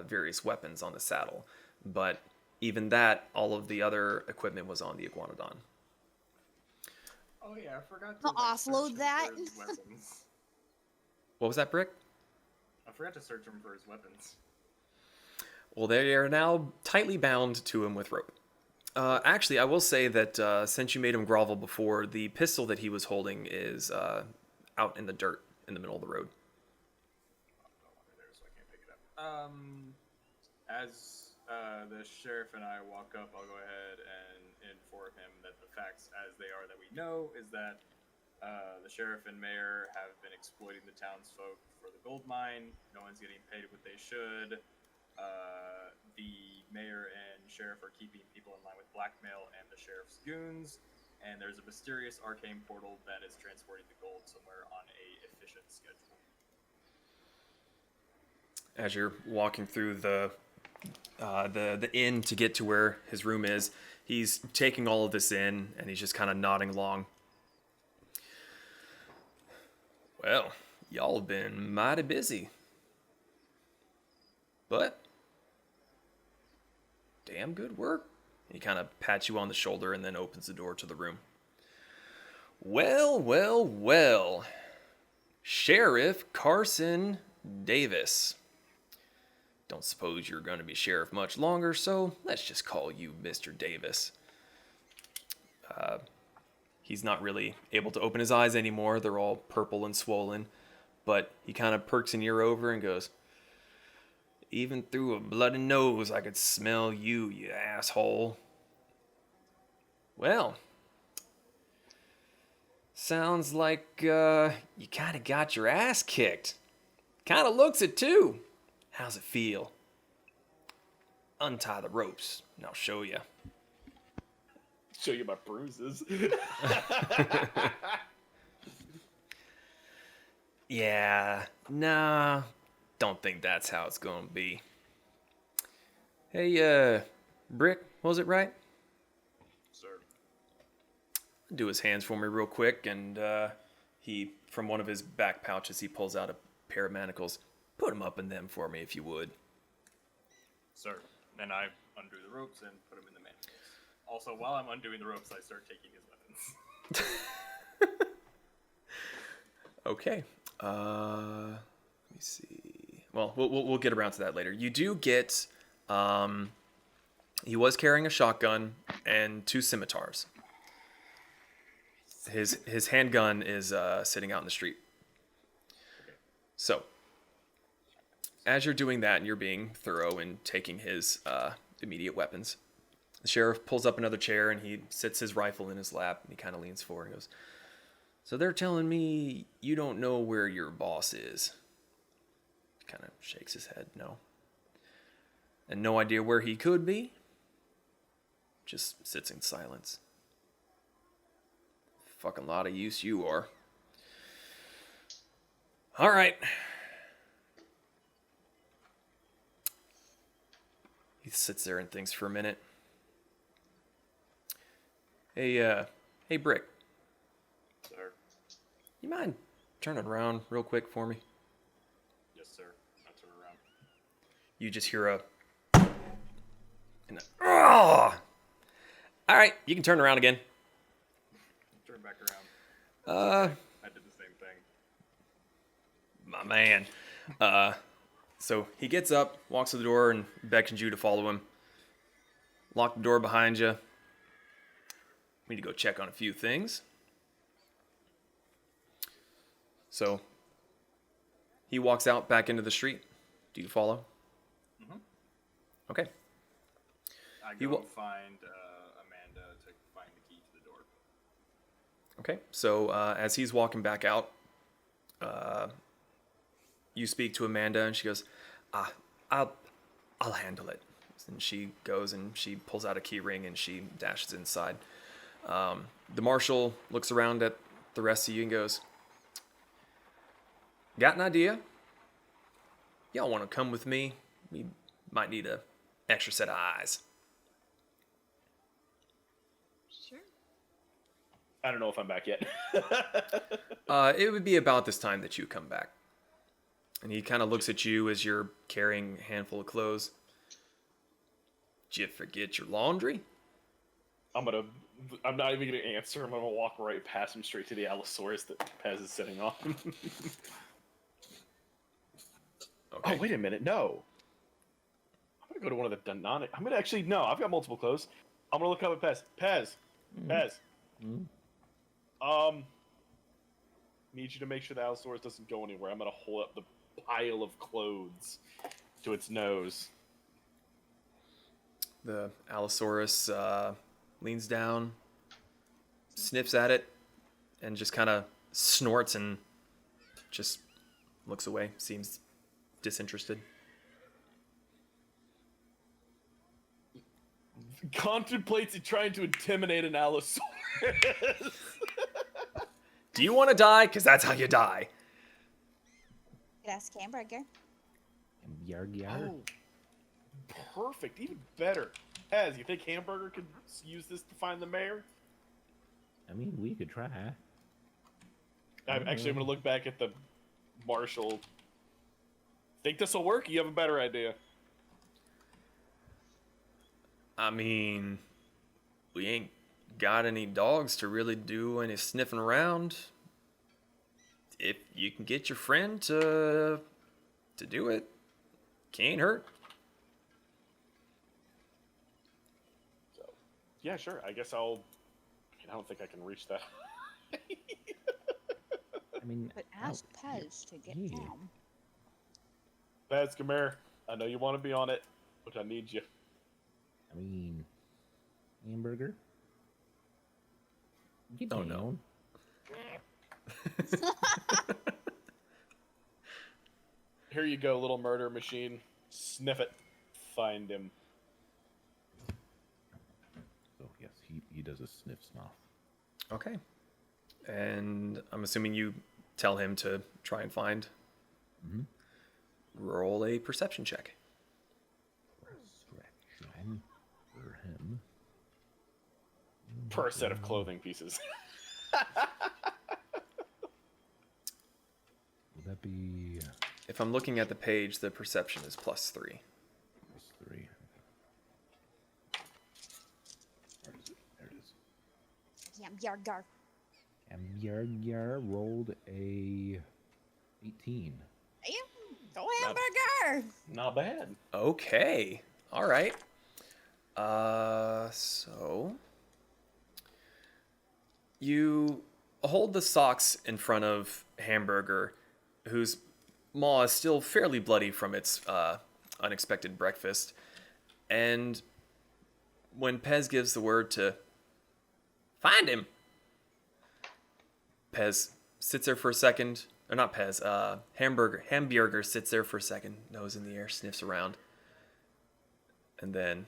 various weapons on the saddle. But even that, all of the other equipment was on the iguanodon. Oh yeah, I forgot I'll to like, search offload him that. for his weapons. What was that, Brick? I forgot to search him for his weapons. Well, they are now tightly bound to him with rope. Actually, I will say that since you made him grovel before, the pistol that he was holding is out in the dirt in the middle of the road. There, so I can't pick it up. As the sheriff and I walk up, I'll go ahead and inform him that the facts as they are that we know is that the sheriff and mayor have been exploiting the townsfolk for the gold mine. No one's getting paid what they should. The mayor and sheriff are keeping people in line with blackmail and the sheriff's goons. And there's a mysterious arcane portal that is transporting the gold somewhere on a efficient schedule. As you're walking through the inn to get to where his room is, he's taking all of this in, and he's just kind of nodding along. Well, y'all have been mighty busy. But damn good work. He kind of pats you on the shoulder and then opens the door to the room. Well. Sheriff Carson Davis. Don't suppose you're going to be sheriff much longer, so let's just call you Mr. Davis. He's not really able to open his eyes anymore. They're all purple and swollen. But he kind of perks an ear over and goes, "Even through a bloody nose, I could smell you, you asshole." Well, sounds like you kind of got your ass kicked. Kind of looks it too. How's it feel? Untie the ropes, and I'll show you. Show you my bruises. Yeah, nah, don't think that's how it's gonna be. Hey, Brick, was it right? Sir. Do his hands for me real quick, and he, from one of his back pouches, he pulls out a pair of manacles. Put them up in them for me, if you would. Sir. Then I undo the ropes and put him in the manacles. Also, while I'm undoing the ropes, I start taking his weapons. Okay. Let me see. Well, we'll get around to that later. You do get. He was carrying a shotgun and 2 scimitars. His handgun is sitting out in the street. So, as you're doing that and you're being thorough and taking his immediate weapons, the sheriff pulls up another chair and he sits his rifle in his lap and he kind of leans forward and goes, "So they're telling me you don't know where your boss is?" Kind of shakes his head, no. And no idea where he could be? Just sits in silence. Fucking lot of use you are. All right. He sits there and thinks for a minute. Hey, Brick. Sir. You mind turning around real quick for me? Yes, sir. I turn around. You just hear a... And all right, you can turn around again. Turn back around. I did the same thing. My man. So he gets up, walks to the door, and beckons you to follow him. Lock the door behind you. We need to go check on a few things. So he walks out back into the street. Do you follow? Mm-hmm. Okay. I You go wa- find Amanda to find the Okay, so as he's walking back out, you speak to Amanda, and she goes, I'll handle it. And she goes and she pulls out a key ring and she dashes inside. The marshal looks around at the rest of you and goes, got an idea? Y'all want to come with me? We might need an extra set of eyes. Sure. I don't know if I'm back yet. It would be about this time that you come back. And he kind of looks at you as you're carrying a handful of clothes. Did you forget your laundry? I'm not even gonna answer. I'm gonna walk right past him straight to the Allosaurus that Pez is sitting on. Okay. Oh, wait a minute. No. I'm gonna go to one of the Danonic. I'm gonna actually, no, I've got multiple clothes. I'm gonna look up at Pez. Pez. Need you to make sure the Allosaurus doesn't go anywhere. I'm gonna hold up the pile of clothes to its nose. The Allosaurus leans down, sniffs at it, and just kind of snorts and just looks away. Seems disinterested. Contemplates trying to intimidate an Allosaurus. Do you want to die? Because that's how you die. Could ask Hamburger. Yarg yarg. Oh, perfect. Even better. Pez, you think Hamburger could use this to find the mayor? I mean, we could try. I'm going to look back at the marshal. Think this will work? You have a better idea. I mean, we ain't got any dogs to really do any sniffing around. If you can get your friend to do it, can't hurt. So, yeah, sure. I guess I don't think I can reach that. I mean, But ask Pez to get yeah. down. Pez, come here. I know you want to be on it, but I need you. I mean, Hamburger. Get Oh, down. no. Here you go, little murder machine. Sniff it. Find him. So yes, he does a sniff snuff. Okay. And I'm assuming you tell him to try and find. Mm-hmm. Roll a perception check. Perception for him. Per set of clothing pieces. Would that be If I'm looking at the page, the perception is +3. +3? There it is. Yargar. And Yarg rolled a 18. Damn. Go Hamburger. Not bad. Okay. All right. So you hold the socks in front of Hamburger, whose maw is still fairly bloody from its unexpected breakfast. And when Pez gives the word to find him, Pez sits there for a second. Or not Pez, Hamburger sits there for a second, nose in the air, sniffs around, and then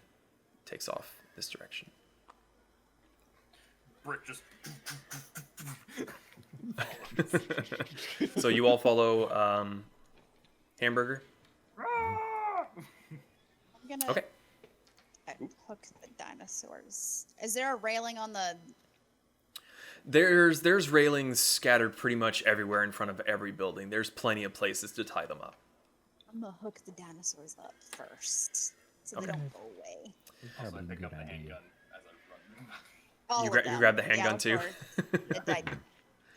takes off this direction. Brick just. So you all follow Hamburger? I'm gonna Okay. hook the dinosaurs. Is there a railing on the... There's railings scattered pretty much everywhere in front of every building. There's plenty of places to tie them up. I'm gonna hook the dinosaurs up first, so Okay. they don't go away. Also, I Probably a pick good up the idea. handgun as I run. All You of you them. grab the handgun Yeah, of too? course.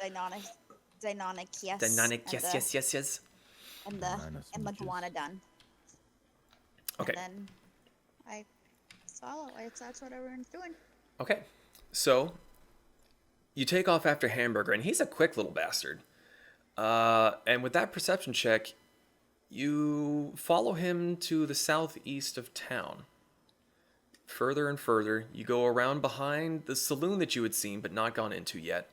Deinonic, yes. Dynamic, and yes. And Banana the smooches. Iguanodon. Okay. And then I follow. That's what everyone's doing. Okay. So you take off after Hamburger, and he's a quick little bastard. And with that perception check, you follow him to the southeast of town. Further and further, you go around behind the saloon that you had seen but not gone into yet.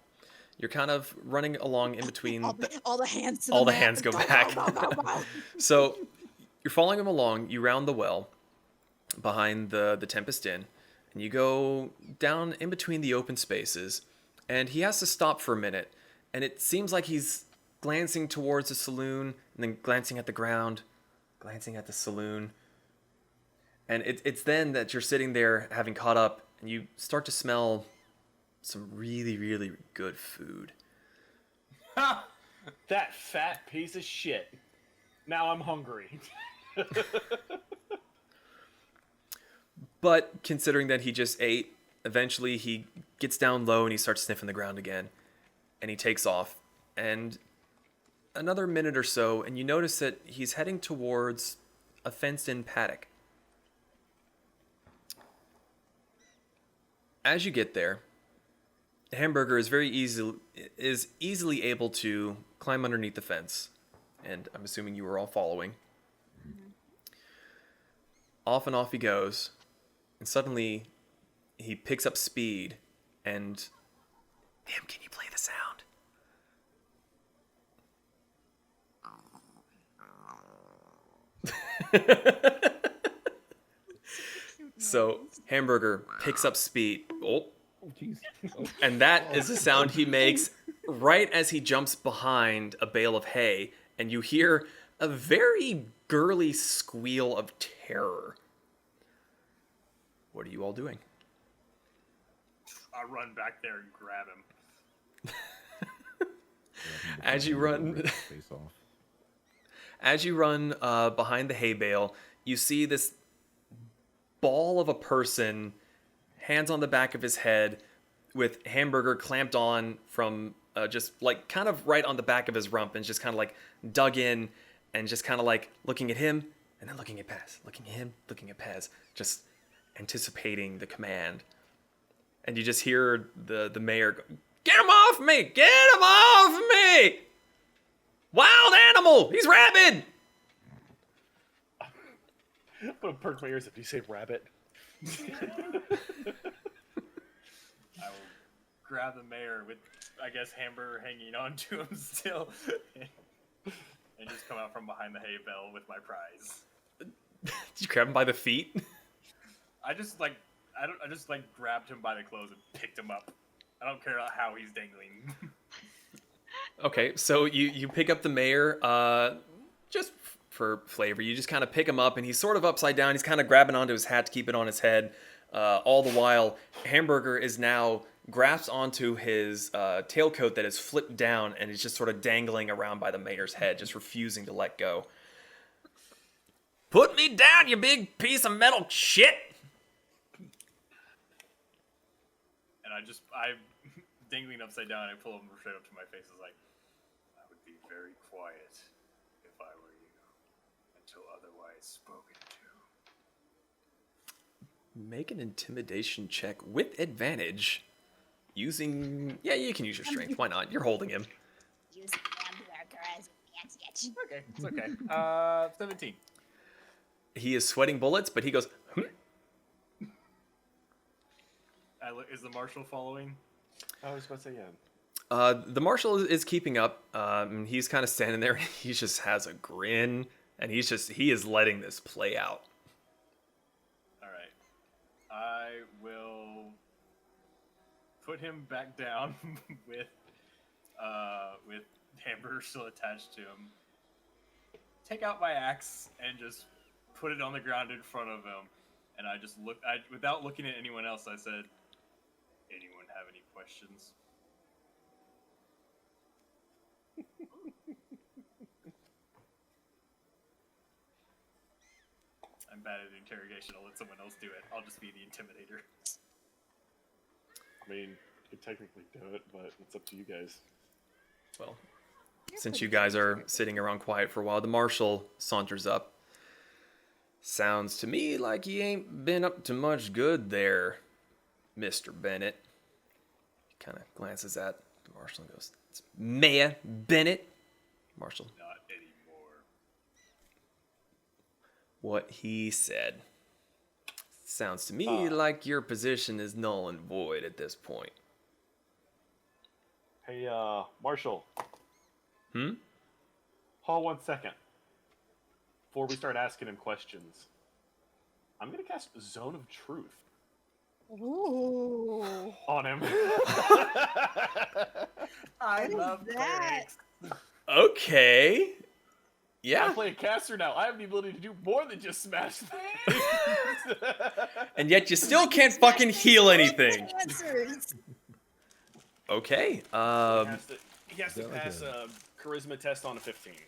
You're kind of running along in between. All the hands to All the the map. hands go back. Go. So you're following him along. You round the well behind the Tempest Inn, and you go down in between the open spaces. And he has to stop for a minute, and it seems like he's glancing towards the saloon and then glancing at the ground, glancing at the saloon. And it's then that you're sitting there having caught up, and you start to smell some really, really good food. That fat piece of shit. Now I'm hungry. But considering that he just ate, eventually he gets down low and he starts sniffing the ground again. And he takes off. And another minute or so, and you notice that he's heading towards a fenced-in paddock. As you get there, Hamburger is easily able to climb underneath the fence, and I'm assuming you were all following. Mm-hmm. Off and off he goes, and suddenly he picks up speed, and damn, can you play the sound? So Hamburger picks up speed. Oh. Jeez. And that is the sound he makes right as he jumps behind a bale of hay, and you hear a very girly squeal of terror. What are you all doing? I run back there and grab him. As you run, Face off. as you run behind the hay bale, you see this ball of a person, hands on the back of his head, with Hamburger clamped on from just like kind of right on the back of his rump, and just kind of like dug in and just kind of like looking at him and then looking at Paz, looking at him, looking at Paz, just anticipating the command. And you just hear the mayor go, "Get him off me! Get him off me! Wild animal! He's rabid!" I'm gonna perk my ears if you say rabbit. I will grab the mayor with, I guess, Hamburger hanging on to him still, and just come out from behind the hay bale with my prize. Did you grab him by the feet? I just grabbed him by the clothes and picked him up. I don't care how he's dangling. Okay, so you pick up the mayor, just for flavor. You just kind of pick him up, and he's sort of upside down. He's kind of grabbing onto his hat to keep it on his head. All the while, Hamburger is now grasped onto his tailcoat that is flipped down, and is just sort of dangling around by the mayor's head, just refusing to let go. Put me down, you big piece of metal shit! And I'm dangling upside down, and I pull him straight up to my face. It's like, I would be very quiet if I were you, until otherwise spoken to. Make an intimidation check with advantage. Using... Yeah, you can use your strength. Why not? You're holding him. Use Hamburger as a sketch. Okay, it's okay. 17. He is sweating bullets, but he goes... Is the marshal following? I was about to say, yeah. The marshal is keeping up. He's kind of standing there. He just has a grin, and he is letting this play out. All right. I will put him back down with Hamburger still attached to him. Take out my axe and just put it on the ground in front of him. And I just without looking at anyone else, I said, "Anyone have any questions?" I'm bad at interrogation. I'll let someone else do it. I'll just be the intimidator. I mean, you could technically do it, but it's up to you guys. Well, since you guys are sitting around quiet for a while, the marshal saunters up. Sounds to me like you ain't been up to much good there, Mr. Bennett. He kind of glances at the marshal and goes, "It's Mayor Bennett." Marshal. Not anymore. What he said. Sounds to me like your position is null and void at this point. Hey, Marshall. Hmm? Hold 1 second. Before we start asking him questions, I'm gonna cast Zone of Truth Ooh. on him. I What is love that? clerics. Okay. I Yeah. play a caster now. I have the ability to do more than just smash things. And yet you still can't Smash fucking things heal with anything. Answers. Okay. he has to Is that like pass a charisma test on a 15. Is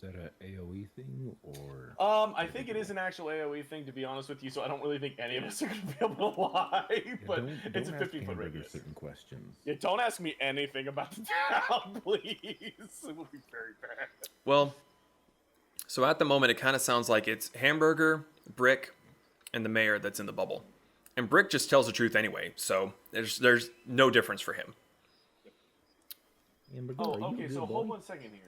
that a AOE thing or? I think it is an actual AOE thing, to be honest with you. So I don't really think any of us are gonna be able to lie. Yeah, But don't it's a ask 15-foot Hamburger radius. certain questions. Yeah, don't ask me anything about the town, please. It will be very bad. Well, so at the moment, it kind of sounds like it's Hamburger, Brick, and the mayor that's in the bubble. And Brick just tells the truth anyway, so there's no difference for him. Hamburger, Oh, are you a okay. good So boy? hold 1 second here.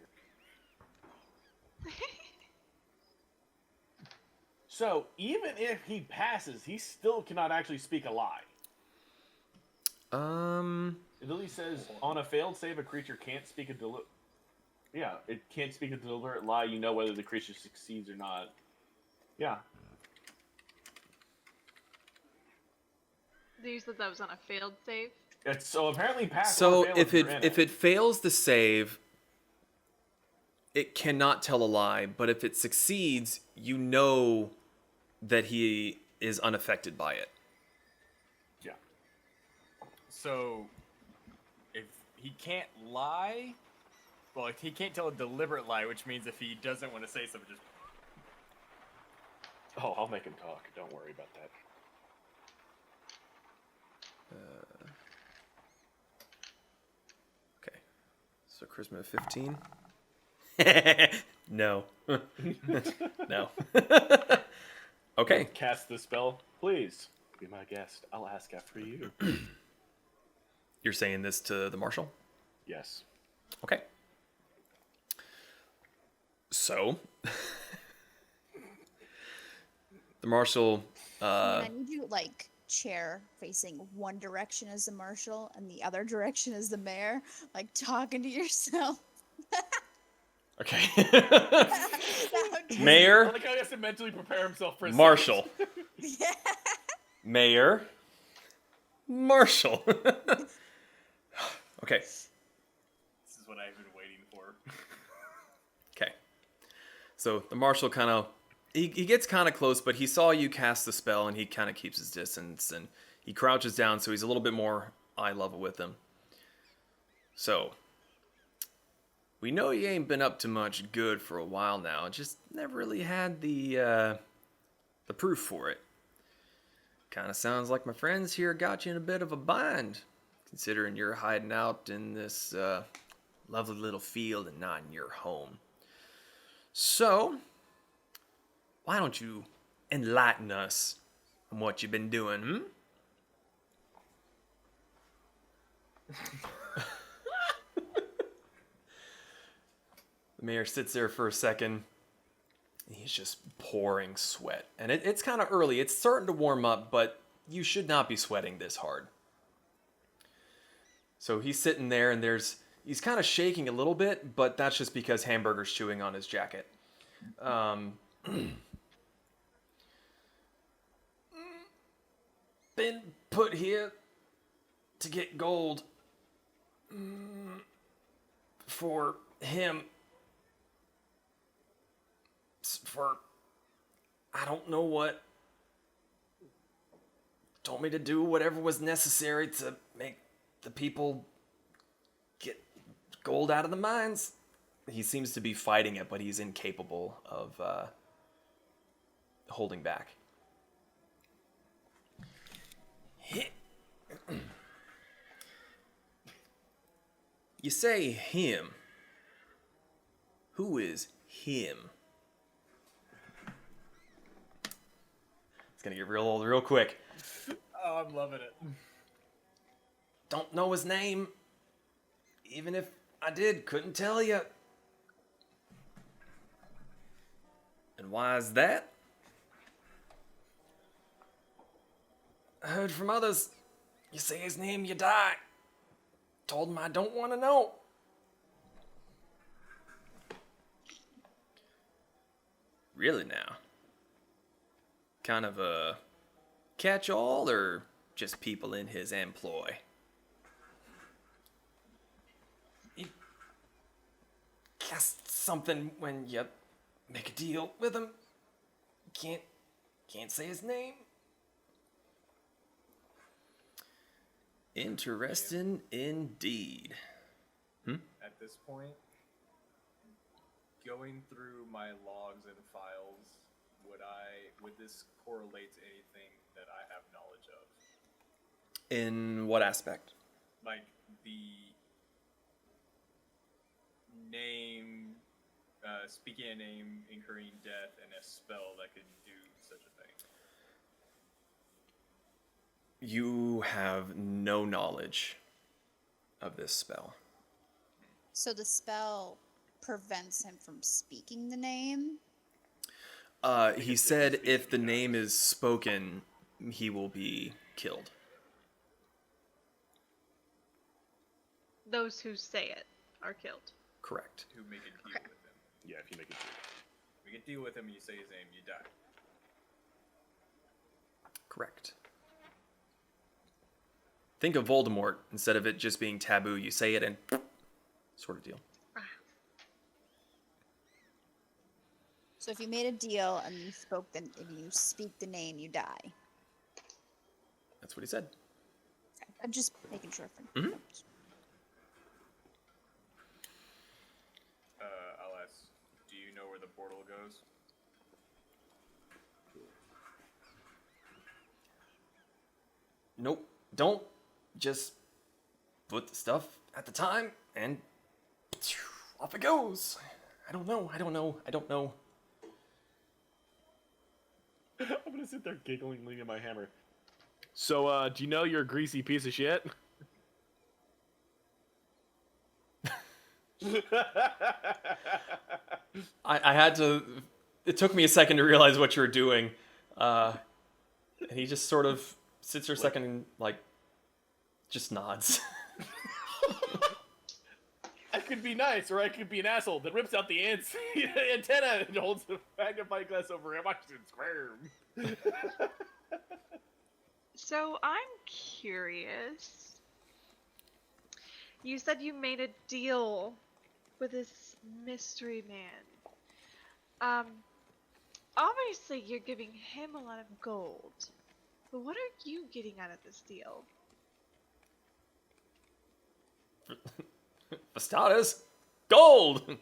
So even if he passes, he still cannot actually speak a lie. It literally says on a failed save, a creature can't speak a Yeah, it can't speak a deliberate lie. You know whether the creature succeeds or not. Yeah. You said that was on a failed save. So apparently pass. So or fail if you're it in if it fails the save, it cannot tell a lie. But if it succeeds, you know that he is unaffected by it. Yeah. So, if he can't lie, well, if he can't tell a deliberate lie, which means if he doesn't want to say something, just Oh, I'll make him talk. Don't worry about that. Okay. So charisma 15. No. No. Okay. Cast the spell, please. Be my guest. I'll ask after you. You're saying this to the marshal? Yes. Okay. So, the marshal. I need you like chair facing one direction as the marshal and the other direction as the mayor, like talking to yourself. Okay. That would just- I Mayor, like how he has to mentally prepare himself for a marshal, Yeah. mayor, marshal. Okay. this is what I've been waiting for. Okay. So the marshal kind of he gets kind of close, but he saw you cast the spell, and he kind of keeps his distance, and he crouches down, so he's a little bit more eye level with him. So, we know you ain't been up to much good for a while now. Just never really had the proof for it. Kind of sounds like my friends here got you in a bit of a bind, considering you're hiding out in this lovely little field and not in your home. So, why don't you enlighten us on what you've been doing, hmm? The mayor sits there for a second. He's just pouring sweat. And it's kind of early. It's starting to warm up, but you should not be sweating this hard. So he's sitting there, and he's kind of shaking a little bit, but that's just because Hamburger's chewing on his jacket. Been put here to get gold for him. For I don't know what. Told me to do whatever was necessary to make the people get gold out of the mines. He seems to be fighting it, but he's incapable of holding back. You say him. Who is him? It's gonna get real old real quick. Oh, I'm loving it. Don't know his name. Even if I did, couldn't tell you. And why is that? I heard from others. You say his name, you die. told him I don't want to know. Really now? Kind of a catch-all or just people in his employ? He guess something when you make a deal with him. Can't say his name. Interesting indeed. At this point, going through my logs and files, would this correlate to anything that I have knowledge of? In what aspect? Like the name, speaking a name, incurring death, and a spell that could do such a thing. You have no knowledge of this spell. So the spell prevents him from speaking the name? He said if the name is spoken, he will be killed. Those who say it are killed. Correct. Who make a deal Okay. with him. Yeah, if you make it. Make a deal with him, you say his name, you die. Correct. Think of Voldemort. Instead of it just being taboo, you say it and sort of deal. So if you made a deal and you speak the name, you die. That's what he said. Okay. I'm just making sure. Mhm. I'll ask, do you know where the portal goes? Nope. Don't. Just put the stuff at the time and off it goes. I don't know. I'm gonna sit there giggling, leaning my hammer. So, do you know you're a greasy piece of shit? I had to. It took me a second to realize what you were doing. And he just sort of sits there a second and, like, just nods. I could be nice, or I could be an asshole that rips out the antenna and holds a magnifying glass over him. Watch it squirm. So I'm curious. You said you made a deal with this mystery man. Obviously you're giving him a lot of gold. But what are you getting out of this deal? For starters, gold!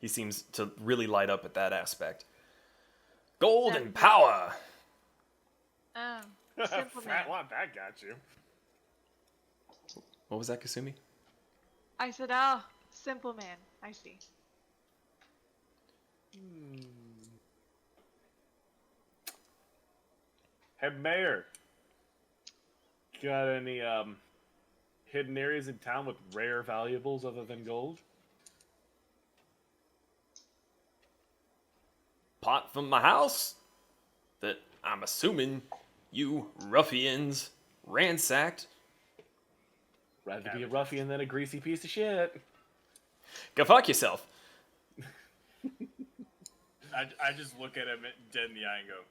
He seems to really light up at that aspect. Gold and power! Oh, simple man. Fat lot that got you. What was that, Kasumi? I said, oh, simple man. I see. Hey, Mayor. Got any, hidden areas in town with rare valuables other than gold? Pot from my house that I'm assuming you ruffians ransacked. Rather be a ruffian than a greasy piece of shit. Go fuck yourself. I just look at him dead in the eye and go,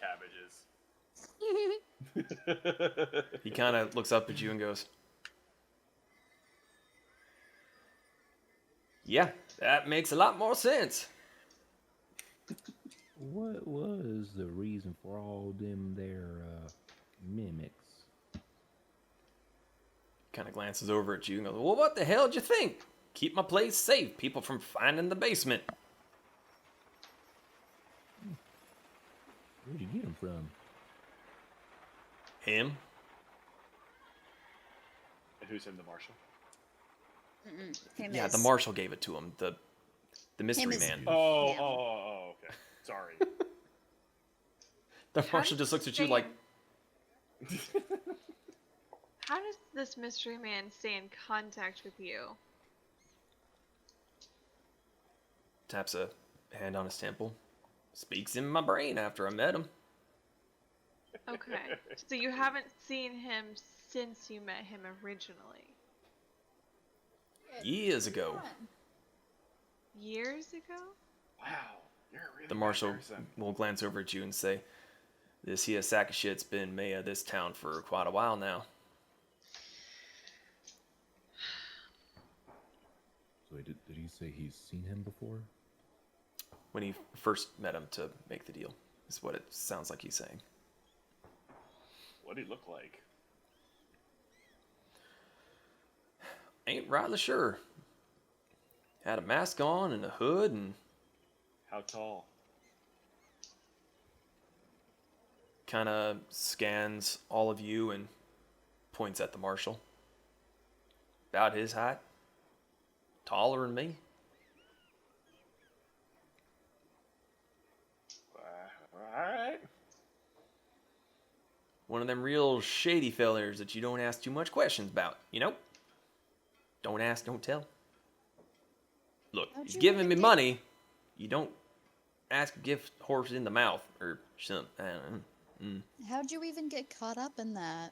cabbages. He kind of looks up at you and goes, yeah, that makes a lot more sense. What was the reason for all them there mimics? Kind of glances over at you and goes, well, what the hell did you think? Keep my place safe, people from finding the basement. Where'd you get them from? Him? And who's him, the marshal? Yeah, the marshal gave it to him. The mystery man. Oh, okay. Sorry. The marshal just looks at you like, How does this mystery man stay in contact with you? taps a hand on his temple. Speaks in my brain after I met him. Okay. So you haven't seen him since you met him originally. years ago. Years ago? Wow, you're a really The bad marshal person. will glance over at you and say, "This here sack of shit's been mayor of this town for quite a while now." So did he say he's seen him before? When he first met him to make the deal, is what it sounds like he's saying. What'd he look like? Ain't rightly sure. Had a mask on and a hood and How tall? kind of scans all of you and points at the marshal. About his height. Taller than me. Alright. One of them real shady fellers that you don't ask too much questions about, you know? Don't ask, don't tell. Look, How'd he's you giving even me get- money. You don't ask a gift horse in the mouth or something. I don't know. How'd you even get caught up in that?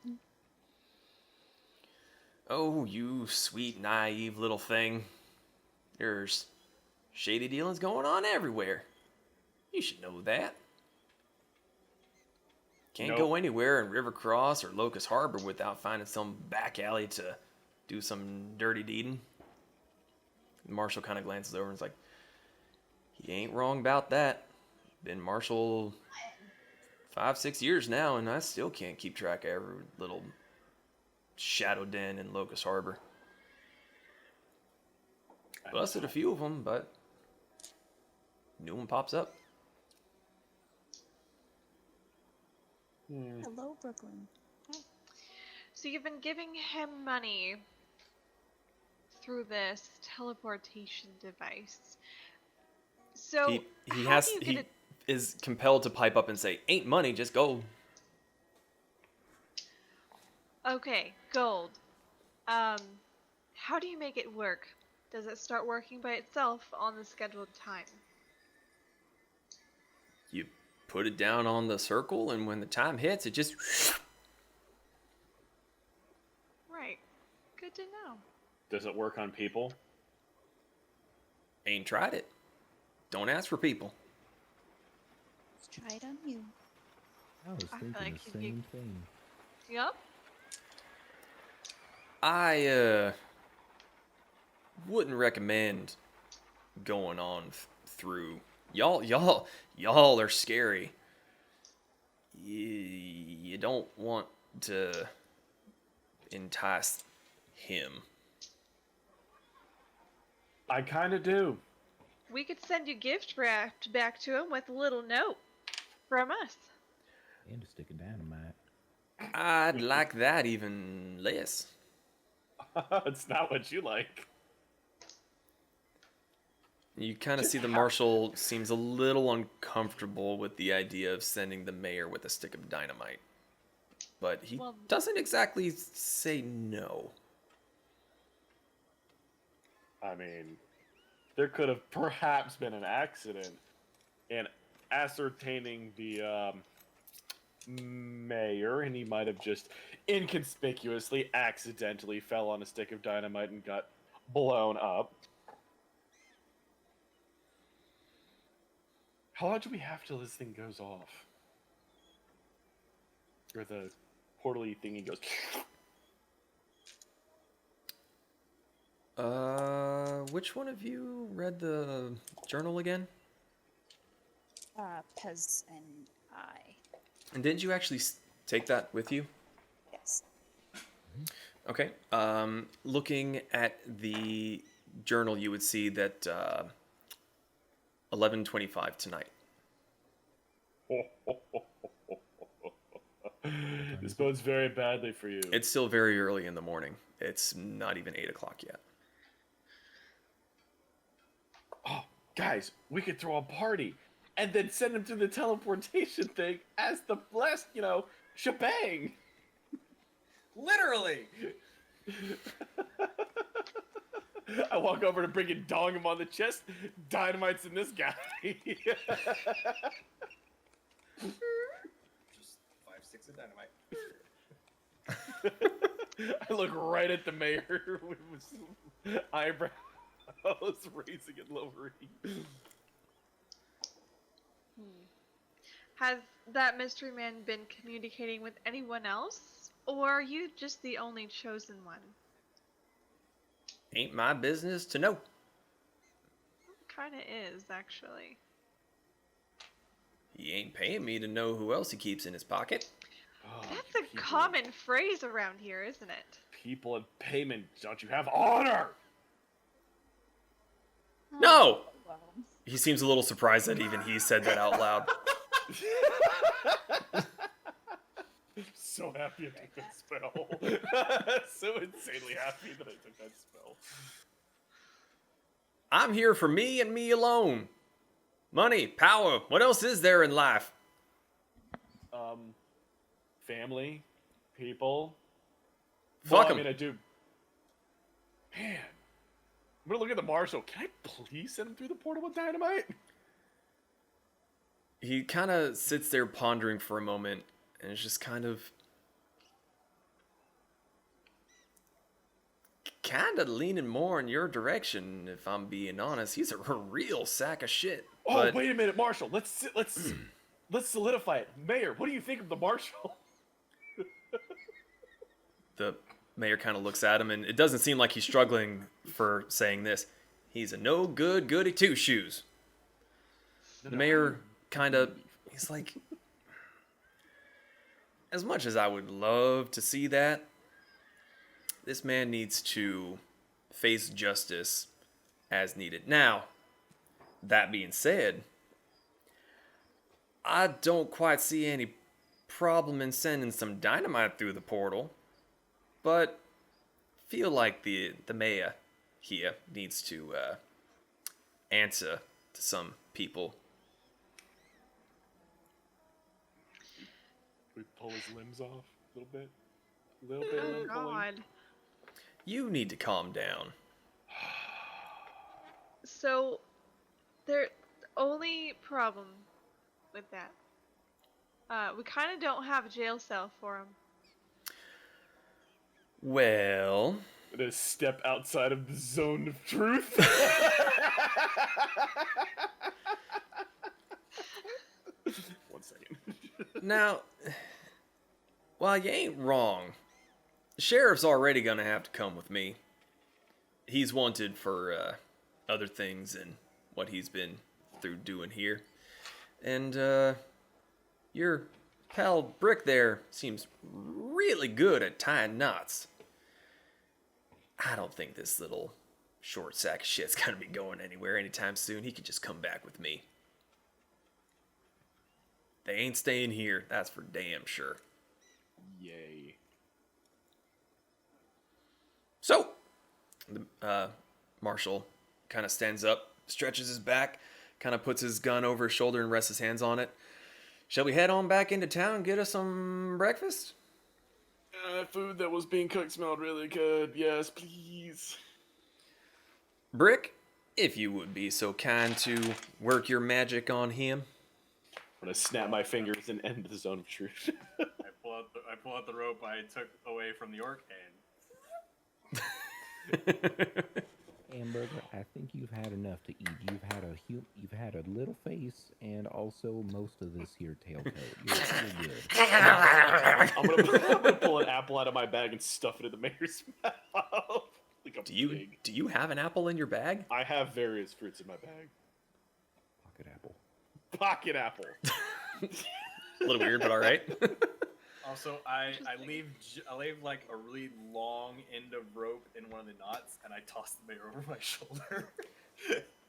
Oh, you sweet, naive little thing. There's shady dealings going on everywhere. You should know that. Can't Nope. go anywhere in River Cross or Locust Harbor without finding some back alley to do some dirty deeding. The marshal kind of glances over and is like, he ain't wrong about that. Been marshal 5-6 years now, and I still can't keep track of every little shadow den in Locust Harbor. Busted a few of them, but new one pops up. Hello, Brooklyn. So you've been giving him money through this teleportation device. So He how do you he get it? is compelled to pipe up and say, "Ain't money, just gold." Okay, gold. How do you make it work? Does it start working by itself on the scheduled time? You put it down on the circle, and when the time hits, it just Right. Good to know. Does it work on people? ain't tried it. Don't ask for people. Let's try it on you. I was I feel thinking like the if you- same thing. Yup. I wouldn't recommend going on through. Y'all are scary. You don't want to entice him. I kind of do. We could send you gift wrapped back to him with a little note from us. And a stick of dynamite. I'd like that even less. It's not what you like. You kind of see the marshal seems a little uncomfortable with the idea of sending the mayor with a stick of dynamite. But he Well- doesn't exactly say no. I mean, there could have perhaps been an accident in ascertaining the mayor, and he might have just inconspicuously, accidentally fell on a stick of dynamite and got blown up. How long do we have till this thing goes off? Or the portally thingy goes. Which one of you read the journal again? Pez and I. And didn't you actually take that with you? Yes. Okay. Looking at the journal, you would see that 11:25 tonight. This bodes very badly for you. It's still very early in the morning. It's not even 8 o'clock yet. Oh, guys, we could throw a party and then send him to the teleportation thing as the blessed, shebang. Literally. I walk over to bring it, dong him on the chest. Dynamite's in this guy. Just 5 sticks of dynamite. I look right at the mayor with his eyebrows raising and lowering. Has that mystery man been communicating with anyone else? Or are you just the only chosen one? Ain't my business to know. Kinda is, actually. He ain't paying me to know who else he keeps in his pocket. Oh, That's you a people- common phrase around here, isn't it? People in payment, don't you have honor? No! Well, He seems a little surprised that even he said that out loud. So happy I took that spell. So insanely happy that I took that spell. I'm here for me and me alone. Money, power, what else is there in life? Family, people. Fuck I 'em. mean, I do. Man, I'm gonna look at the marshal. Can I please send him through the portal with dynamite? He kind of sits there pondering for a moment, and is just kind of leaning more in your direction, if I'm being honest. He's a real sack of shit. Oh, But wait a minute, Marshal. Let's solidify it. Mayor, what do you think of the Marshal? the mayor kind of looks at him, and it doesn't seem like he's struggling for saying this. He's a no good goody two shoes. The mayor kind of, he's like, as much as I would love to see that, this man needs to face justice as needed. Now, that being said, I don't quite see any problem in sending some dynamite through the portal, but feel like the mayor here needs to answer to some people. We pull his limbs off a little bit. A little bit of Oh limb pulling. god. You need to calm down. So, the only problem with that, we kind of don't have a jail cell for him. Well, I'm gonna step outside of the zone of truth. One second. now, while you ain't wrong, the sheriff's already gonna have to come with me. He's wanted for other things than what he's been through doing here. And your pal Brick there seems really good at tying knots. I don't think this little short sack of shit's gonna be going anywhere anytime soon. He could just come back with me. They ain't staying here, that's for damn sure. Yay. So, the marshal kind of stands up, stretches his back, kind of puts his gun over his shoulder and rests his hands on it. Shall we head on back into town and get us some breakfast? Food that was being cooked smelled really good. Yes, please. Brick, if you would be so kind to work your magic on him. I'm gonna snap my fingers and end the zone of truth. I pull out the rope I took away from the orc and Hamburger, I think you've had enough to eat. You've had a little face and also most of this here tailcoat. You're good. I'm gonna pull an apple out of my bag and stuff it in the mayor's mouth. Like a pig. Do you have an apple in your bag? I have various fruits in my bag. Pocket apple. Pocket apple. A little weird, but all right. also I leave like a really long end of rope in one of the knots and I toss the mayor over my shoulder.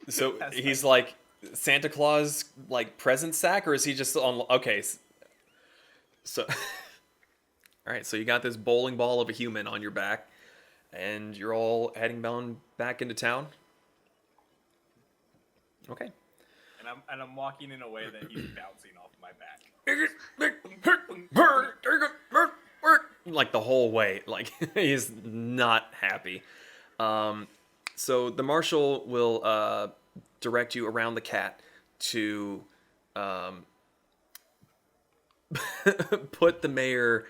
So That's he's like Santa Claus, like present sack, or is he just on? Okay, so all right. So you got this bowling ball of a human on your back, and you're all heading bound back into town. Okay. And I'm walking in a way that he's bouncing off my back. Like the whole way, like he's not happy. So the marshal will direct you around the cat to put the mayor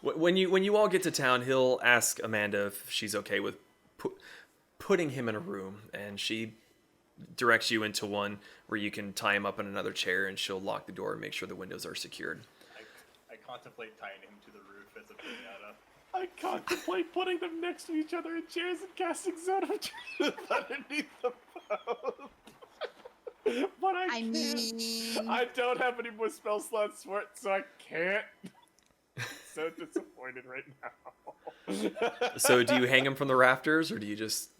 When you all get to town, he'll ask Amanda if she's okay with putting him in a room, and she directs you into one where you can tie him up in another chair, and she'll lock the door and make sure the windows are secured. I contemplate tying him to the roof as a pinata. I contemplate putting them next to each other in chairs and casting Zone of Truth underneath them both. But I can't. mean, I don't have any more spell slots for it, so I can't. So disappointed right now. So do you hang him from the rafters, or do you just...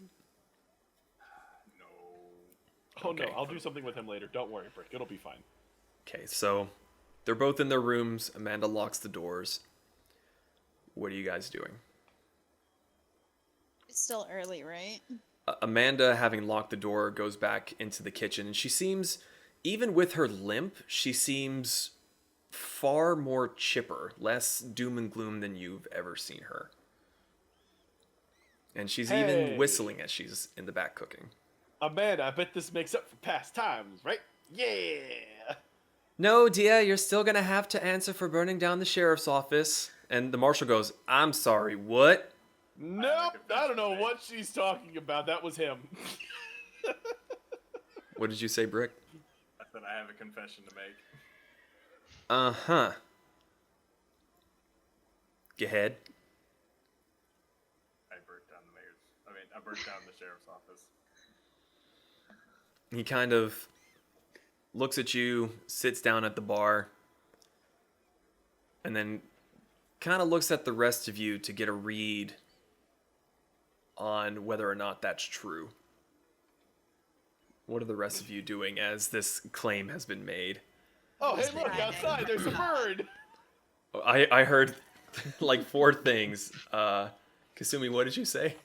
No. Oh Okay. no, I'll do something with him later. Don't worry, Brick. It'll be fine. Okay, so they're both in their rooms. Amanda locks the doors. What are you guys doing? it's still early, right? Amanda, having locked the door, goes back into the kitchen, and she seems, even with her limp, she seems far more chipper, less doom and gloom than you've ever seen her. And she's even Hey. whistling as she's in the back cooking. Amanda, I bet this makes up for past times, right? Yeah. No, Dia, you're still gonna have to answer for burning down the sheriff's office. And the marshal goes, I'm sorry, what? Nope. I don't know what she's talking about. That was him. What did you say, Brick? I said I have a confession to make. Uh-huh. Go ahead. I burnt down the sheriff's office. He kind of looks at you, sits down at the bar, and then kind of looks at the rest of you to get a read on whether or not that's true. What are the rest of you doing as this claim has been made? Oh, hey, look, Friday. outside. There's a bird. I heard like 4 things. Kasumi, what did you say?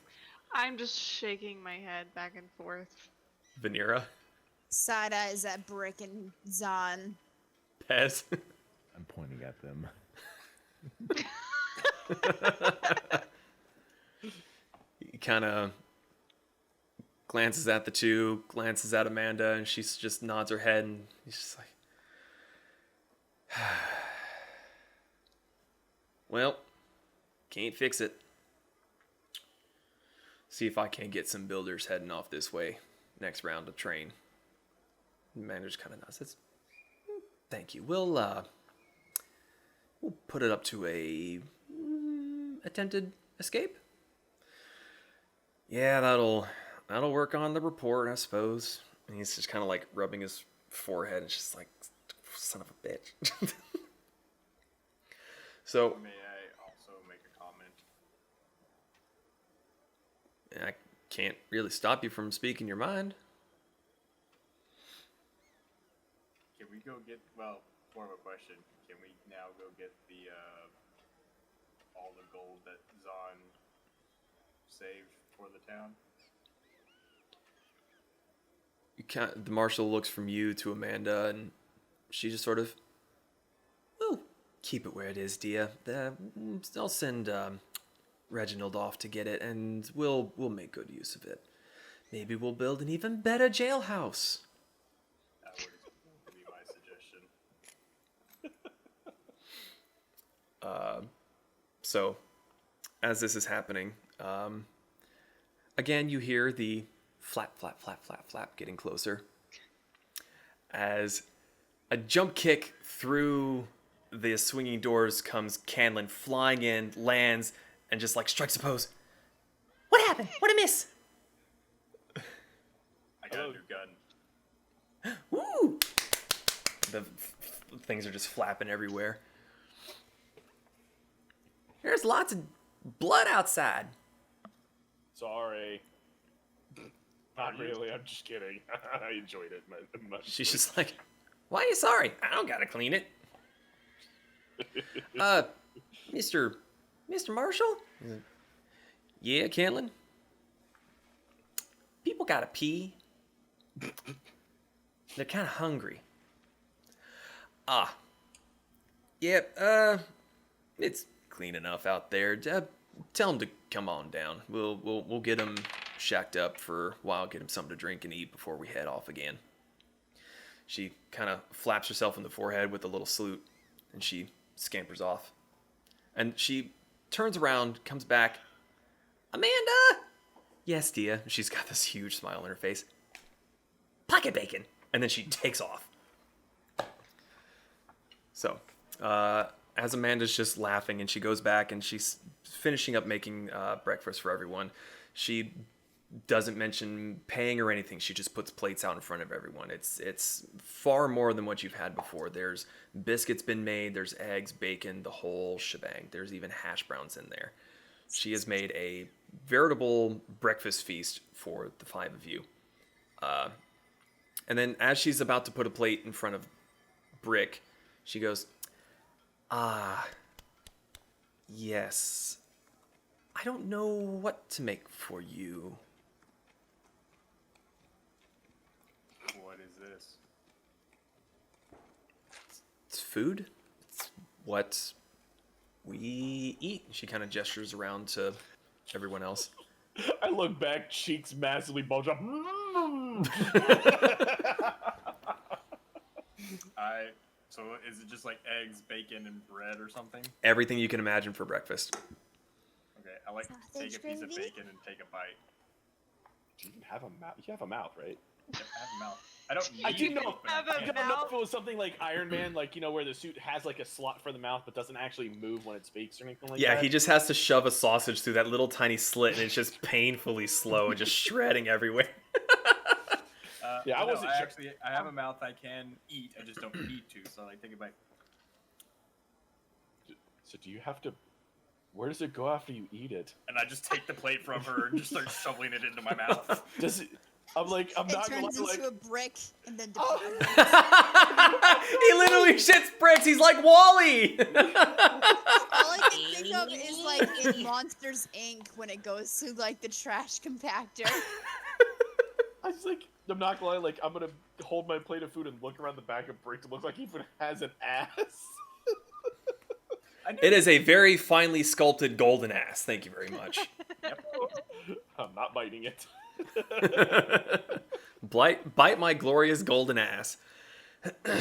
I'm just shaking my head back and forth. Vanera? Side eyes at Brick and Zahn. Pez? I'm pointing at them. He kind of glances at the two, glances at Amanda, and she just nods her head, and he's just like, well, can't fix it. See if I can't get some builders heading off this way. Next round of train. The manager kind of nods. Says, thank you. We'll put it up to a attempted escape. Yeah, that'll work on the report, I suppose. And he's just kind of like rubbing his forehead and just like, son of a bitch. So May I also make a comment? I can't really stop you from speaking your mind. Can we go get, well, more of a question. Can we now go get the, all the gold that Zahn saved for the town? The marshal looks from you to Amanda, and she just sort of, well, keep it where it is, Dia. I'll send Reginald off to get it, and we'll make good use of it. Maybe we'll build an even better jailhouse. That would be my suggestion. So, as this is happening, again, you hear the flap, flap, flap, flap, flap getting closer. As a jump kick through the swinging doors comes Canlin flying in, lands, and just like strikes a pose. What happened? What I miss? I got a new gun. Woo! The things are just flapping everywhere. There's lots of blood outside. Sorry. Not really. I'm just kidding. I enjoyed it. She's just like, why are you sorry? I don't gotta clean it. Mr. Marshall? He's like, yeah, Cantlin? People gotta pee. They're kinda hungry. Yeah, it's clean enough out there. Tell them to come on down. We'll get them shacked up for a while, get them something to drink and eat before we head off again. She kind of flaps herself in the forehead with a little salute, and she scampers off. And she turns around, comes back. Amanda! Yes, dear. She's got this huge smile on her face. Pocket bacon! And then she takes off. So, as Amanda's just laughing and she goes back and she's finishing up making breakfast for everyone, she doesn't mention paying or anything. She just puts plates out in front of everyone. It's far more than what you've had before. There's biscuits been made, there's eggs, bacon, the whole shebang. There's even hash browns in there. She has made a veritable breakfast feast for the 5 of you. And then as she's about to put a plate in front of Brick, she goes, yes. I don't know what to make for you. What is this? It's food. It's what we eat. She kind of gestures around to everyone else. I look back, cheeks massively bulge up. So is it just like eggs, bacon, and bread or something? Everything you can imagine for breakfast. Okay, I like to take a piece of bacon and take a bite. You can have a mouth. You have a mouth, right? Yep, I have a mouth. I don't I need didn't know. it, but have I a don't know mouth? if it was something like Iron Man, like, you know, where the suit has like a slot for the mouth but doesn't actually move when it speaks or anything like that. Yeah, he just has to shove a sausage through that little tiny slit, and it's just painfully slow and just shredding everywhere. Yeah, I no, wasn't sure. I have a mouth I can eat. I just don't need to, so I take a bite. So do you have to? Where does it go after you eat it? And I just take the plate from her and just start shoveling it into my mouth. Does it? I'm like, I'm It not gonna turns lie, into like, a brick and then He literally shits bricks. He's like Wally. all I can think of is like in Monsters Inc. when it goes through like the trash compactor. I was like, I'm not gonna lie, like, I'm gonna hold my plate of food and look around the back of Bricks. It looks like he even has an ass. It is a very finely sculpted golden ass. Thank you very much. I'm not biting it. Bite my glorious golden ass. I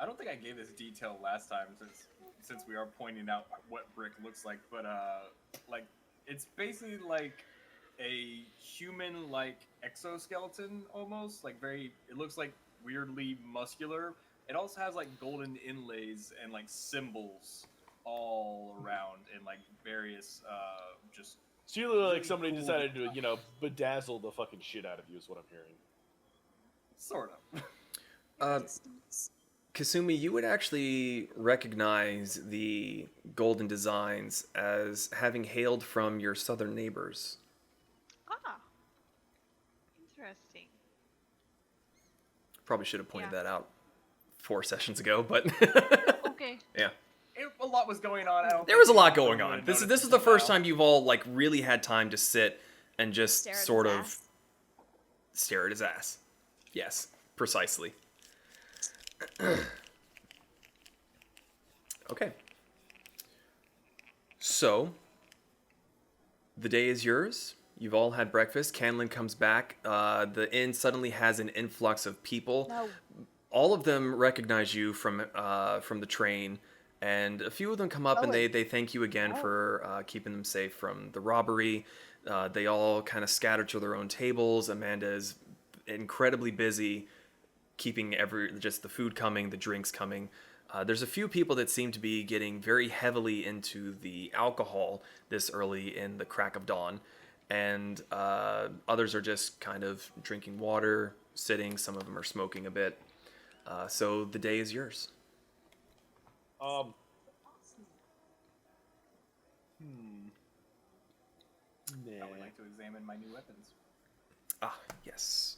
don't think I gave this detail last time since we are pointing out what Brick looks like, but like it's basically like a human like exoskeleton almost, like it looks like weirdly muscular. It also has like golden inlays and like symbols all around in like various just So you look like really somebody cool decided to, design. you know, bedazzle the fucking shit out of you is what I'm hearing. Sort of. Kasumi, you would actually recognize the golden designs as having hailed from your southern neighbors. Ah. Interesting. Probably should have pointed Yeah. that out 4 sessions ago, but Okay. yeah. A lot was going on. I don't There was a think lot people going really on. This noticed is the until first now. time you've all like really had time to sit and just Stare at sort his of ass. stare at his ass. Yes, precisely. Okay. So, the day is yours. You've all had breakfast. Canlin comes back. The inn suddenly has an influx of people. No. All of them recognize you from the train, and a few of them come up and they thank you again for keeping them safe from the robbery. They all kind of scatter to their own tables. Amanda is incredibly busy keeping just the food coming, the drinks coming. There's a few people that seem to be getting very heavily into the alcohol this early in the crack of dawn, and others are just kind of drinking water, sitting. Some of them are smoking a bit. So the day is yours. I would like to examine my new weapons. Ah, yes.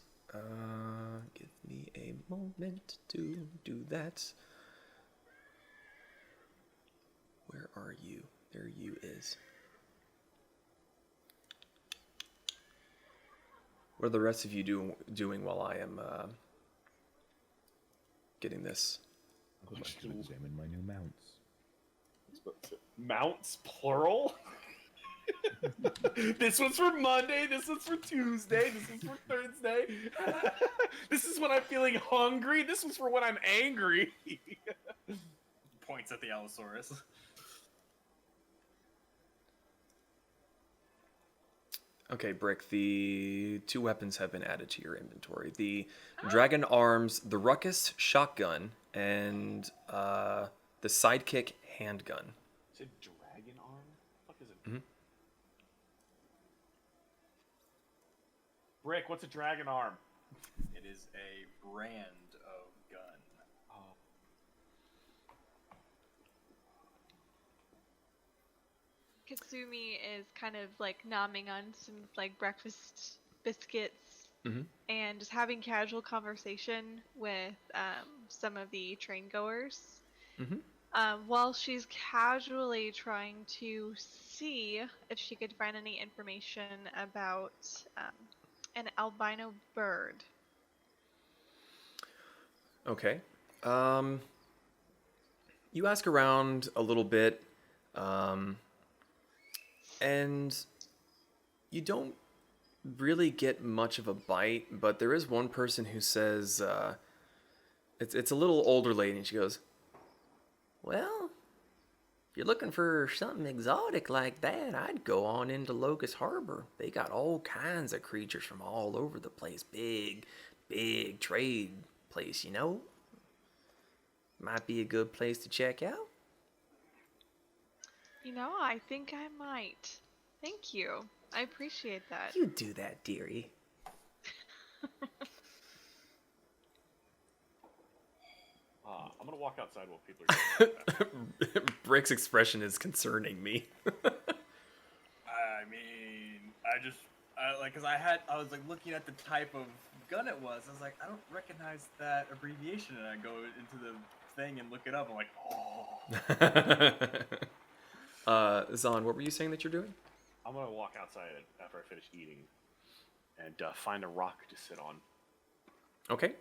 Give me a moment to do that. Where are you? There you is. What are the rest of you doing while I am getting this? I would like to examine my new mounts. Mounts, plural? This one's for Monday, this one's for Tuesday, this is for Thursday. This is when I'm feeling hungry, this one's for when I'm angry. points at the Allosaurus. Okay, Brick, the 2 weapons have been added to your inventory. The Dragon Arms, the Ruckus shotgun, and the Sidekick handgun. Is it dragon arm? What the fuck is it? Mhm. Brick, what's a dragon arm? It is a brand of gun. Oh. Katsumi is kind of like nomming on some like breakfast biscuits Mhm. and just having casual conversation with some of the train goers. Mhm. While she's casually trying to see if she could find any information about an albino bird. Okay. You ask around a little bit, and you don't really get much of a bite, but there is one person who says, it's a little older lady, and she goes, "Well, if you're looking for something exotic like that, I'd go on into Locust Harbor. They got all kinds of creatures from all over the place. Big trade place, you know? Might be a good place to check out." You know, I think I might. Thank you. I appreciate that. You do that, dearie. I'm gonna walk outside while people are doing that. Brick's expression is concerning me. I mean, cause I was like looking at the type of gun it was. I was like, I don't recognize that abbreviation, and I go into the thing and look it up. I'm like, oh. Zahn, what were you saying that you're doing? I'm gonna walk outside after I finish eating and find a rock to sit on. Okay,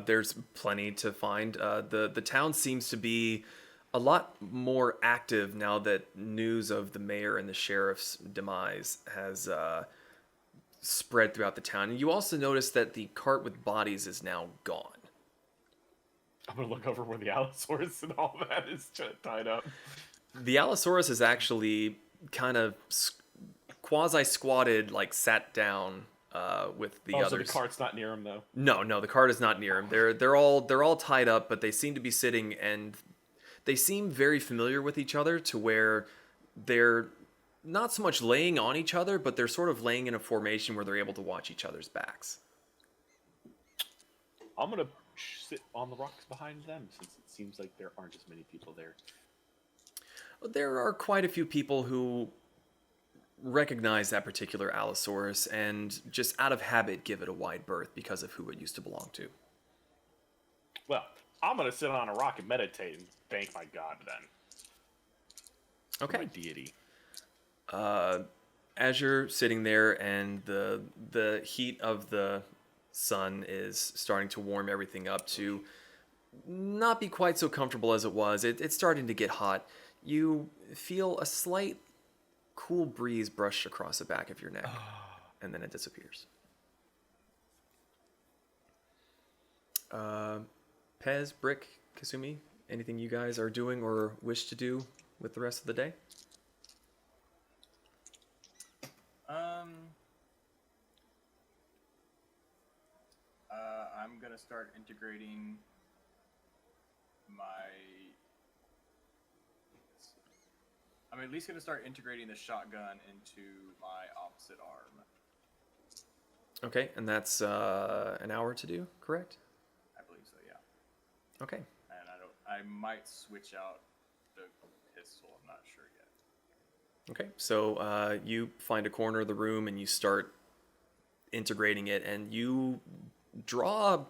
there's plenty to find. The town seems to be a lot more active now that news of the mayor and the sheriff's demise has spread throughout the town. And you also notice that the cart with bodies is now gone. I'm gonna look over where the Allosaurus and all that is tied up. The Allosaurus is actually kind of quasi-squatted, like sat down with the others. So the cart's not near him, though? No, the cart is not near him. They're all tied up, but they seem to be sitting, and they seem very familiar with each other to where they're not so much laying on each other, but they're sort of laying in a formation where they're able to watch each other's backs. I'm gonna sit on the rocks behind them, since it seems like there aren't as many people there. There are quite a few people who recognize that particular Allosaurus and just out of habit give it a wide berth because of who it used to belong to. Well, I'm gonna sit on a rock and meditate and thank my god then. Okay. My deity. As you're sitting there and the heat of the sun is starting to warm everything up to not be quite so comfortable as it was, it's starting to get hot. You feel a slight cool breeze brush across the back of your neck, and then it disappears. Pez, Brick, Kasumi, anything you guys are doing or wish to do with the rest of the day? I'm gonna start integrating I'm at least gonna start integrating the shotgun into my opposite arm. Okay, and that's an hour to do, correct? I believe so, yeah. Okay. And I might switch out the pistol. I'm not sure yet. Okay, so you find a corner of the room and you start integrating it, and you draw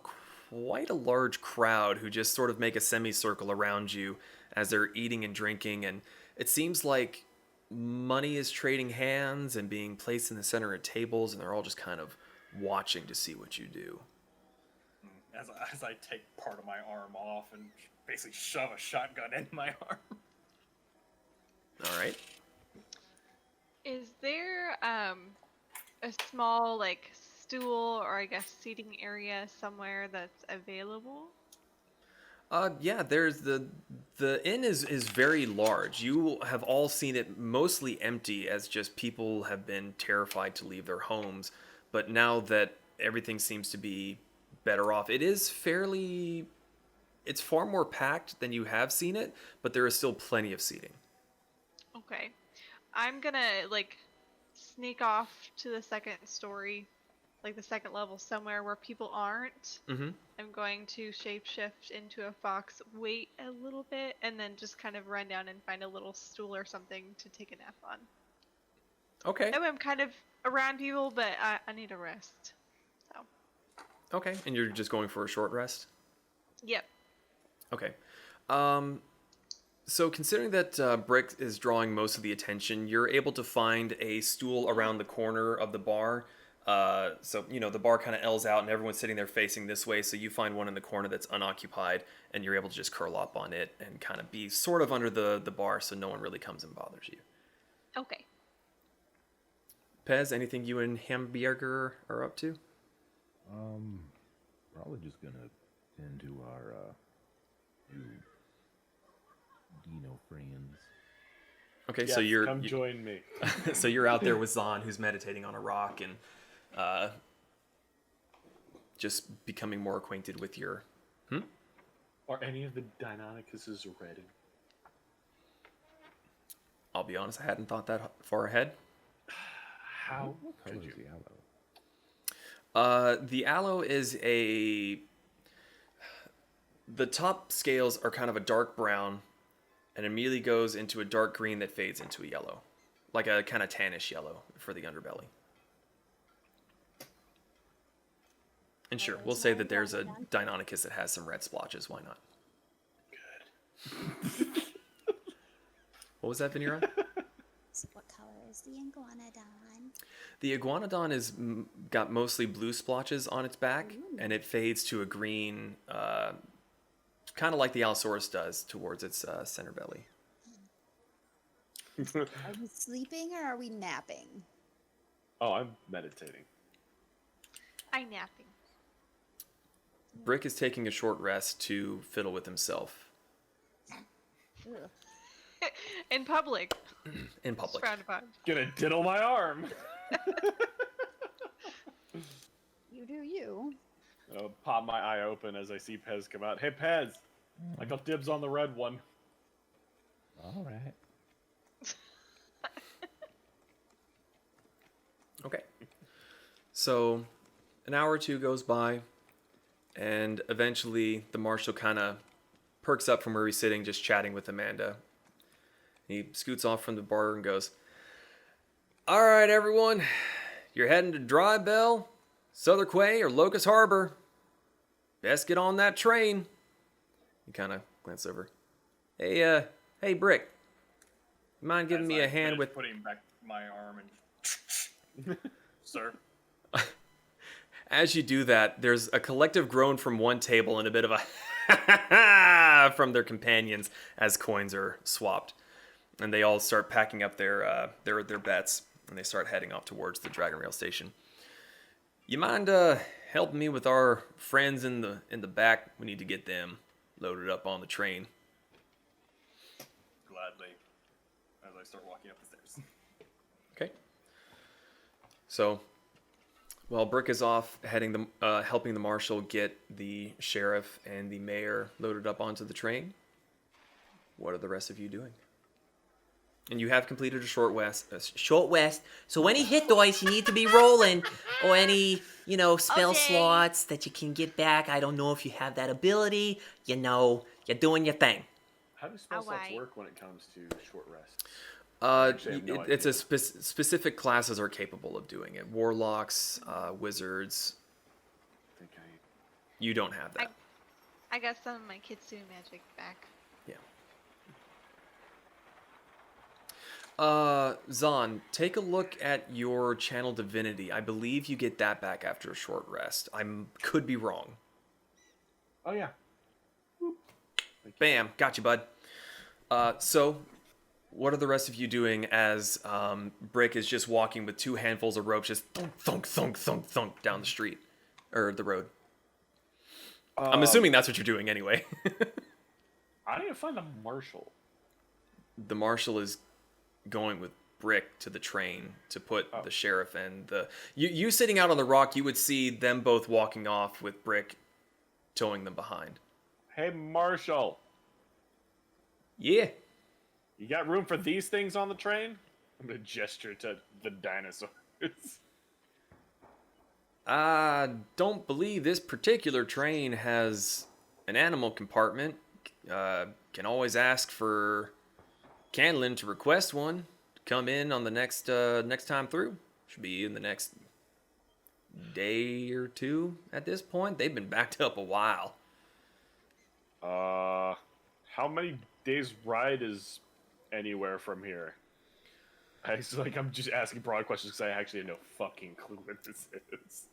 quite a large crowd who just sort of make a semicircle around you as they're eating and drinking, and it seems like money is trading hands and being placed in the center of tables, and they're all just kind of watching to see what you do. As I take part of my arm off and basically shove a shotgun in my arm. All right. Is there a small like stool or I guess seating area somewhere that's available? Yeah, there's The inn is very large. You have all seen it mostly empty as just people have been terrified to leave their homes. But now that everything seems to be better off, it's far more packed than you have seen it, but there is still plenty of seating. Okay. I'm gonna, like, sneak off to the second story, like the second level somewhere where people aren't. Mm-hmm. I'm going to shapeshift into a fox, wait a little bit, and then just kind of run down and find a little stool or something to take a nap on. Okay. That way I'm kind of around people, but I need a rest. So. Okay, and you're just going for a short rest? Yep. Okay. So considering that Brick is drawing most of the attention, you're able to find a stool around the corner of the bar. So, the bar kind of L's out and everyone's sitting there facing this way, so you find one in the corner that's unoccupied, and you're able to just curl up on it and kind of be sort of under the bar so no one really comes and bothers you. Okay. Pez, anything you and Hamburger are up to? Probably just gonna tend to our new Dino friends. Okay, Yes, so come join me. so you're out there with Zahn, who's meditating on a rock and just becoming more acquainted with your. Are any of the Deinonychuses ready? I'll be honest, I hadn't thought that far ahead. How What color could is you? the aloe? The aloe is the top scales are kind of a dark brown and immediately goes into a dark green that fades into a yellow. Like a kind of tannish yellow for the underbelly. And sure, we'll say that there's a Deinonychus that has some red splotches. Why not? Good. What was that, Vanira? So what color is the iguanodon? The iguanodon is got mostly blue splotches on its back, and it fades to a green, kind of like the Allosaurus does towards its center belly. Are we sleeping or are we napping? Oh, I'm meditating. I'm napping. Brick is taking a short rest to fiddle with himself Ugh. In public. in public. Frowned upon. Gonna diddle my arm. You do you. I'll pop my eye open as I see Pez come out. Hey, Pez, I got dibs on the red one. All right. Okay. So, an hour or two goes by, and eventually the marshal kind of perks up from where he's sitting, just chatting with Amanda. He scoots off from the bar and goes, "All right, everyone, you're heading to Dry Bell, Southern Quay, or Locust Harbor. Best get on that train." He kind of glanced over. Hey, Brick, you mind giving As me I a hand finish with... putting back my arm and sir. As you do that, there's a collective groan from one table and a bit of a from their companions as coins are swapped. And they all start packing up their bets, and they start heading off towards the Dragon Rail station. You mind helping me with our friends in the back? We need to get them loaded up on the train. Gladly. As I start walking up the stairs. Okay. So, while Brick is off helping the marshal get the sheriff and the mayor loaded up onto the train, what are the rest of you doing? And you have completed a short rest. So any hit dice you need to be rolling, or any, spell Okay. slots that you can get back. I don't know if you have that ability. You're doing your thing. How do spell slots Alright. work when it comes to short rest? Actually, I have no It's a idea. specific classes are capable of doing it. Warlocks, wizards. I think You don't have that. I got some of my Kitsune magic back. Zahn, take a look at your channel divinity. I believe you get that back after a short rest. Could be wrong. Oh, yeah. Bam, got you, bud. So, what are the rest of you doing as Brick is just walking with two handfuls of ropes, just thunk, thunk, thunk, thunk, thunk down the street or the road? I'm assuming that's what you're doing anyway. I need to find the marshal. The marshal is going with Brick to the train to put Oh. the sheriff and the you sitting out on the rock. You would see them both walking off with Brick towing them behind. Hey, marshal. Yeah. You got room for these things on the train? I'm gonna gesture to the dinosaurs. I don't believe this particular train has an animal compartment. Can always ask for Canlin to request one. Come in on the next time through. Should be in the next day or two at this point. They've been backed up a while. How many days ride is anywhere from here? I'm just asking broad questions because I actually have no fucking clue what this is.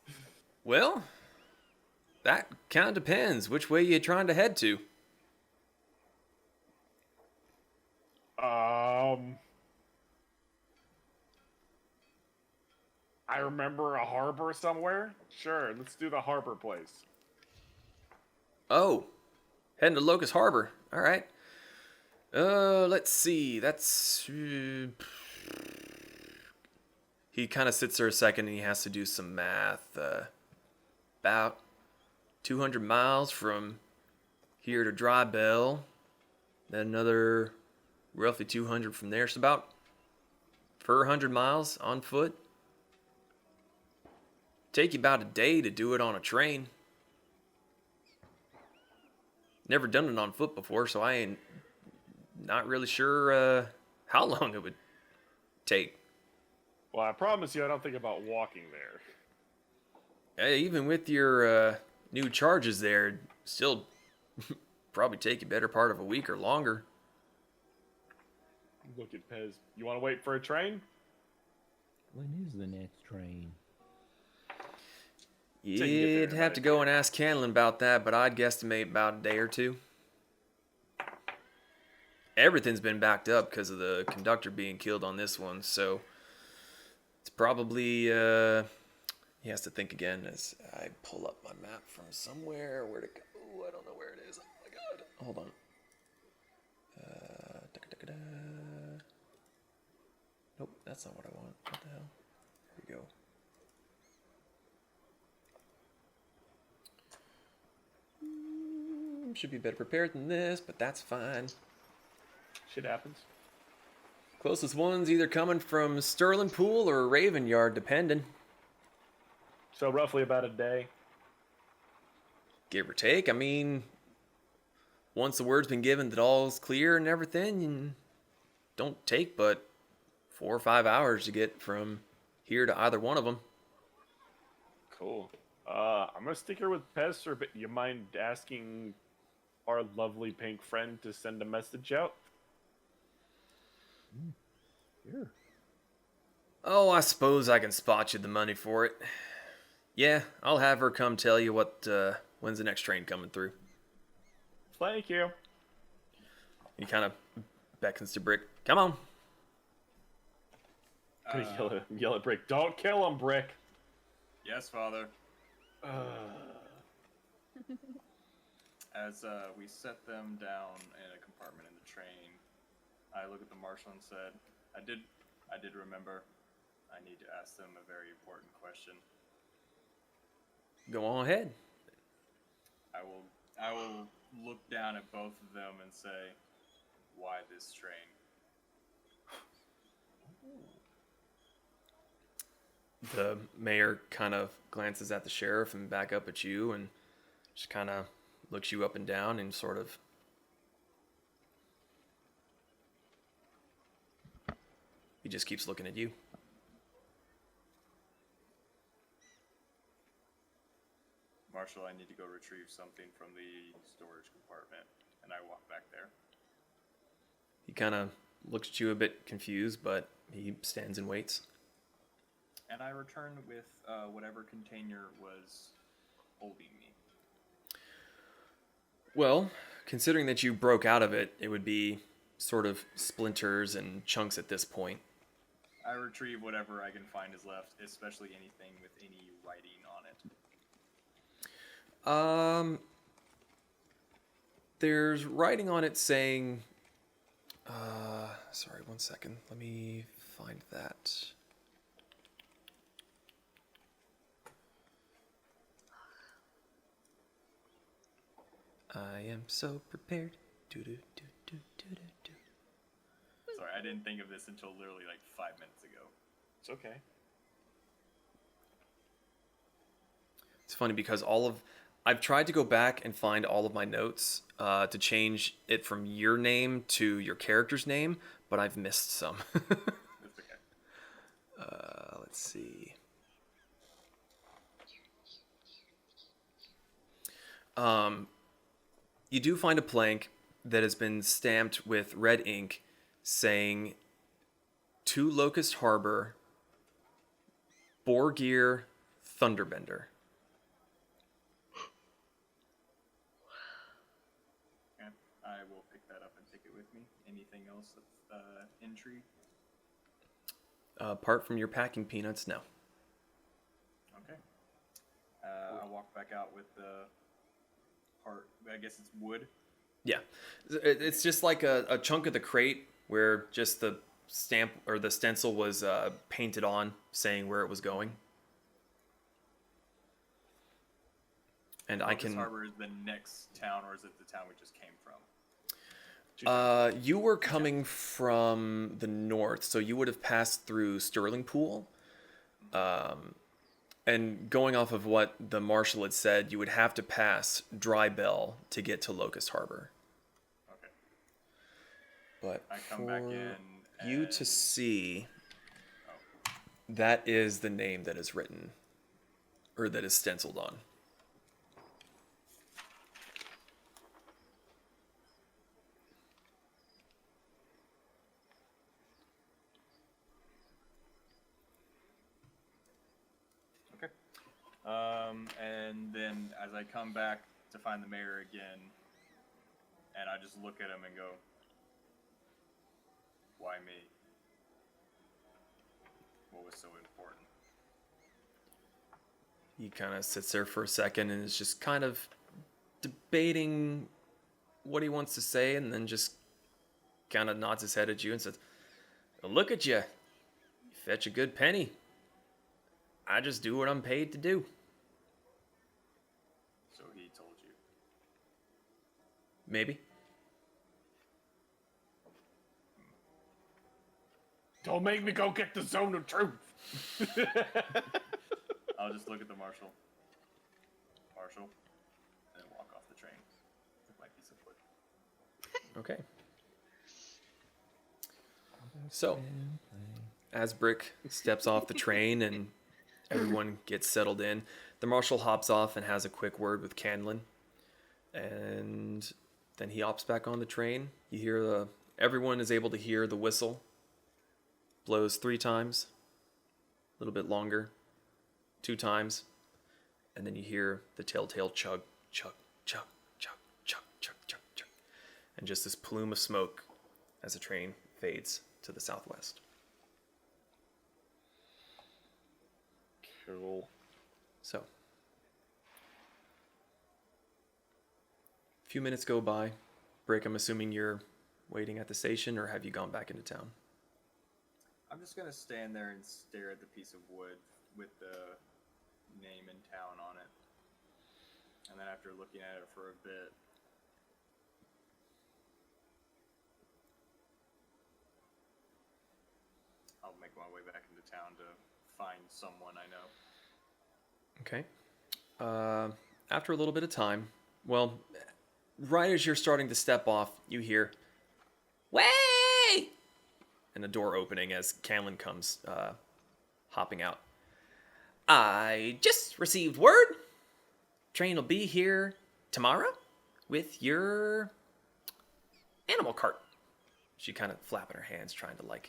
Well, that kind of depends. Which way you trying to head to? I remember a harbor somewhere. Sure, let's do the harbor place. Oh, heading to Locust Harbor. All right. Let's see. That's. He kind of sits there a second and he has to do some math. About 200 miles from here to Dry Bell. Then another roughly 200 from there. So about 400 miles on foot. Take you about a day to do it on a train. Never done it on foot before, so I ain't not really sure how long it would take. Well, I promise you I don't think about walking there. Hey, even with your new charges there, still probably take you better part of a week or longer. Look at Pez. You want to wait for a train? When is the next train? You'd have to go and ask Canlin about that, but I'd guesstimate about a day or two. Everything's been backed up because of the conductor being killed on this one, so it's probably, he has to think again as I pull up my map from somewhere. Where to go? Ooh, I don't know where it is. Oh my god. Hold on. Nope, that's not what I want. What the hell? Here we go. Should be better prepared than this, but that's fine. Shit happens. Closest one's either coming from Sterling Pool or Raven Yard, depending. So roughly about a day. Give or take. I mean, once the word's been given that all's clear and everything, you don't take but 4 or 5 hours to get from here to either one of them. Cool. I'm gonna stick here with Pez, or you mind asking our lovely pink friend to send a message out? Sure. Oh, I suppose I can spot you the money for it. Yeah, I'll have her come tell you what when's the next train coming through. Thank you. He kind of beckons to Brick. Come on. Yell at Brick. Don't kill him, Brick. Yes, Father. As we set them down in a compartment in the train, I look at the marshal and said, I did remember. I need to ask them a very important question. Go on ahead. I will look down at both of them and say, why this train? The mayor kind of glances at the sheriff and back up at you and just kind of looks you up and down and sort of he just keeps looking at you. Marshal, I need to go retrieve something from the storage compartment, and I walk back there. He kind of looks at you a bit confused, but he stands and waits. And I return with whatever container was holding me. Well, considering that you broke out of it, it would be sort of splinters and chunks at this point. I retrieve whatever I can find is left, especially anything with any writing on it. there's writing on it saying, sorry, one second. Let me find that. I am so prepared. Do do do do do do do. Sorry, I didn't think of this until literally like 5 minutes ago. It's okay. It's funny because I've tried to go back and find all of my notes to change it from your name to your character's name, but I've missed some. That's okay. Let's see. You do find a plank that has been stamped with red ink saying to Locust Harbor, Borgir Thunderbender. Okay. I will pick that up and take it with me. Anything else that's intrigue? Apart from your packing peanuts, no. Okay. I walk back out with the part. I guess it's wood. Yeah. It's just like a chunk of the crate where just the stamp or the stencil was painted on saying where it was going. And I Locust can... Harbor is the next town, or is it the town we just came from? You were coming from the north, so you would have passed through Sterling Pool. And going off of what the marshal had said, you would have to pass Dry Bell to get to Locust Harbor. Okay. But I come back in you and... to see, Oh. that is the name that is written, or that is stenciled on. Okay. And then as I come back to find the mayor again, and I just look at him and go, why me? What was so important? He kind of sits there for a second and is just kind of debating what he wants to say, and then just kind of nods his head at you and says, "Look at you. You fetch a good penny. I just do what I'm paid to do." So he told you. Maybe. Don't make me go get the zone of truth. I'll just look at the marshal. Marshal. And walk off the train. With my piece of wood. Okay. So, as Brick steps off the train and everyone gets settled in, the marshal hops off and has a quick word with Canlin. And then he hops back on the train. You hear everyone is able to hear the whistle. Blows 3 times. A little bit longer. 2 times. And then you hear the telltale chug, chug, chug, chug, chug, chug, chug, chug. And just this plume of smoke as the train fades to the southwest. Cool. So, a few minutes go by. Brick, I'm assuming you're waiting at the station, or have you gone back into town? I'm just gonna stand there and stare at the piece of wood with the name and town on it. And then after looking at it for a bit, I'll make my way back into town to find someone I know. Okay. After a little bit of time, well, right as you're starting to step off, you hear, "Way!" and a door opening as Canlin comes hopping out. "I just received word. Train will be here tomorrow with your animal cart." She kind of flapping her hands, trying to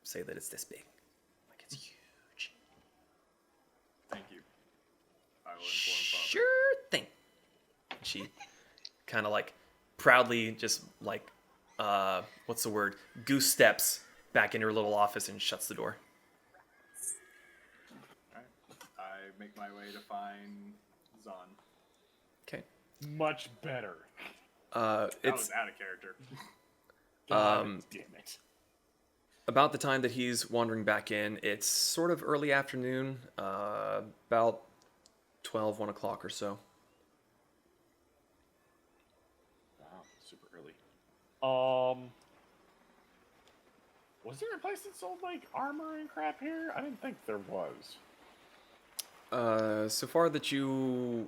say that it's this big, like it's huge. Thank you. I will inform Father. Sure thing. She kind of proudly just what's the word? Goose steps back in her little office and shuts the door. Alright. I make my way to find Zahn. Okay. Much better. That it's was out of character. God damn it. about the time that he's wandering back in. It's sort of early afternoon, about 12, 1 o'clock or so. Wow, super early. Was there a place that sold like armor and crap here? I didn't think there was. So far that you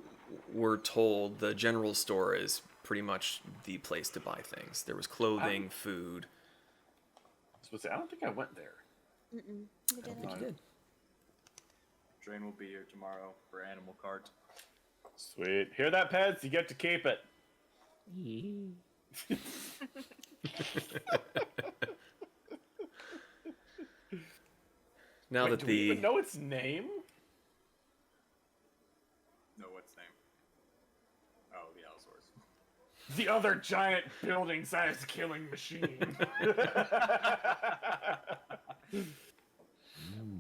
were told, the general store is pretty much the place to buy things. There was clothing, food. I was supposed to say, I don't think I went there. Mm-mm. You I don't didn't. think you did. Drain will be here tomorrow for Animal Cart. Sweet. Hear that, Pez? You get to keep it. Now Wait, that do we the even know its name? No, what's name? Oh, the Allosaurus. The other giant building-sized killing machine.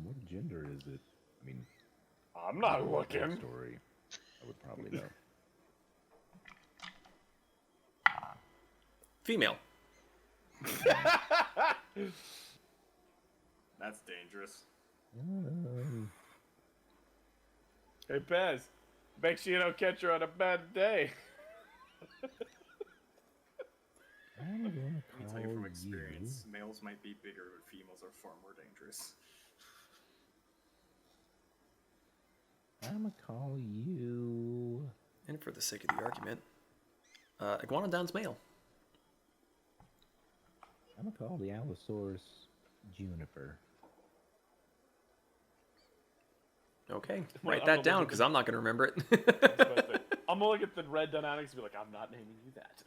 What gender is it? I mean, I'm not looking. Story. I would probably know. female. That's dangerous. Hey, Pez, make sure you don't catch her on a bad day. I'm gonna Let me call tell you from you. experience, males might be bigger, but females are far more dangerous. I'ma call you. And for the sake of the argument, Iguanodon's male. I'ma call the Allosaurus Juniper. Okay, Well, write I'm that gonna down look at because the- I'm not going to remember it. I'm gonna look at the red dynamics and be like, I'm not naming you that.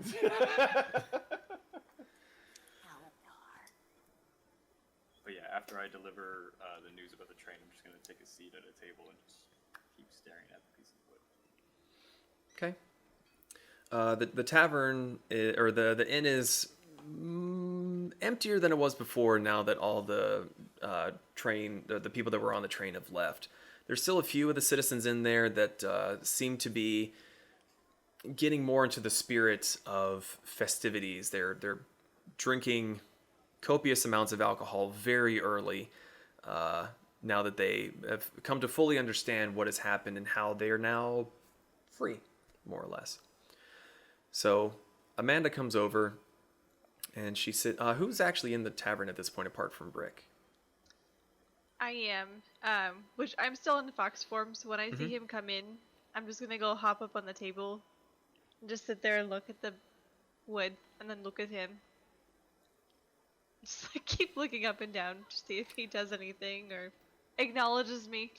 But yeah, after I deliver the news about the train, I'm just gonna take a seat at a table and just keep staring at the piece of wood. Okay. The tavern or the inn is emptier than it was before. Now that all the the people that were on the train have left, there's still a few of the citizens in there that seem to be getting more into the spirit of festivities. They're drinking copious amounts of alcohol very early. Now that they have come to fully understand what has happened and how they are now free, more or less. So Amanda comes over, and she said, "Who's actually in the tavern at this point, apart from Brick?" I am, which I'm still in the fox form, so when I see him come in, I'm just gonna go hop up on the table, and just sit there and look at the wood, and then look at him. Just like keep looking up and down to see if he does anything or acknowledges me.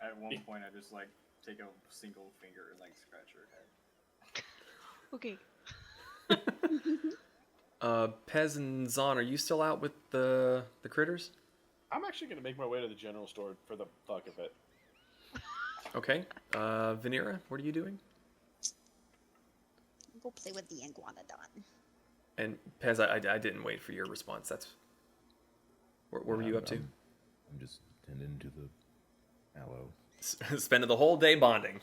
At one point, I just like take a single finger and like scratch her head. Okay. Pez and Zon, are you still out with the critters? I'm actually gonna make my way to the general store for the fuck of it. Okay. Vanera, what are you doing? Go play with the iguanodon. And Pez, I didn't wait for your response. That's where were you up to? I'm just tending to the aloe. Spending the whole day bonding.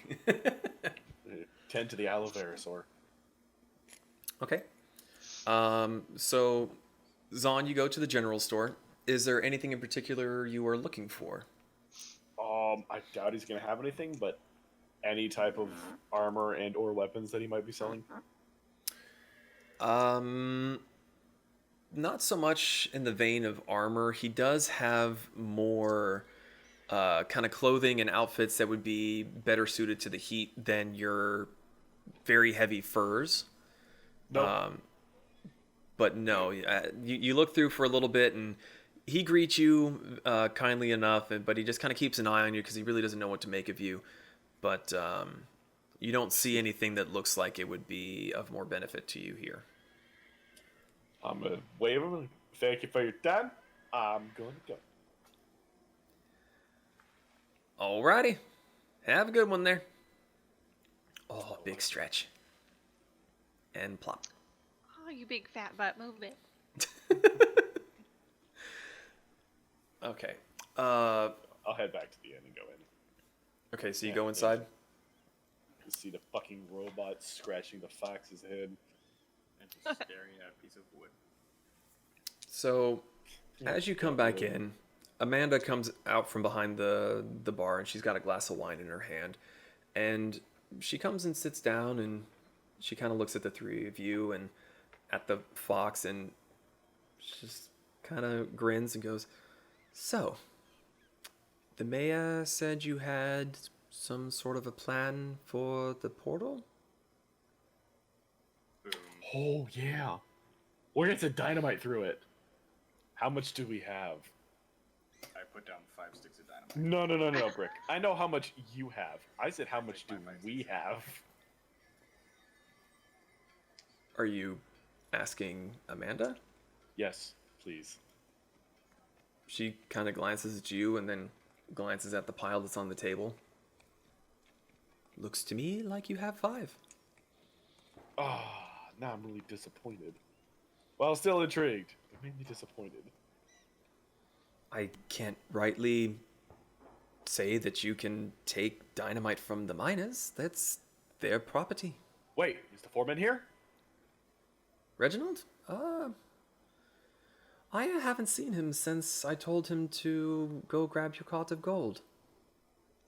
Tend to the aloe vera sore. Okay. So, Zon, you go to the general store. Is there anything in particular you are looking for? I doubt he's gonna have anything, but any type of armor and or weapons that he might be selling. Not so much in the vein of armor. He does have more kind of clothing and outfits that would be better suited to the heat than your very heavy furs. No. But no, you look through for a little bit, and he greets you kindly enough, but he just kind of keeps an eye on you because he really doesn't know what to make of you. But you don't see anything that looks like it would be of more benefit to you here. I'm gonna wave him and thank you for your time. I'm going to go. Alrighty. Have a good one there. Oh, big stretch. And plop. Oh, you big fat butt, move it. Okay. I'll head back to the inn and go in. Okay, so you go inside? You see the fucking robot scratching the fox's head. And just staring at a piece of wood. So, as you come back in, Amanda comes out from behind the bar, and she's got a glass of wine in her hand. And she comes and sits down, and she kind of looks at the three of you and at the fox, and she just kind of grins and goes, "So, the mayor said you had some sort of a plan for the portal?" Boom. Oh yeah, we're gonna set dynamite through it. How much do we have? I put down 5 sticks of dynamite. No, Brick. I know how much you have. I said how much do we have? Are you asking Amanda? Yes, please. She kind of glances at you and then glances at the pile that's on the table. Looks to me like you have 5. Now I'm really disappointed. Well, still intrigued. It made me disappointed. I can't rightly say that you can take dynamite from the miners. That's their property. Wait, is the foreman here? Reginald? I haven't seen him since I told him to go grab your cart of gold.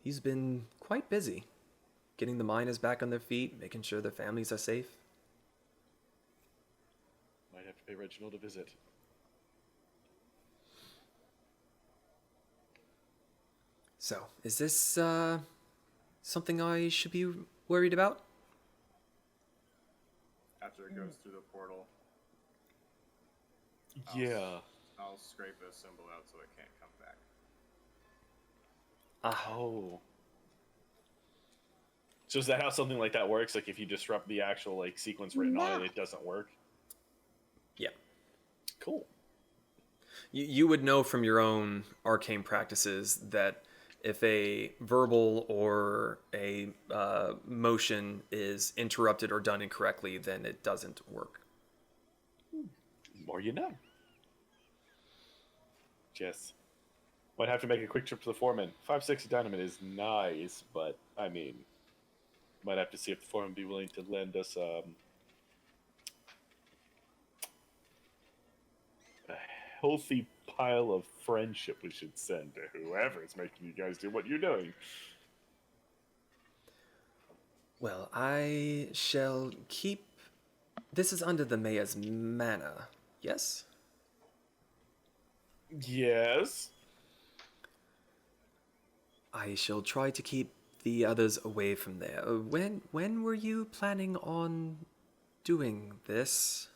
He's been quite busy, getting the miners back on their feet, making sure their families are safe. Might have to pay Reginald a visit. So, is this, something I should be worried about? After it goes through the portal, Yeah. I'll scrape a symbol out so it can't come back. Oh. So is that how something like that works? Like if you disrupt the actual like sequence written on it, it doesn't work? Yeah. Cool. You would know from your own arcane practices that if a verbal or a motion is interrupted or done incorrectly, then it doesn't work. More you know. Yes. Might have to make a quick trip to the foreman. 560 dynamite is nice, but I mean, might have to see if the foreman be willing to lend us a healthy pile of friendship we should send to whoever is making you guys do what you're doing. Well, I shall keep... This is under the mayor's manor, yes? Yes. I shall try to keep the others away from there. When were you planning on doing this?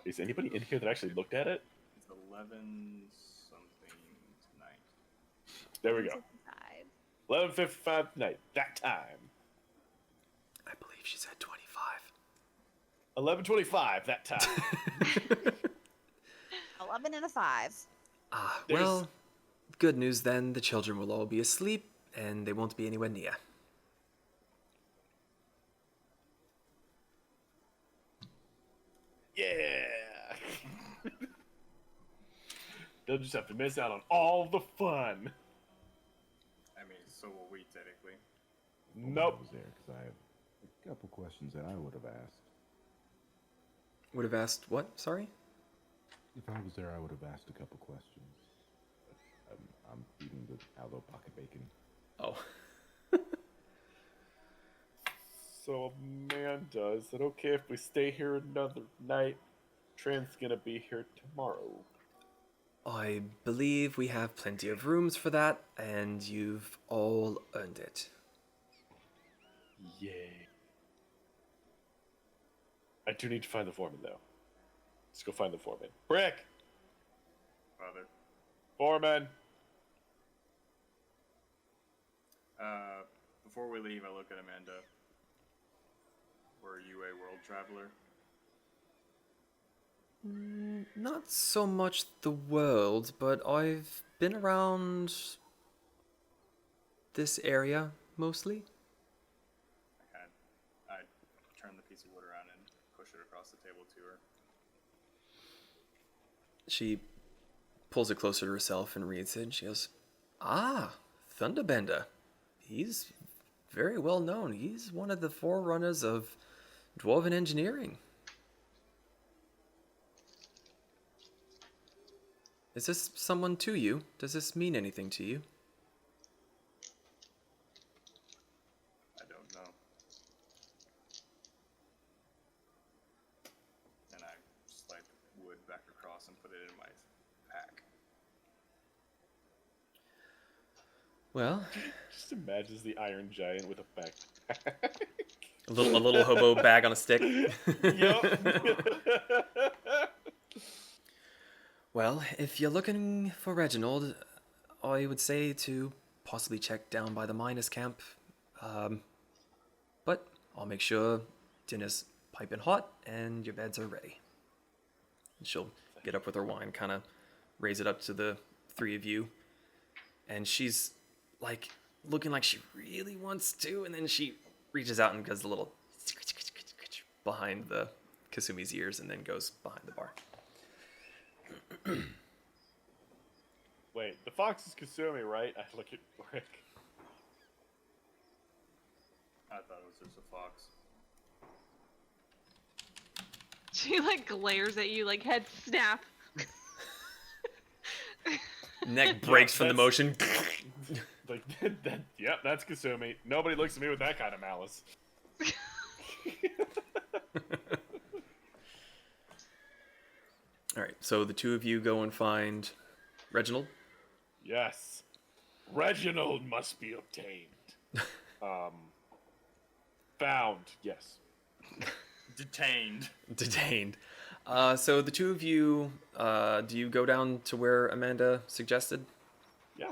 Is anybody in here that actually looked at it? It's 11 something tonight. There we go. 11:55 tonight. That time. I believe she said 25. 11:25. That time. 11 and a 5. Well, good news then. The children will all be asleep, and they won't be anywhere near. Yeah. They'll just have to miss out on all the fun. I mean, so will we technically. Nope. I was there because I have a couple questions that I would have asked. Would have asked what? Sorry? If I was there, I would have asked a couple questions. I'm eating the aloe pocket bacon. Oh. So Amanda, is it okay if we stay here another night? Trent's gonna be here tomorrow. I believe we have plenty of rooms for that, and you've all earned it. Yay. I do need to find the foreman, though. Let's go find the foreman. Brick! Father. Foreman! Before we leave, I look at Amanda. Were you a world traveler? Not so much the world, but I've been around this area mostly. I turn the piece of wood around and push it across the table to her. She pulls it closer to herself and reads it, and she goes, "Ah, Thunderbender. He's very well known. He's one of the forerunners of dwarven engineering. Is this someone to you? Does this mean anything to you? I don't know. And I slide the wood back across and put it in my pack. Well, Just imagines the Iron Giant with a backpack. a little hobo bag on a stick. Yup. Well, if you're looking for Reginald, I would say to possibly check down by the miners' camp. But I'll make sure dinner's piping hot and your beds are ready. And she'll get up with her wine, kind of raise it up to the three of you. And she's like looking like she really wants to, and then she reaches out and does a little behind the Kasumi's ears and then goes behind the bar. Wait, the fox is Kasumi, right? I look at Rick. I thought it was just a fox. She like glares at you like head snap. Neck breaks from the that's- motion. Like that. Yep, that's Kasumi. Nobody looks at me with that kind of malice. All right, so the two of you go and find Reginald. Yes, Reginald must be obtained. Found. Yes. Detained. Detained. So the two of you, do you go down to where Amanda suggested? Yeah.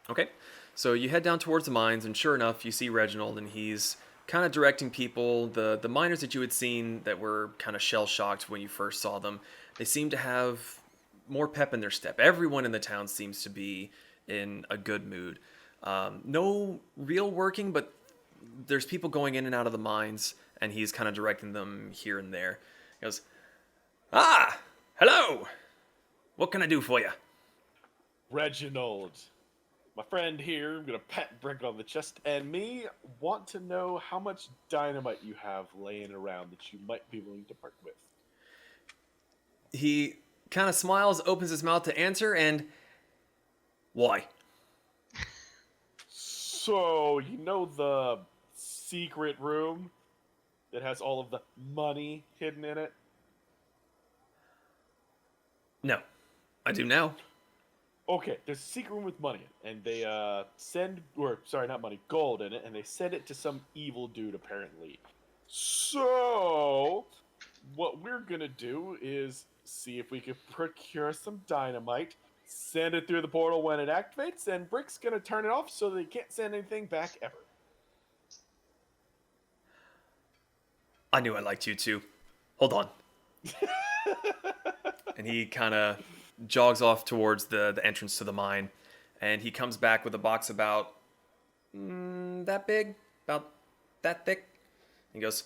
Okay. So you head down towards the mines, and sure enough, you see Reginald, and he's kind of directing people. The miners that you had seen that were kind of shell-shocked when you first saw them, they seem to have more pep in their step. Everyone in the town seems to be in a good mood. No real working, but there's people going in and out of the mines, and he's kind of directing them here and there. He goes, "Ah, hello! What can I do for you?" Reginald, my friend here, I'm gonna pat Brick on the chest, and me want to know how much dynamite you have laying around that you might be willing to part with. He kind of smiles, opens his mouth to answer, and why? So, you know the secret room that has all of the money hidden in it? No, I do now. Okay, there's a secret room with money in it, and they not money, gold in it, and they send it to some evil dude apparently. So, what we're gonna do is see if we can procure some dynamite, send it through the portal when it activates, and Brick's gonna turn it off so they can't send anything back ever. I knew I liked you too. Hold on. And he kind of jogs off towards the entrance to the mine, and he comes back with a box about that big, about that thick. He goes,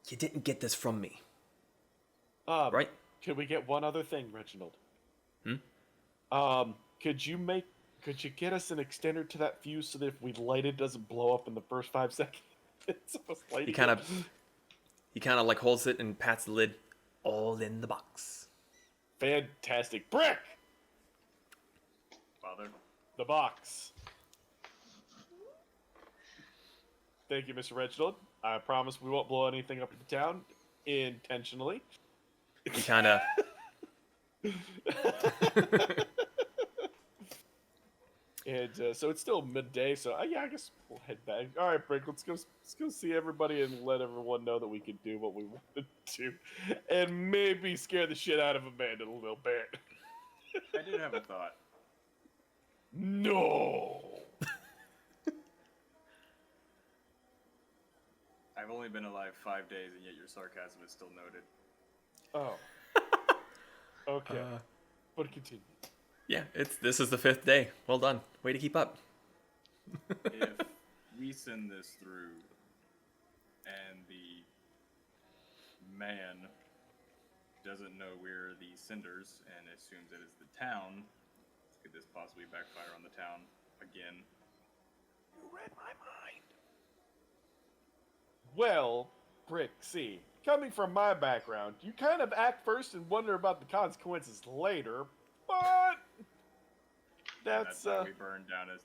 "You didn't get this from me, right?" Could we get one other thing, Reginald? Could you get us an extender to that fuse so that if we light it, doesn't blow up in the first 5 seconds? He kind of like holds it and pats the lid. All in the box. Fantastic. Brick! Father. The box. Thank you, Mr. Reginald. I promise we won't blow anything up in the town intentionally. He kind of... And so it's still midday, so yeah, I guess we'll head back. All right, Brick, let's go see everybody and let everyone know that we can do what we wanted to, and maybe scare the shit out of Amanda a little bit. I did have a thought. No. I've only been alive 5 days, and yet your sarcasm is still noted. Oh. Okay. But continue. Yeah, this is the 5th day. Well done. Way to keep up. If we send this through, and the man doesn't know we're the senders and assumes it is the town, Could this possibly backfire on the town again? You read my mind. Well, Brick, see, coming from my background, you kind of act first and wonder about the consequences later, but that's how we burned down a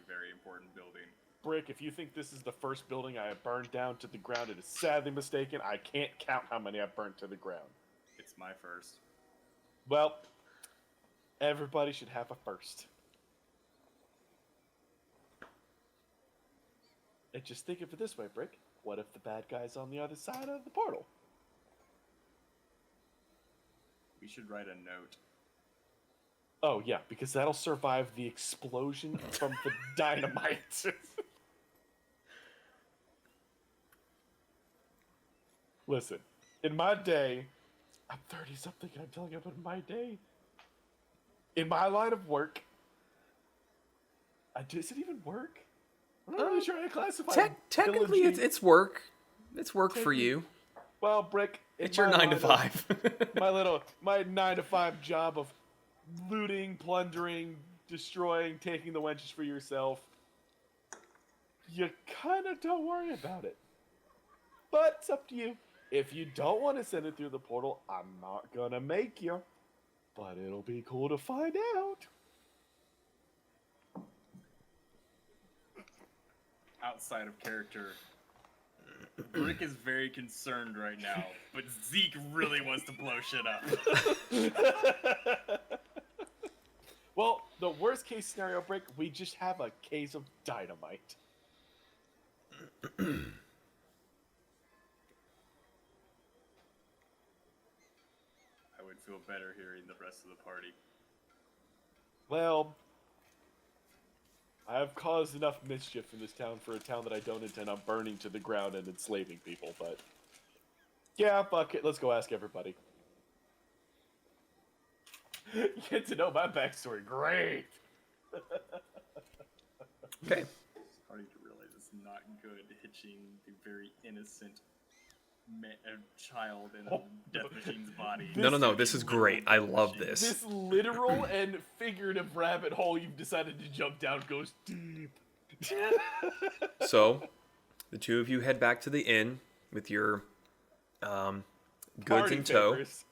very important building. Brick, if you think this is the first building I have burned down to the ground, it is sadly mistaken. I can't count how many I've burnt to the ground. It's my first. Well, everybody should have a first. And just think of it this way, Brick. What if the bad guy's on the other side of the portal? We should write a note. Oh, yeah, because that'll survive the explosion from the dynamite. Listen, in my day, I'm 30-something, and I'm telling you, but in my day, in my line of work, does it even work? I'm not really sure how to classify Technically, diligence. it's work. It's work for you. Well, Brick, in It's your my 9 to line of- 5. my 9 to 5 job of looting, plundering, destroying, taking the wenches for yourself. You kind of don't worry about it. But it's up to you. If you don't want to send it through the portal, I'm not gonna make you. But it'll be cool to find out. Outside of character, Rick is very concerned right now, but Zeke really wants to blow shit up. Well, the worst case scenario, Brick, we just have a case of dynamite. I would feel better hearing the rest of the party. Well, I have caused enough mischief in this town for a town that I don't intend on burning to the ground and enslaving people, but... yeah, fuck it, let's go ask everybody. You get to know my backstory, great! Okay. Starting to realize it's not good hitching the very innocent child in a death machine's body. No. This is great. I love this. This literal and figurative rabbit hole you've decided to jump down goes deep. So, the two of you head back to the inn with your goods Party in tow. favors.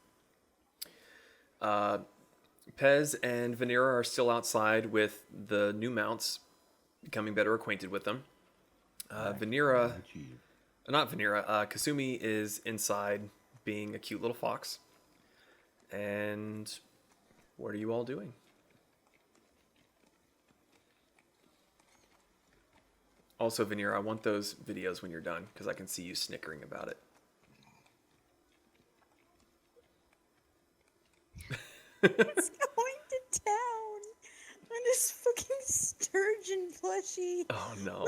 Pez and Vanera are still outside with the new mounts, becoming better acquainted with them. Kasumi is inside being a cute little fox. And what are you all doing? Also, Vanera, I want those videos when you're done, because I can see you snickering about it. He's going to town on his fucking sturgeon plushie. Oh no.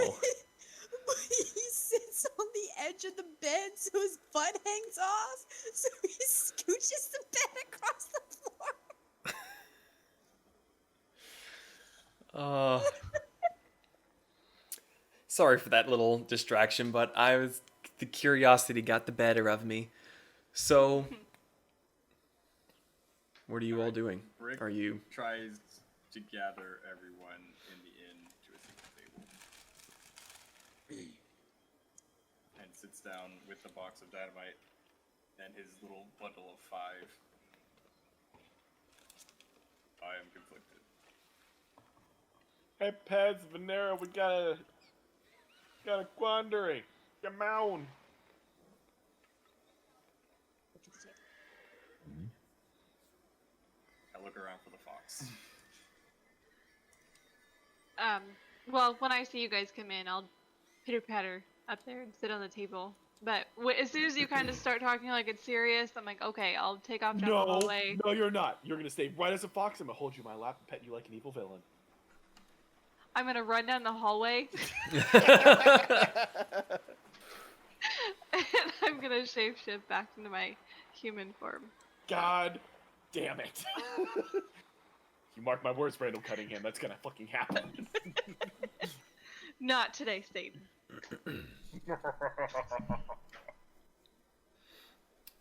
He sits on the edge of the bed so his butt hangs off, so he scooches the bed across the floor. Sorry for that little distraction, but the curiosity got the better of me. So, what are you all doing? Rick Are you... tries to gather everyone in the inn to a single table. And sits down with the box of dynamite and his little bundle of 5. I am conflicted. Hey, Pez, Vanera, we got a quandary. Come on. I look around for the fox. Well, when I see you guys come in, I'll pitter-patter up there and sit on the table. But as soon as you kind of start talking like it's serious, I'm like, okay, I'll take off down the hallway. No, you're not. You're gonna stay right as a fox. I'm gonna hold you in my lap and pet you like an evil villain. I'm gonna run down the hallway. And I'm gonna shapeshift back into my human form. God damn it. You mark my words, Randall Cunningham. That's gonna fucking happen. Not today, Satan.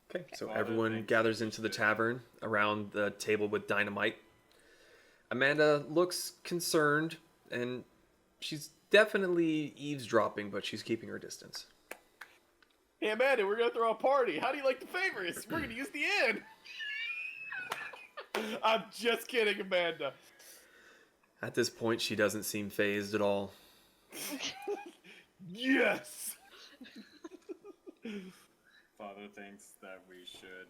Okay, so everyone gathers into the tavern around the table with dynamite. Amanda looks concerned, and she's definitely eavesdropping, but she's keeping her distance. Hey, Amanda, we're gonna throw a party. How do you like the favorites? We're gonna use the inn. I'm just kidding, Amanda. At this point, she doesn't seem phased at all. Yes. Father thinks that we should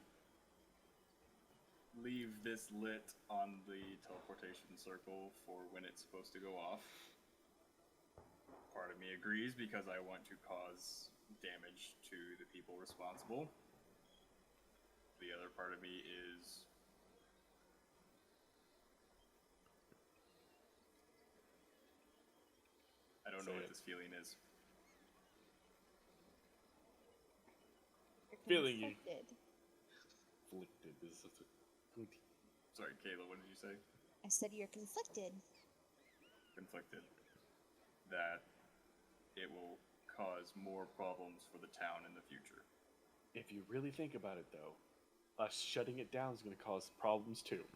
leave this lit on the teleportation circle for when it's supposed to go off. Part of me agrees because I want to cause damage to the people responsible. The other part of me is I don't know what this feeling is. Feeling you. Conflicted. Afflicted is such a good. Sorry, Kayla, what did you say? I said you're conflicted. Conflicted. That it will cause more problems for the town in the future. If you really think about it, though, us shutting it down is going to cause problems too.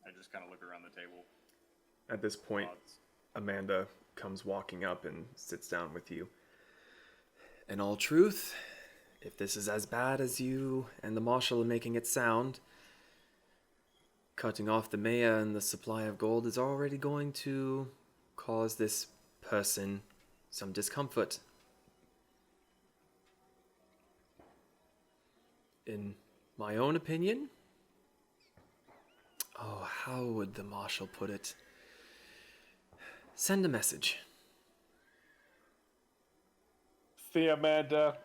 I just kind of look around the table. At this point, Odds. Amanda comes walking up and sits down with you. In all truth, if this is as bad as you and the marshal are making it sound, cutting off the mayor and the supply of gold is already going to cause this person some discomfort. In my own opinion, how would the marshal put it? Send a message. See, Amanda,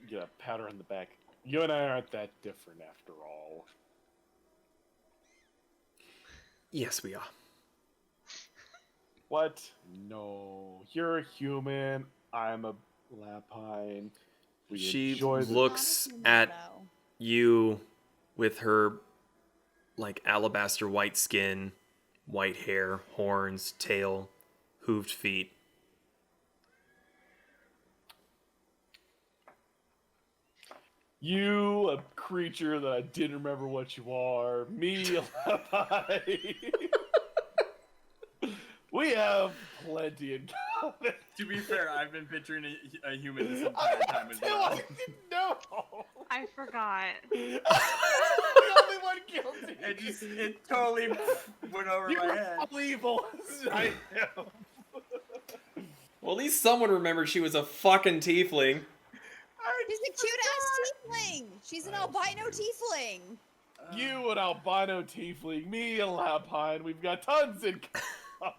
you got a pat her on the back. You and I aren't that different after all. Yes, we are. What? No, you're a human. I'm a lapine. We She enjoy the looks Not a human, at though. you with her like alabaster white skin, white hair, horns, tail, hooved feet. You, a creature that I didn't remember what you are. Me, a lapine. We have plenty in common. To be fair, I've been picturing a human this entire time as well. I didn't know. I forgot. I'm the only one guilty. It totally went over You my were head. all evil. I am. Well, at least someone remembered she was a fucking tiefling. She's a cute ass tiefling. She's an albino tiefling. You an albino tiefling, me a lapine. We've got tons in common.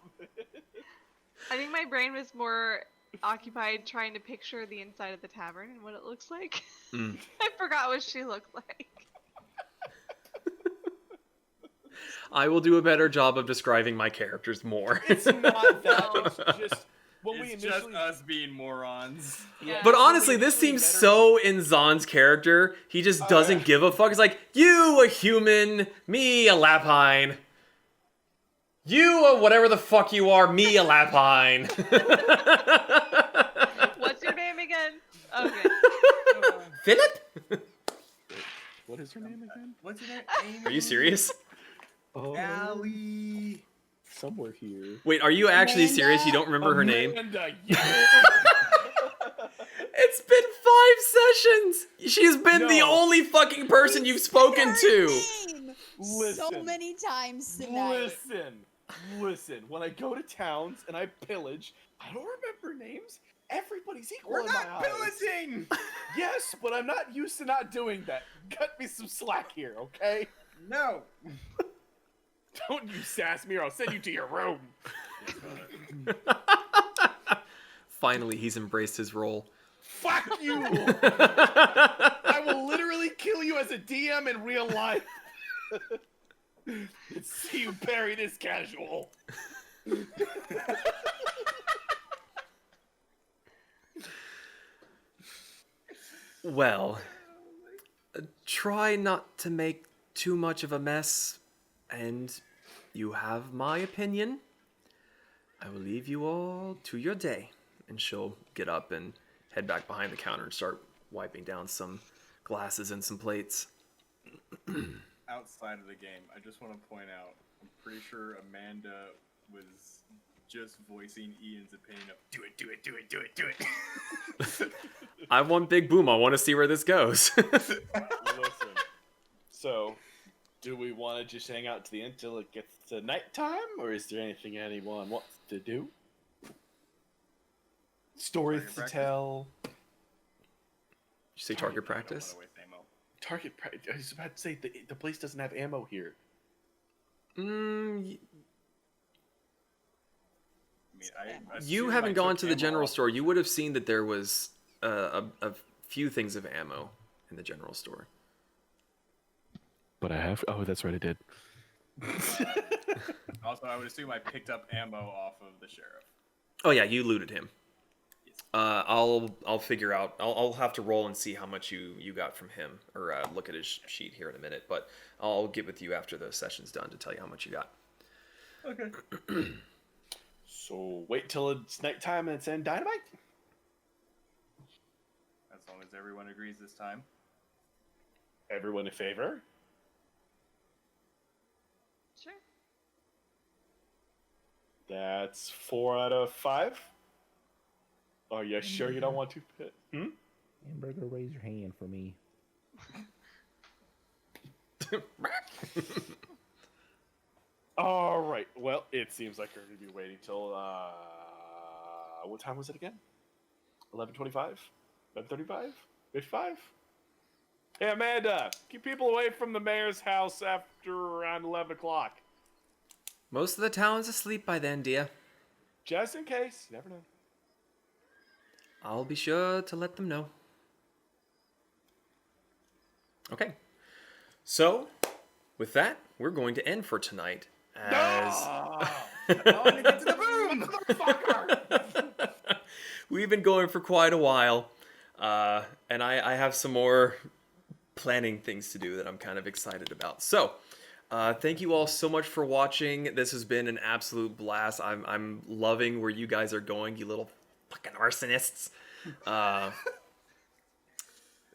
I think my brain was more occupied trying to picture the inside of the tavern and what it looks like. Mm. I forgot what she looked like. I will do a better job of describing my characters more. It's not that. No. It's just when we It's initially. just us being morons. Yeah. But when honestly, we this initially seems met her- so in Zahn's character. He just doesn't give a fuck. He's like, you a human, me a lapine. You a whatever the fuck you are, me a lapine. What's your name again? Okay. Philip? What is her name again? What's your name? Amy? Are you serious? Oh, Allie. somewhere here. Wait, are you actually serious? You don't remember her name? Amanda, yeah. It's been 5 sessions. She's been the No. only fucking person you've spoken to. Name so Listen. many times tonight. Listen. When I go to towns and I pillage, I don't remember names. Everybody's equal We're in my not eyes. pillaging! Yes, but I'm not used to not doing that. Cut me some slack here, okay? No. Don't you sass me or I'll send you to your room. Finally, he's embraced his role. Fuck you! I will literally kill you as a DM in real life. Let's see you bury this casual. Well, try not to make too much of a mess, and you have my opinion. I will leave you all to your day. And she'll get up and head back behind the counter and start wiping down some glasses and some plates. Outside of the game, I just want to point out, I'm pretty sure Amanda was just voicing Ian's opinion of do it, do it, do it, do it, do it. I want Big Boom. I want to see where this goes. Listen. So, do we want to just hang out to the end till it gets to nighttime, or is there anything anyone wants to do? Stories to tell. Did you say target practice? Target practice. I was about to say the place doesn't have ammo here. You haven't gone to the general store. You would have seen that there was a few things of ammo in the general store. But I have. Oh, that's right, I did. Also, I would assume I picked up ammo off of the sheriff. Oh yeah, you looted him. I'll figure out. I'll have to roll and see how much you got from him, or look at his sheet here in a minute. But I'll get with you after the session's done to tell you how much you got. Okay. So wait till it's nighttime and it's in dynamite. As long as everyone agrees this time. Everyone in favor? Sure. That's 4 out of 5. Are you sure you don't want to pit? Hamburger, raise your hand for me. All right. Well, it seems like we're going to be waiting till what time was it again? 11:25, 11:35, 55. Hey, Amanda, keep people away from the mayor's house after around 11 o'clock. Most of the town's asleep by then, dear. Just in case. You never know. I'll be sure to let them know. Okay. So, with that, we're going to end for tonight. We've been going for quite a while, and I have some more planning things to do that I'm kind of excited about. So, thank you all so much for watching. This has been an absolute blast. I'm loving where you guys are going, you little fucking arsonists.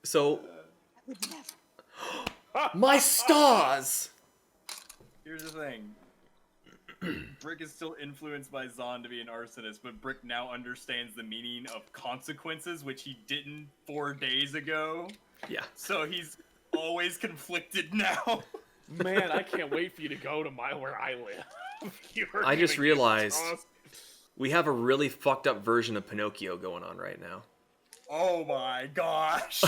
So, my stars! Here's the thing. Brick is still influenced by Zahn to be an arsonist, but Brick now understands the meaning of consequences, which he didn't 4 days ago. Yeah. So he's always conflicted now. Man, I can't wait for you to go to where I live. I just realized we have a really fucked up version of Pinocchio going on right now. Oh my gosh.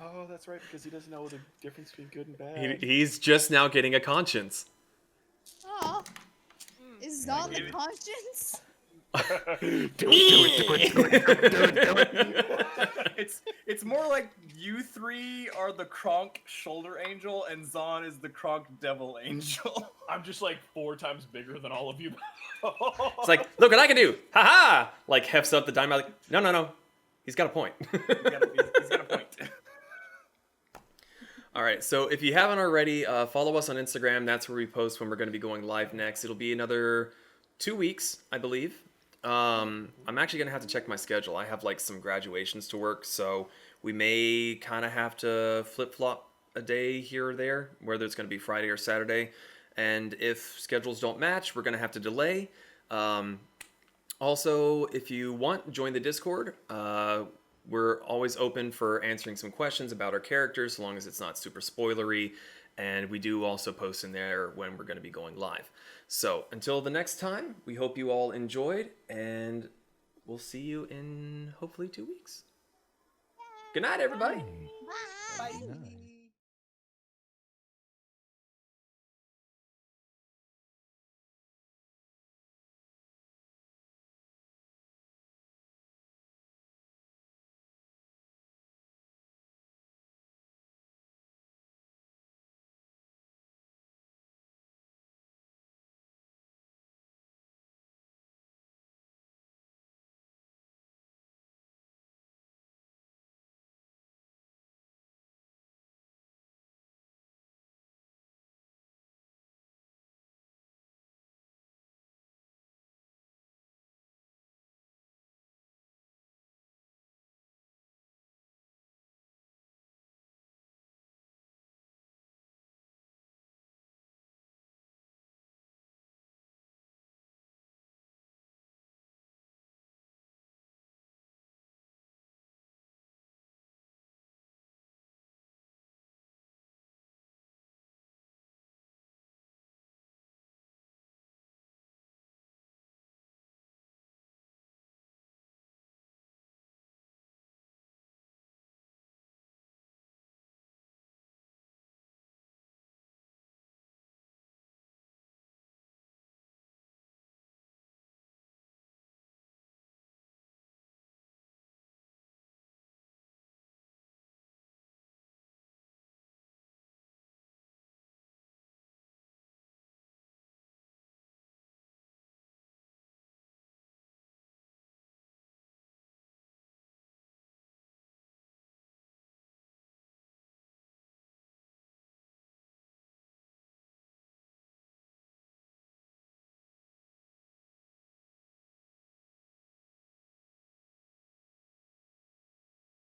Oh, that's right, because he doesn't know the difference between good and bad. He's just now getting a conscience. Oh, is that the conscience? It's more like you three are the Kronk shoulder angel and Zahn is the Kronk devil angel. I'm just like 4 times bigger than all of you. It's like, look what I can do! Ha ha! Like hefts up the dynamite. Like, no. He's got a point. He's got a point. All right, so if you haven't already, follow us on Instagram. That's where we post when we're going to be going live next. It'll be another 2 weeks, I believe. I'm actually going to have to check my schedule. I have like some graduations to work, so we may kind of have to flip-flop a day here or there, whether it's going to be Friday or Saturday. And if schedules don't match, we're going to have to delay. Also, if you want, join the Discord. We're always open for answering some questions about our characters, so long as it's not super spoilery. And we do also post in there when we're going to be going live. So until the next time, we hope you all enjoyed, and we'll see you in hopefully 2 weeks. Good night, everybody. Bye. Good night.